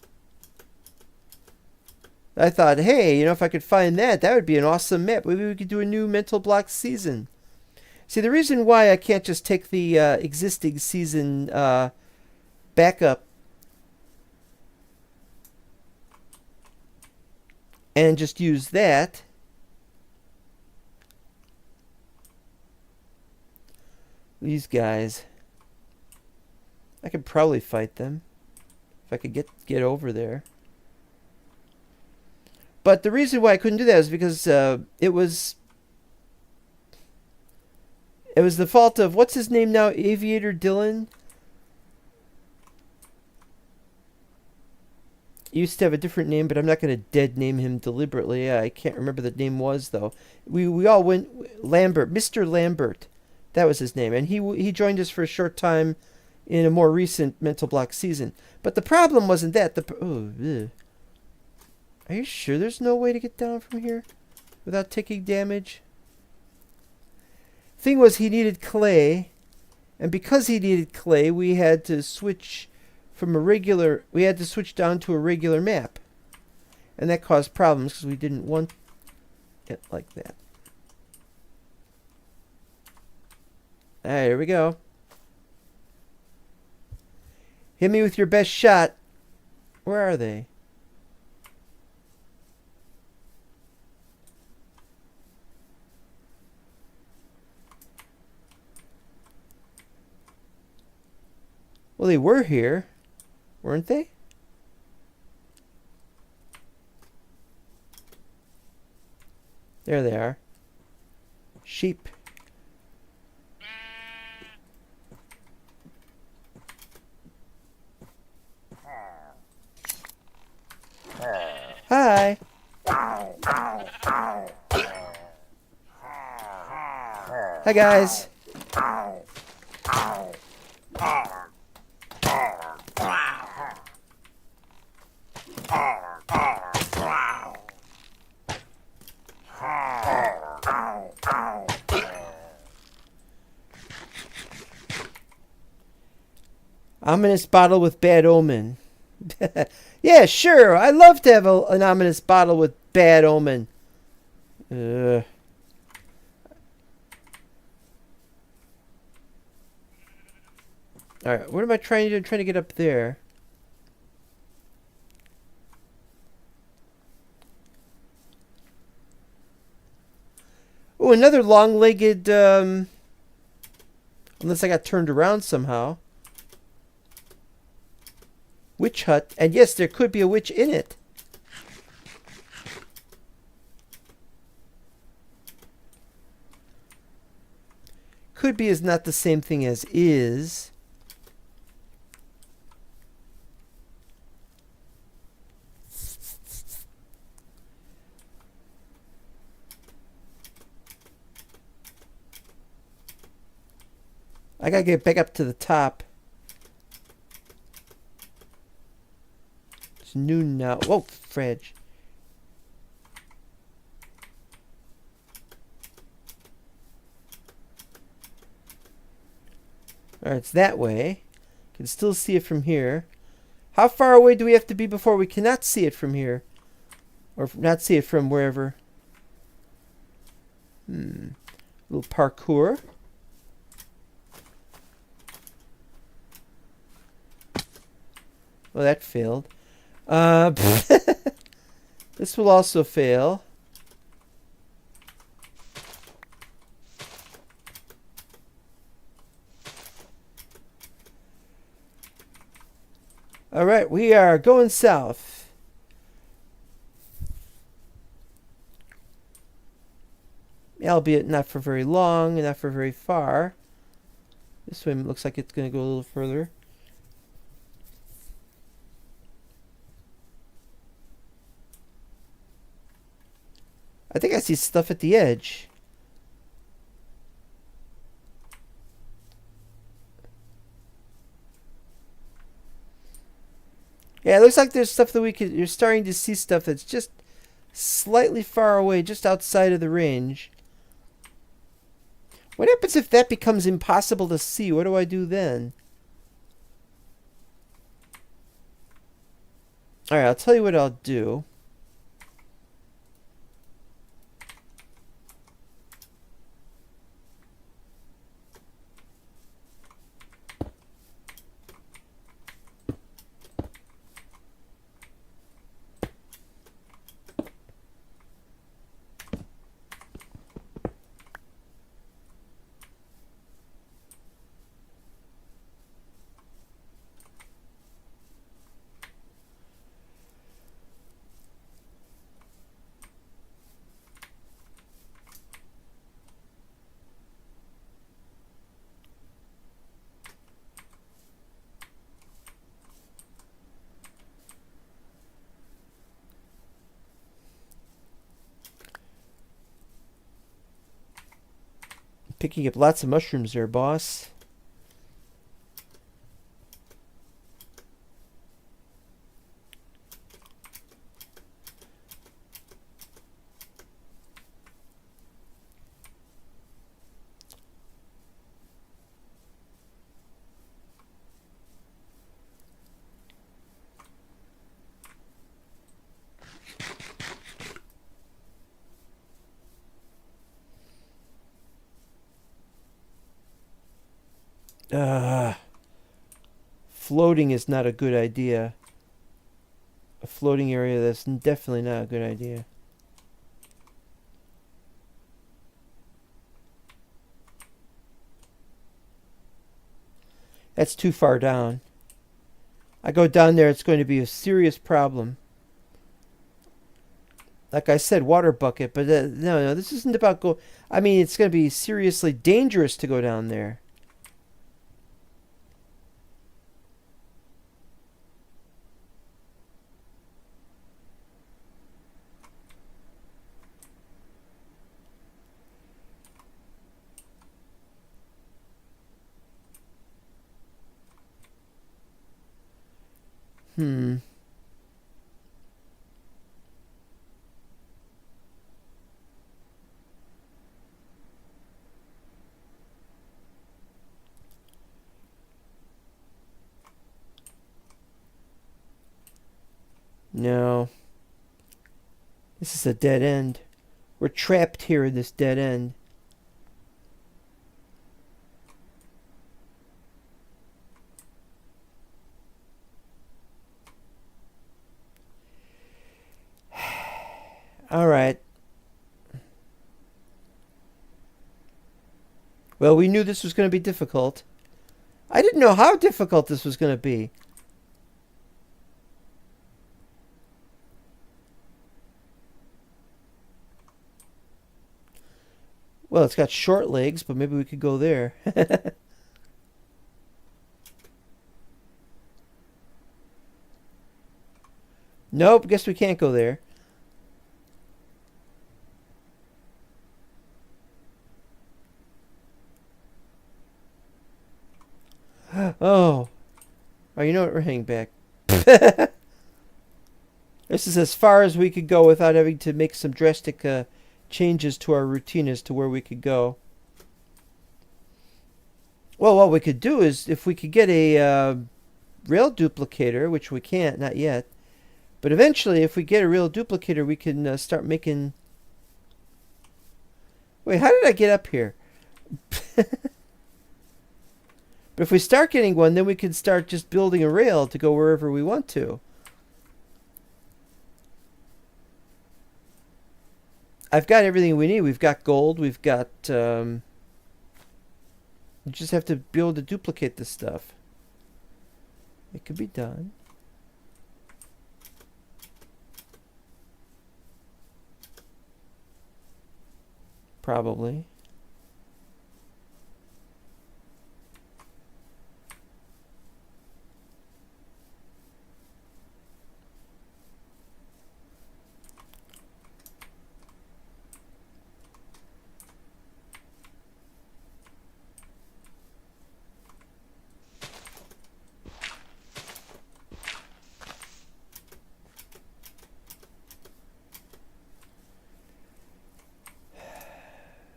I thought, hey, you know, if I could find that, that would be an awesome map. Maybe we could do a new Mental Block season. See, the reason why I can't just take the existing season backup and just use that. These guys, I could probably fight them if I could get over there. But the reason why I couldn't do that is because it was the fault of, what's his name now, Aviator Dylan. He used to have a different name, but I'm not going to dead name him deliberately. I can't remember the name was, though. We all went Lambert, Mr. Lambert. That was his name, and he joined us for a short time in a more recent Mental Block season. But the problem wasn't that. Are you sure there's no way to get down from here without taking damage? Thing was, he needed clay, and because he needed clay, we had to switch from we had to switch down to a regular map, and that caused problems because we didn't want it like that. All right, here we go. Hit me with your best shot. Where are they? Well, they were here, weren't they? There they are. Sheep. Hi. Hi, guys. Ominous bottle with bad omen. Yeah, sure. I love to have an ominous bottle with bad omen. Alright, what am I trying to do? I'm trying to get up there. Oh, another long-legged, unless I got turned around somehow. Witch hut. And yes, there could be a witch in it. Could be is not the same thing as is. I gotta get back up to the top. It's noon now. Whoa, fridge. Alright, it's that way. Can still see it from here. How far away do we have to be before we cannot see it from here? Or not see it from wherever? Little parkour. Well, that failed. This will also fail. All right, we are going south. Albeit not for very long and not for very far. This way looks like it's going to go a little further. I think I see stuff at the edge. Yeah, it looks like there's stuff that we could. You're starting to see stuff that's just slightly far away, just outside of the range. What happens if that becomes impossible to see? What do I do then? Alright, I'll tell you what I'll do. Picking up lots of mushrooms there, boss. Floating is not a good idea. A floating area, that's definitely not a good idea. That's too far down. I go down there, it's going to be a serious problem. Like I said, water bucket, but no, this isn't about go. I mean, it's going to be seriously dangerous to go down there. No. This is a dead end. We're trapped here in this dead end. All right. Well, we knew this was going to be difficult. I didn't know how difficult this was going to be. Well, it's got short legs, but maybe we could go there. Nope, guess we can't go there. Oh. Oh, you know what? We're hanging back. This is as far as we could go without having to make some drastic changes to our routine as to where we could go. Well, what we could do is, if we could get a rail duplicator, which we can't, not yet, but eventually, if we get a rail duplicator, we can start making... Wait, how did I get up here? But if we start getting one, then we can start just building a rail to go wherever we want to. I've got everything we need. We've got gold. We've got... we just have to be able to duplicate this stuff. It could be done. Probably.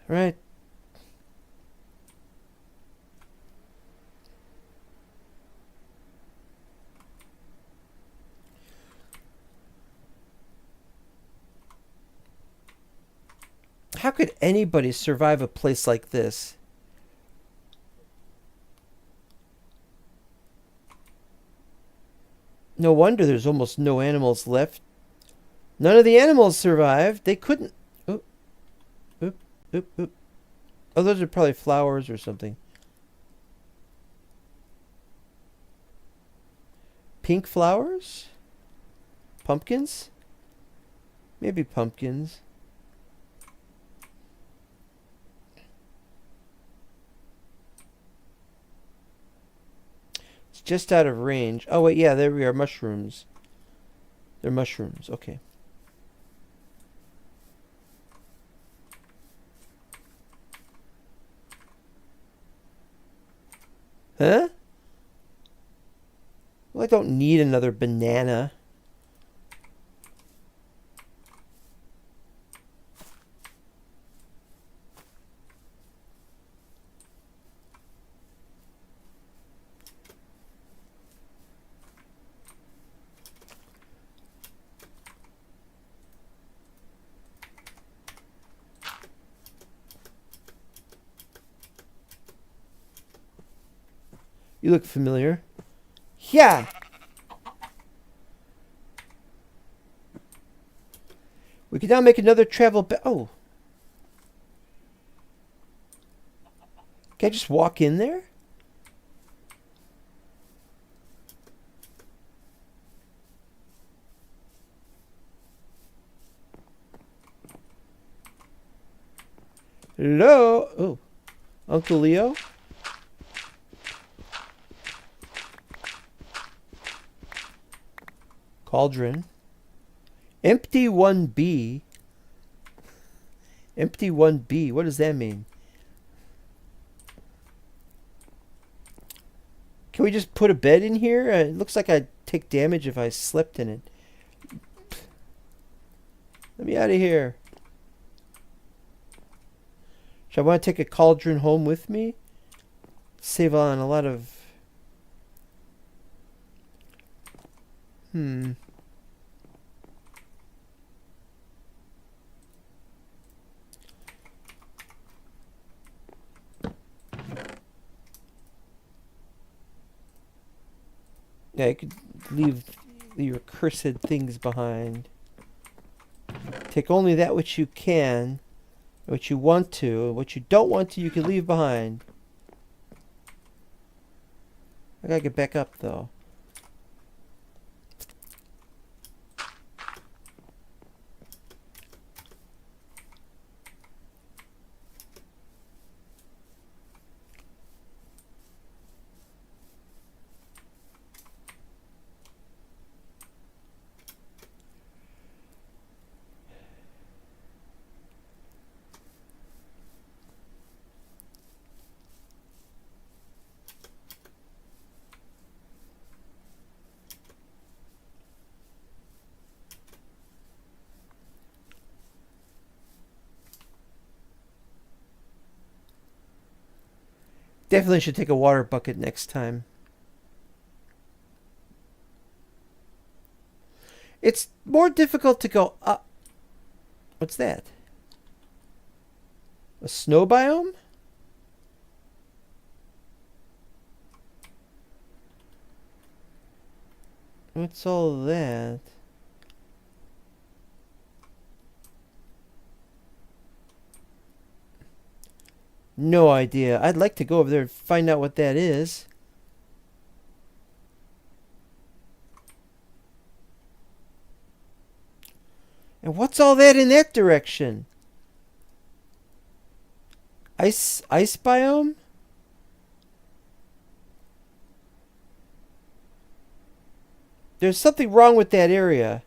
Right. How could anybody survive a place like this? No wonder there's almost no animals left. None of the animals survived. They couldn't. Oop, oop, oop, oop. Oh, those are probably flowers or something. Pink flowers? Pumpkins? Maybe pumpkins. It's just out of range. Oh, wait, yeah, there we are. Mushrooms. They're mushrooms. Okay. Huh? Well, I don't need another banana. You look familiar. Yeah! We can now make another travel oh. Can I just walk in there? Hello? Oh. Uncle Leo? Cauldron. Empty 1B. Empty 1B. What does that mean? Can we just put a bed in here? It looks like I'd take damage if I slept in it. Let me out of here. Should I want to take a cauldron home with me? Save on a lot of... Yeah, you could leave your cursed things behind. Take only that which you can, what you want to, what you don't want to, you can leave behind. I gotta get back up, though. Definitely should take a water bucket next time. It's more difficult to go up. What's that? A snow biome? What's all that? No idea. I'd like to go over there and find out what that is. And what's all that in that direction? Ice biome? There's something wrong with that area.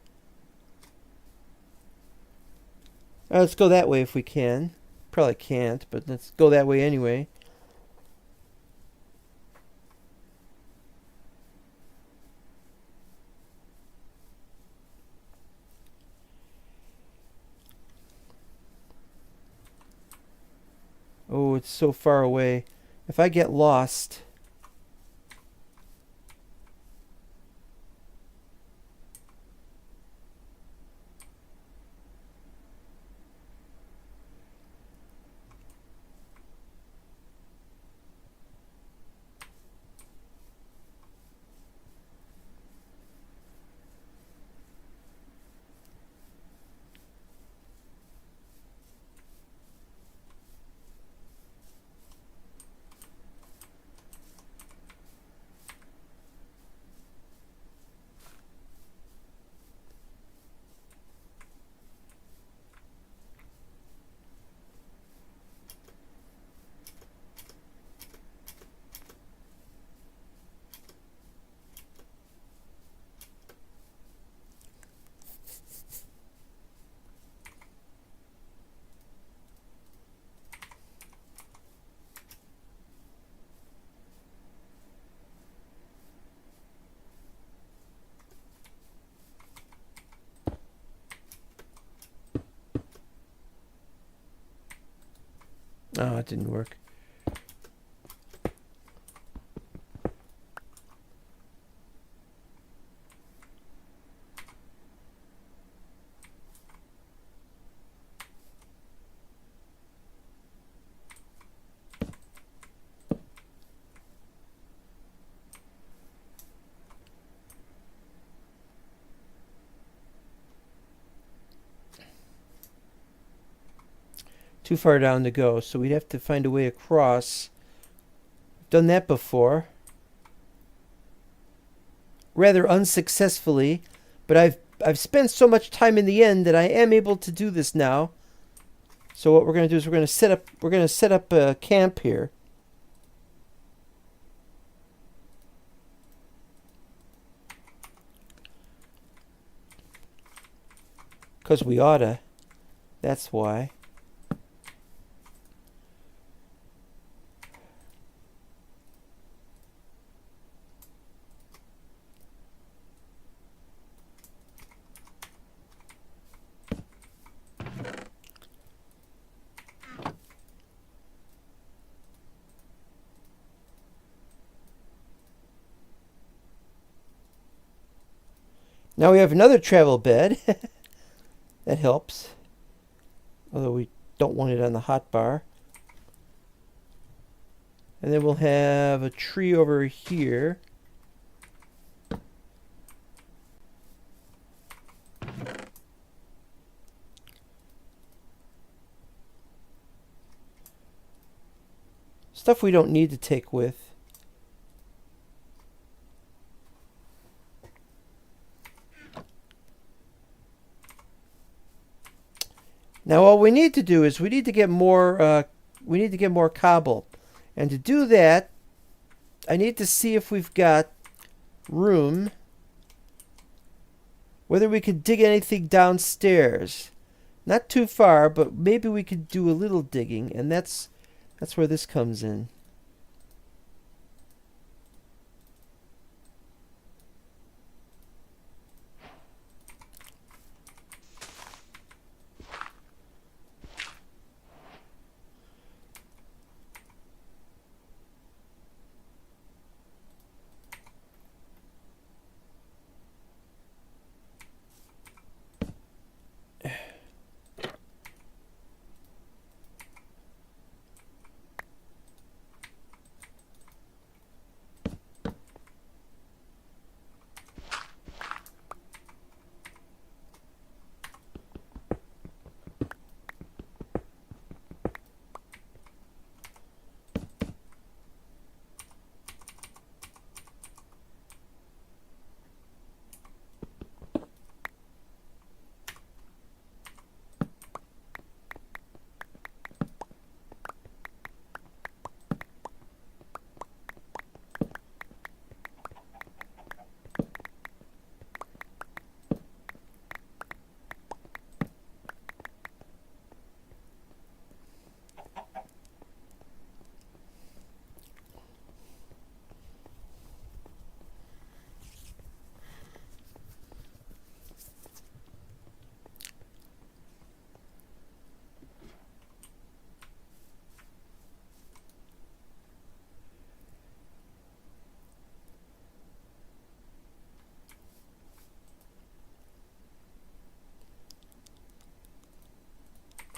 Alright, let's go that way if we can. Probably can't, but let's go that way anyway. Oh, it's so far away. If I get lost... Oh, it didn't work. Too far down to go, so we'd have to find a way across. Done that before. Rather unsuccessfully, but I've spent so much time in the end that I am able to do this now. So what we're going to do is we're going to set up a camp here. Cuz we oughta. That's why. Now we have another travel bed. That helps. Although we don't want it on the hotbar. And then we'll have a tree over here. Stuff we don't need to take with. Now all we need to do is we need to get more cobble. And to do that, I need to see if we've got room, whether we could dig anything downstairs. Not too far, but maybe we could do a little digging, and that's where this comes in.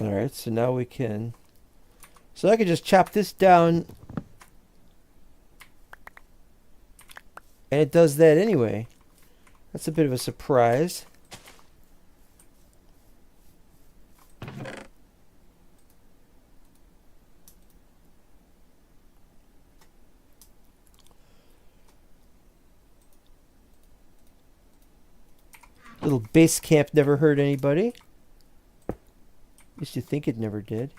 Alright, so now we can... So I can just chop this down. And it does that anyway. That's a bit of a surprise. Little base camp never hurt anybody. At least you think it never did.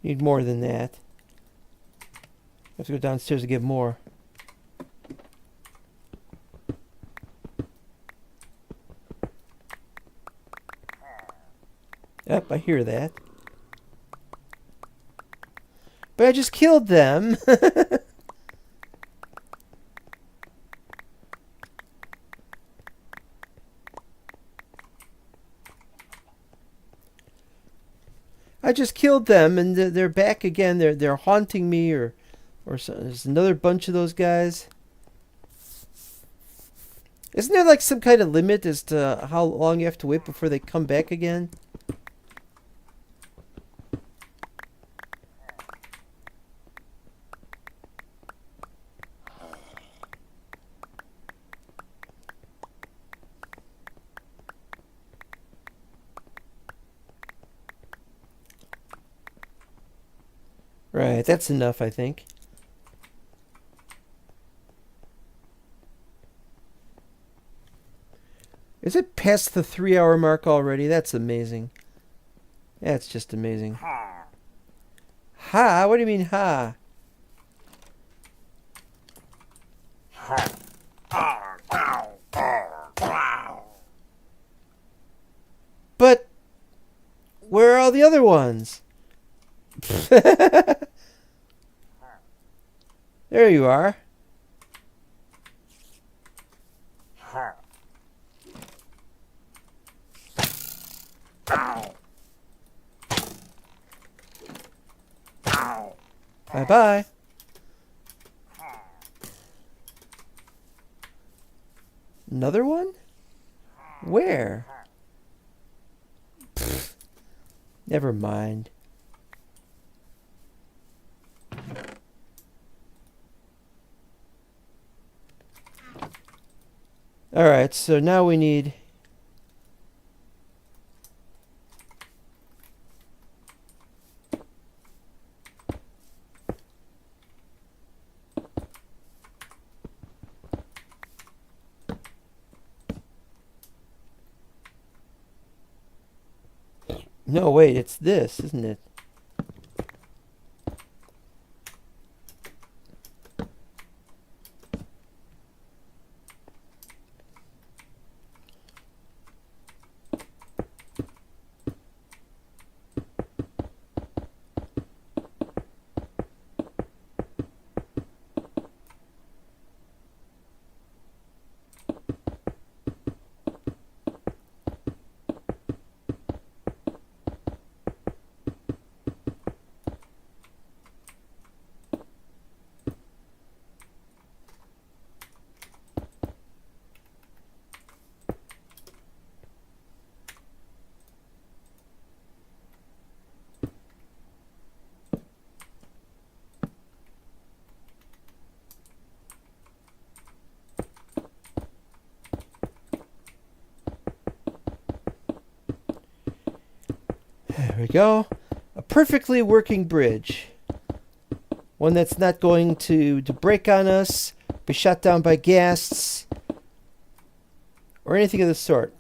Need more than that. I have to go downstairs to get more. Yep, I hear that. But I just killed them. I just killed them, and they're back again. They're haunting me, or so, there's another bunch of those guys. Isn't there like some kind of limit as to how long you have to wait before they come back again? Right, that's enough, I think. Is it past the 3-hour mark already? That's amazing. That's just amazing. Ha! Ha? What do you mean, ha? But where are all the other ones? There you are. Bye-bye. Another one? Where? Pfft. Never mind. Alright, so now we need... No, wait, it's this, isn't it? we go. A perfectly working bridge. One that's not going to break on us, be shot down by ghasts, or anything of the sort.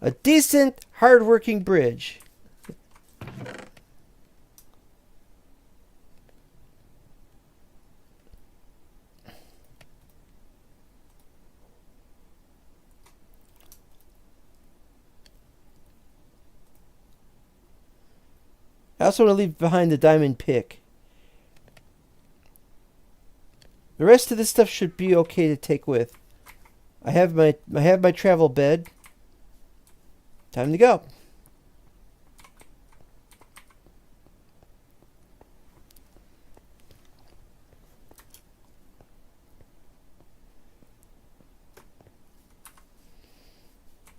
A decent, hard-working bridge. I also want to leave behind the diamond pick. The rest of this stuff should be okay to take with. I have my travel bed. Time to go.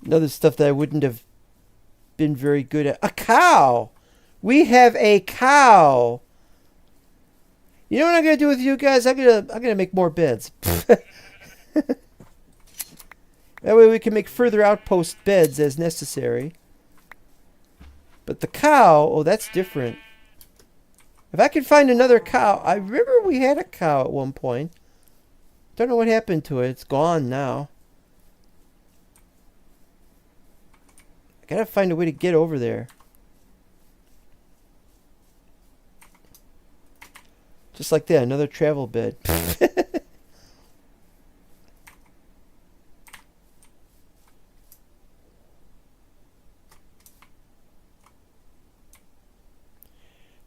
Another stuff that I wouldn't have been very good at. A cow! We have a cow! You know what I'm gonna do with you guys? I'm gonna make more beds. That way we can make further outpost beds as necessary. But the cow, oh, that's different. If I could find another cow, I remember we had a cow at one point. Don't know what happened to it. It's gone now. I gotta find a way to get over there. Just like that, another travel bed.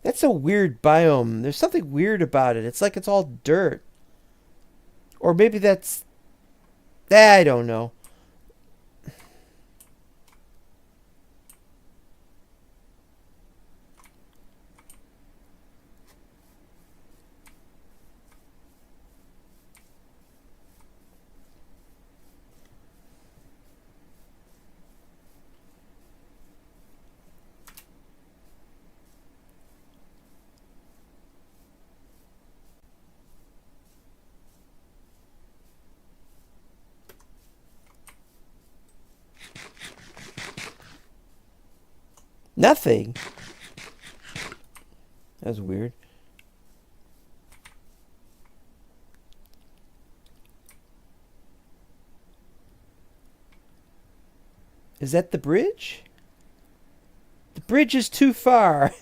That's a weird biome. There's something weird about it. It's like it's all dirt. Or maybe that's... I don't know. Nothing. That's weird. Is that the bridge? The bridge is too far.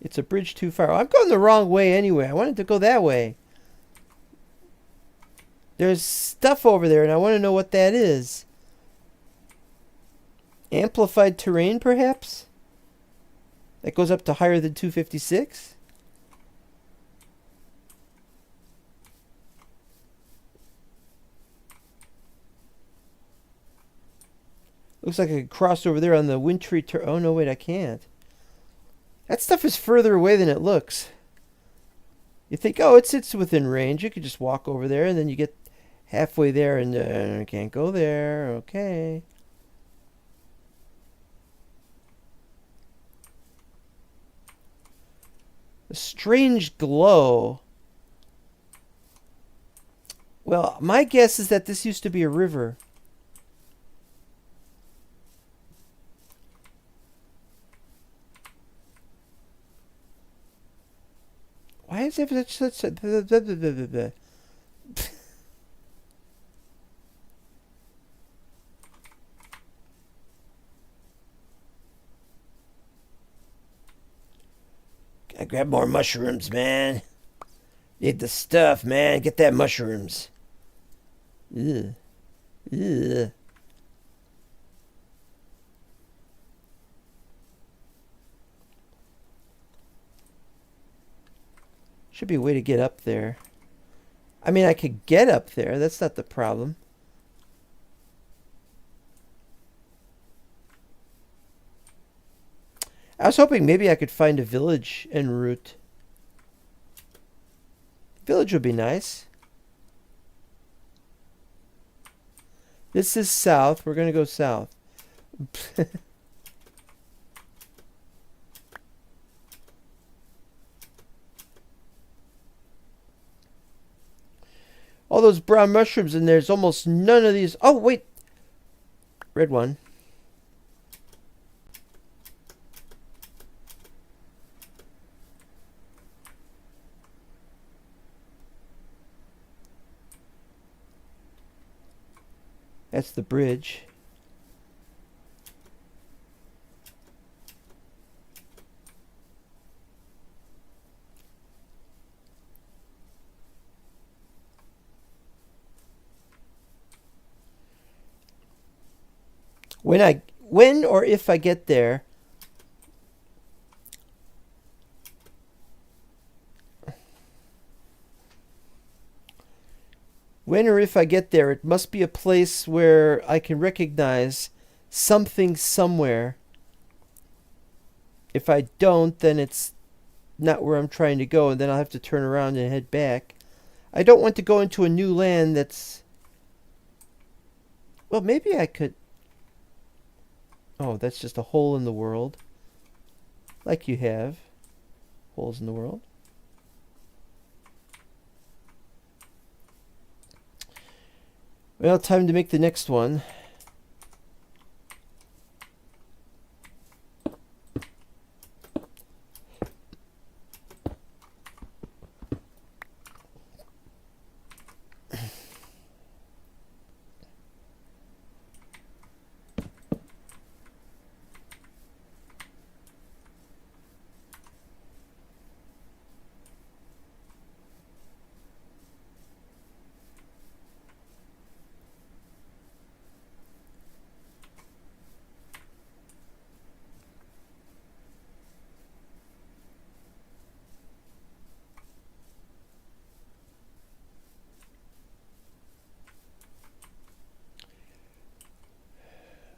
It's a bridge too far. I'm going the wrong way anyway. I wanted to go that way. There's stuff over there, and I want to know what that is. Amplified terrain, perhaps? That goes up to higher than 256? Looks like I could cross over there on the wintry oh, no, wait, I can't. That stuff is further away than it looks. You think, oh, it's within range. You could just walk over there, and then you get halfway there, and I can't go there. Okay. A strange glow. Well, my guess is that this used to be a river. Why is there such a... I grab more mushrooms, man. Need the stuff, man. Get that mushrooms. Ugh. Ugh. Should be a way to get up there. I mean, I could get up there. That's not the problem. I was hoping maybe I could find a village en route. Village would be nice. This is south. We're going to go south. All those brown mushrooms, and there's almost none of these. Oh, wait. Red one. That's the bridge. When or if I get there, it must be a place where I can recognize something somewhere. If I don't, then it's not where I'm trying to go, and then I'll have to turn around and head back. I don't want to go into a new land that's... Well, maybe I could... Oh, that's just a hole in the world. Like you have. Holes in the world. Well, time to make the next one.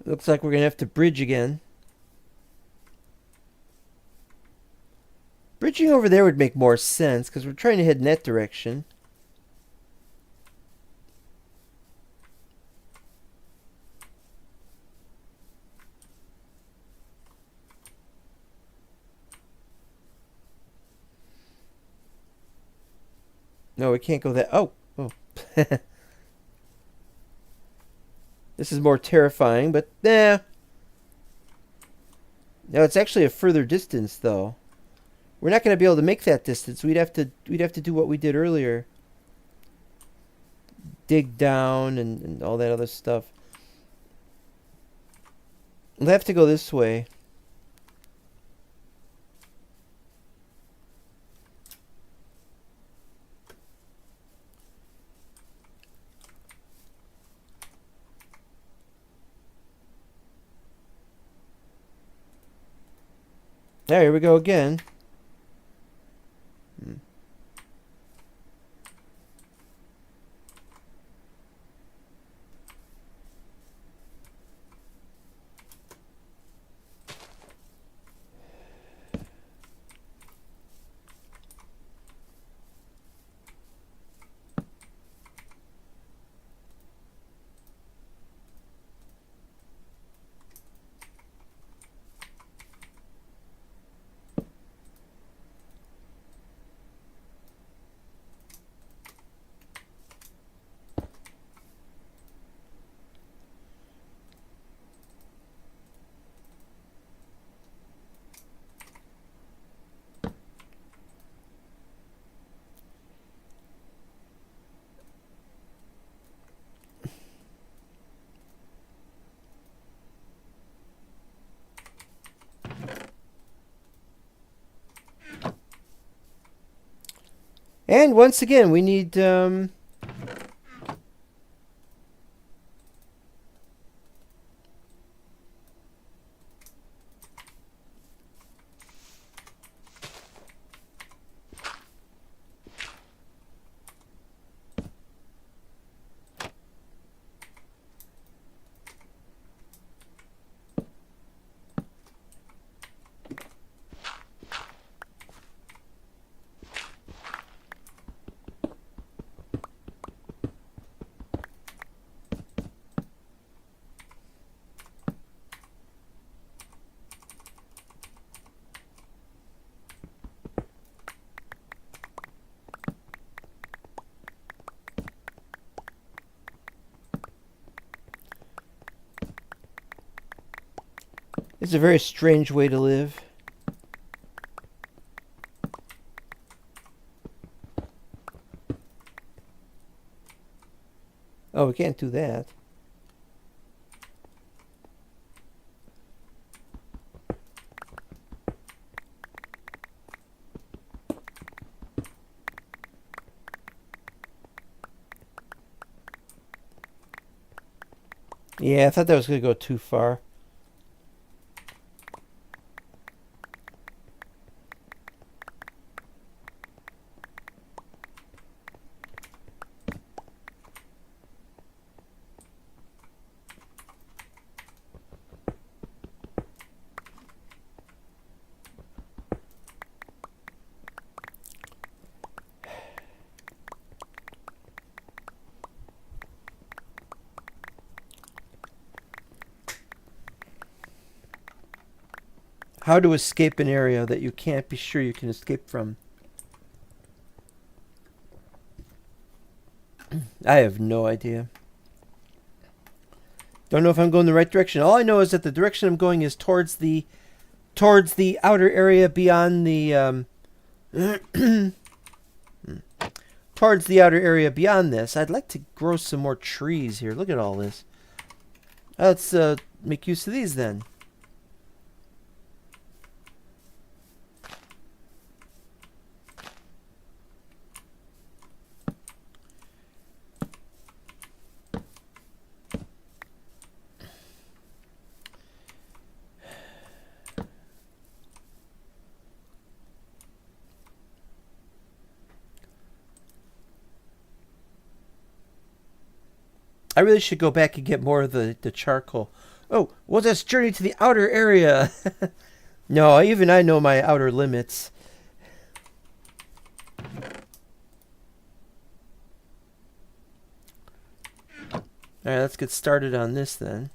Looks like we're going to have to bridge again. Bridging over there would make more sense, because we're trying to head in that direction. No, we can't go that... Oh! This is more terrifying, but nah. No, it's actually a further distance, though. We're not going to be able to make that distance. We'd have to do what we did earlier. Dig down and all that other stuff. We'll have to go this way. There, here we go again. And once again, we need... It's a very strange way to live. Oh, we can't do that. Yeah, I thought that was going to go too far. How to escape an area that you can't be sure you can escape from. I have no idea. Don't know if I'm going the right direction. All I know is that the direction I'm going is towards the outer area beyond the towards the outer area beyond this. I'd like to grow some more trees here. Look at all this. Let's make use of these then. I really should go back and get more of the charcoal. Oh, we'll just journey to the outer area. No, even I know my outer limits. Alright, let's get started on this then.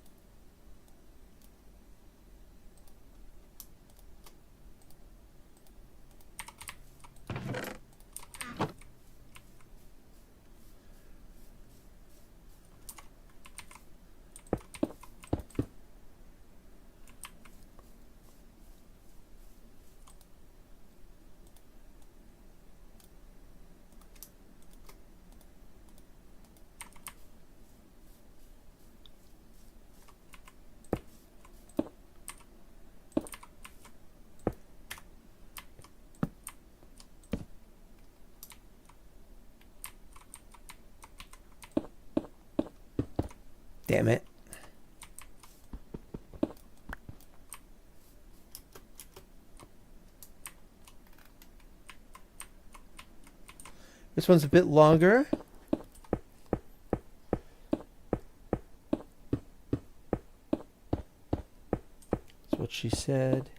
Damn it. This one's a bit longer. That's what she said.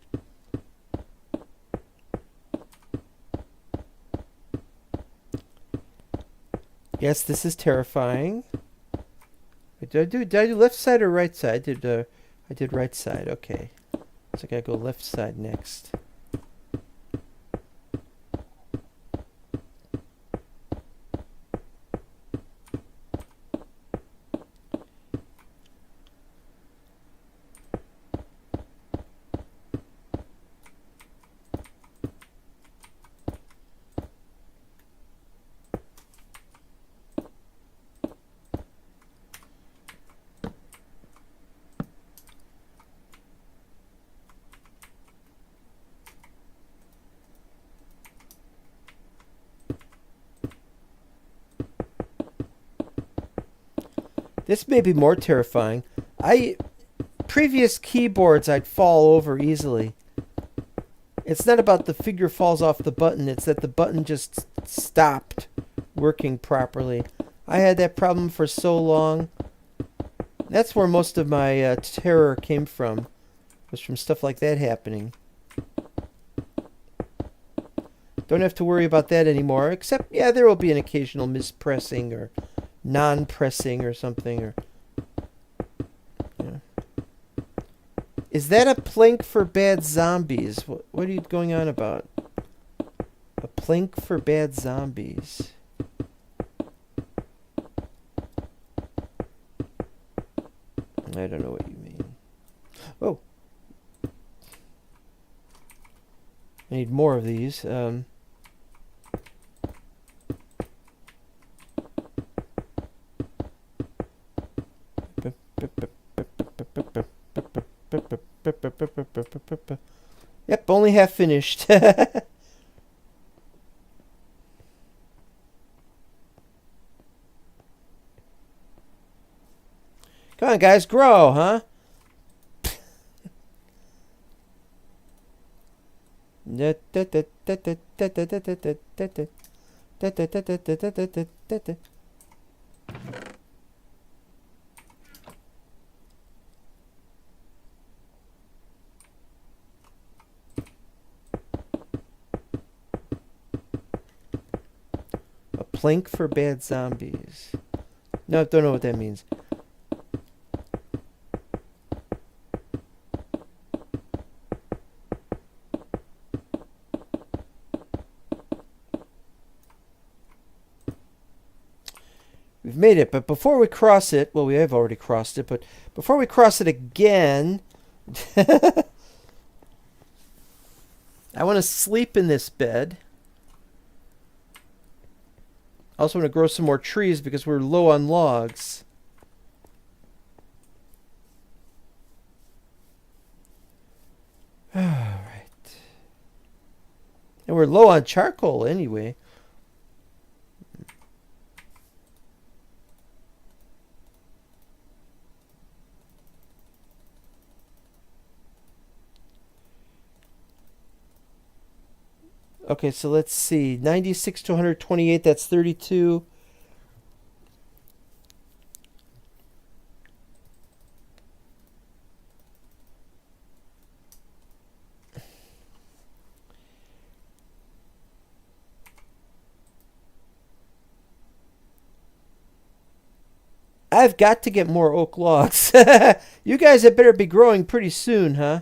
Yes, this is terrifying. Did I do left side or right side? I did right side. Okay. So I gotta go left side next. This may be more terrifying. Previous keyboards I'd fall over easily. It's not about the figure falls off the button, it's that the button just stopped working properly. I had that problem for so long. That's where most of my terror came from. Was from stuff like that happening. Don't have to worry about that anymore, except, yeah, there will be an occasional mispressing or non-pressing or something. Or yeah. Is that a plank for bad zombies? What are you going on about? A plank for bad zombies. I don't know what you mean. Oh. I need more of these. Yep, only half finished. Come on, guys, grow, huh? A plank for bad zombies. No, don't know what that means. We've made it, but before we cross it, well, we have already crossed it, but before we cross it again, I want to sleep in this bed. I also want to grow some more trees because we're low on logs. All right. And we're low on charcoal anyway. Okay, so let's see. 96 to 128, that's 32. I've got to get more oak logs. You guys had better be growing pretty soon, huh?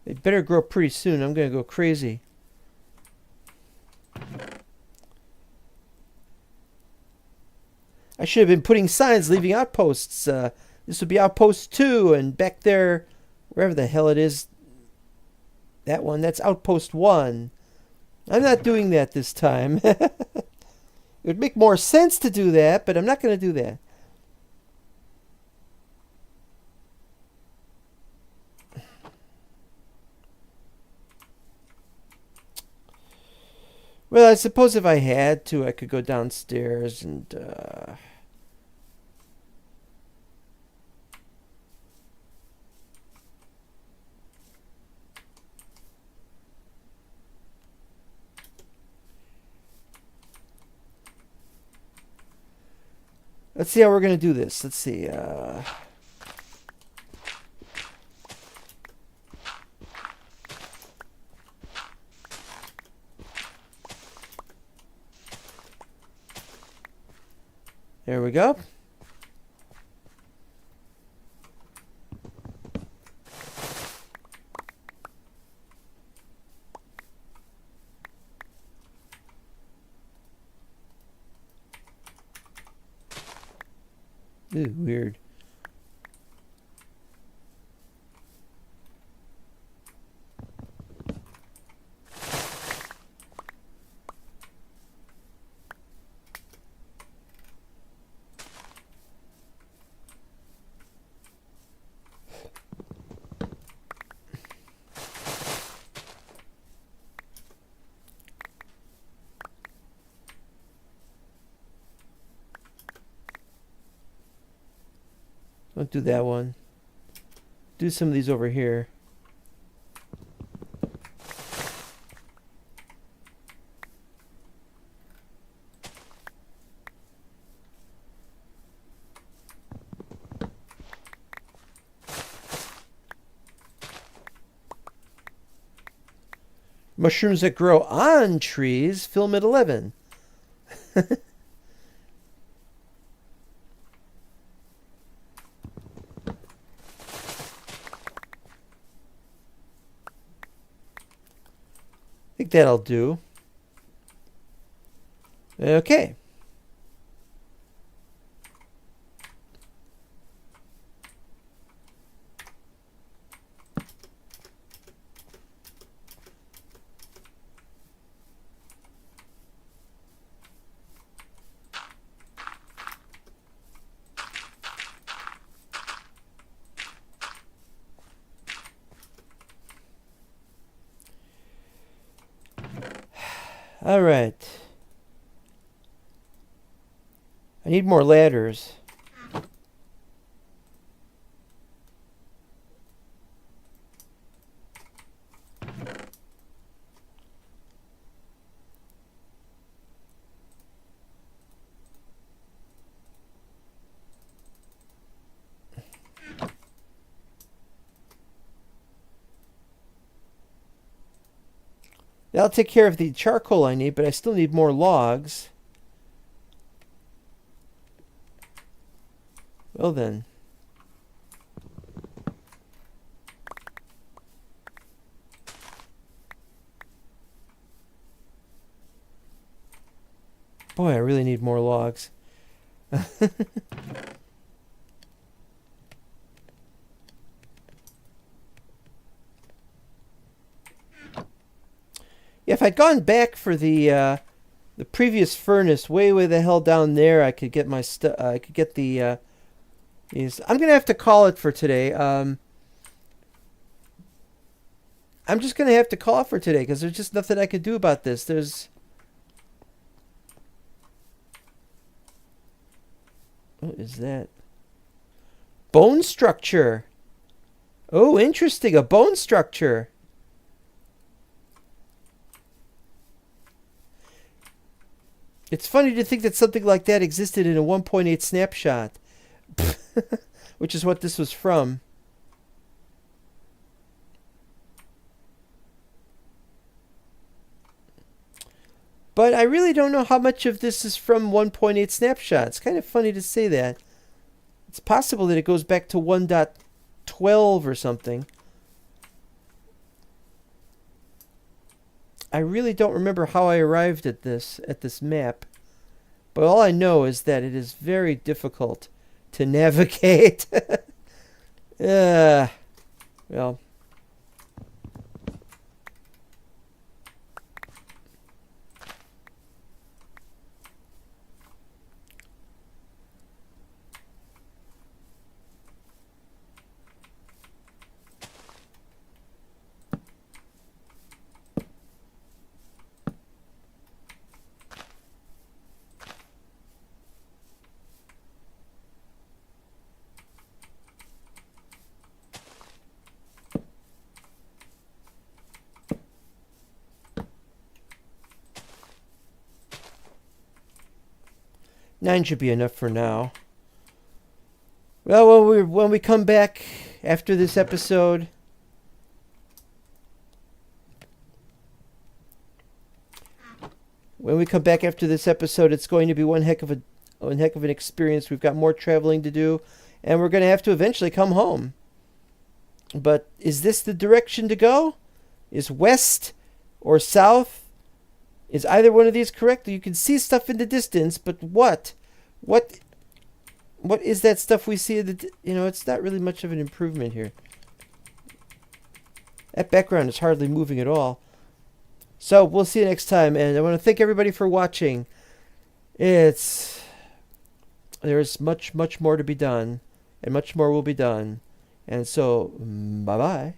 They better grow pretty soon. I'm going to go crazy. I should have been putting signs leaving outposts. This would be outpost 2, and back there, wherever the hell it is, that one, that's outpost 1. I'm not doing that this time. It would make more sense to do that, but I'm not going to do that. Well, I suppose if I had to, I could go downstairs and... Let's see how we're going to do this. Let's see. There we go. Ooh, weird. Don't do that one. Do some of these over here. Mushrooms that grow on trees, film at 11. I think that'll do. Okay. All right. I need more ladders. That'll take care of the charcoal I need, but I still need more logs. Well then. Boy, I really need more logs. Yeah, if I'd gone back for the previous furnace way the hell down there, I could get my stuff. I could get the. I'm gonna have to call it for today. I'm just gonna have to call it for today because there's just nothing I could do about this. There's. What is that? Bone structure. Oh, interesting. A bone structure. It's funny to think that something like that existed in a 1.8 snapshot, which is what this was from. But I really don't know how much of this is from 1.8 snapshot. It's kind of funny to say that. It's possible that it goes back to 1.12 or something. I really don't remember how I arrived at this map. But all I know is that it is very difficult to navigate. Well. Nine should be enough for now. Well, when we come back after this episode, it's going to be one heck of an experience. We've got more traveling to do, and we're going to have to eventually come home. But is this the direction to go? Is west or south? Is either one of these correct? You can see stuff in the distance, but what is that stuff we see? It's not really much of an improvement here. That background is hardly moving at all. So we'll see you next time, and I want to thank everybody for watching. There's much more to be done, and much more will be done, and so bye bye.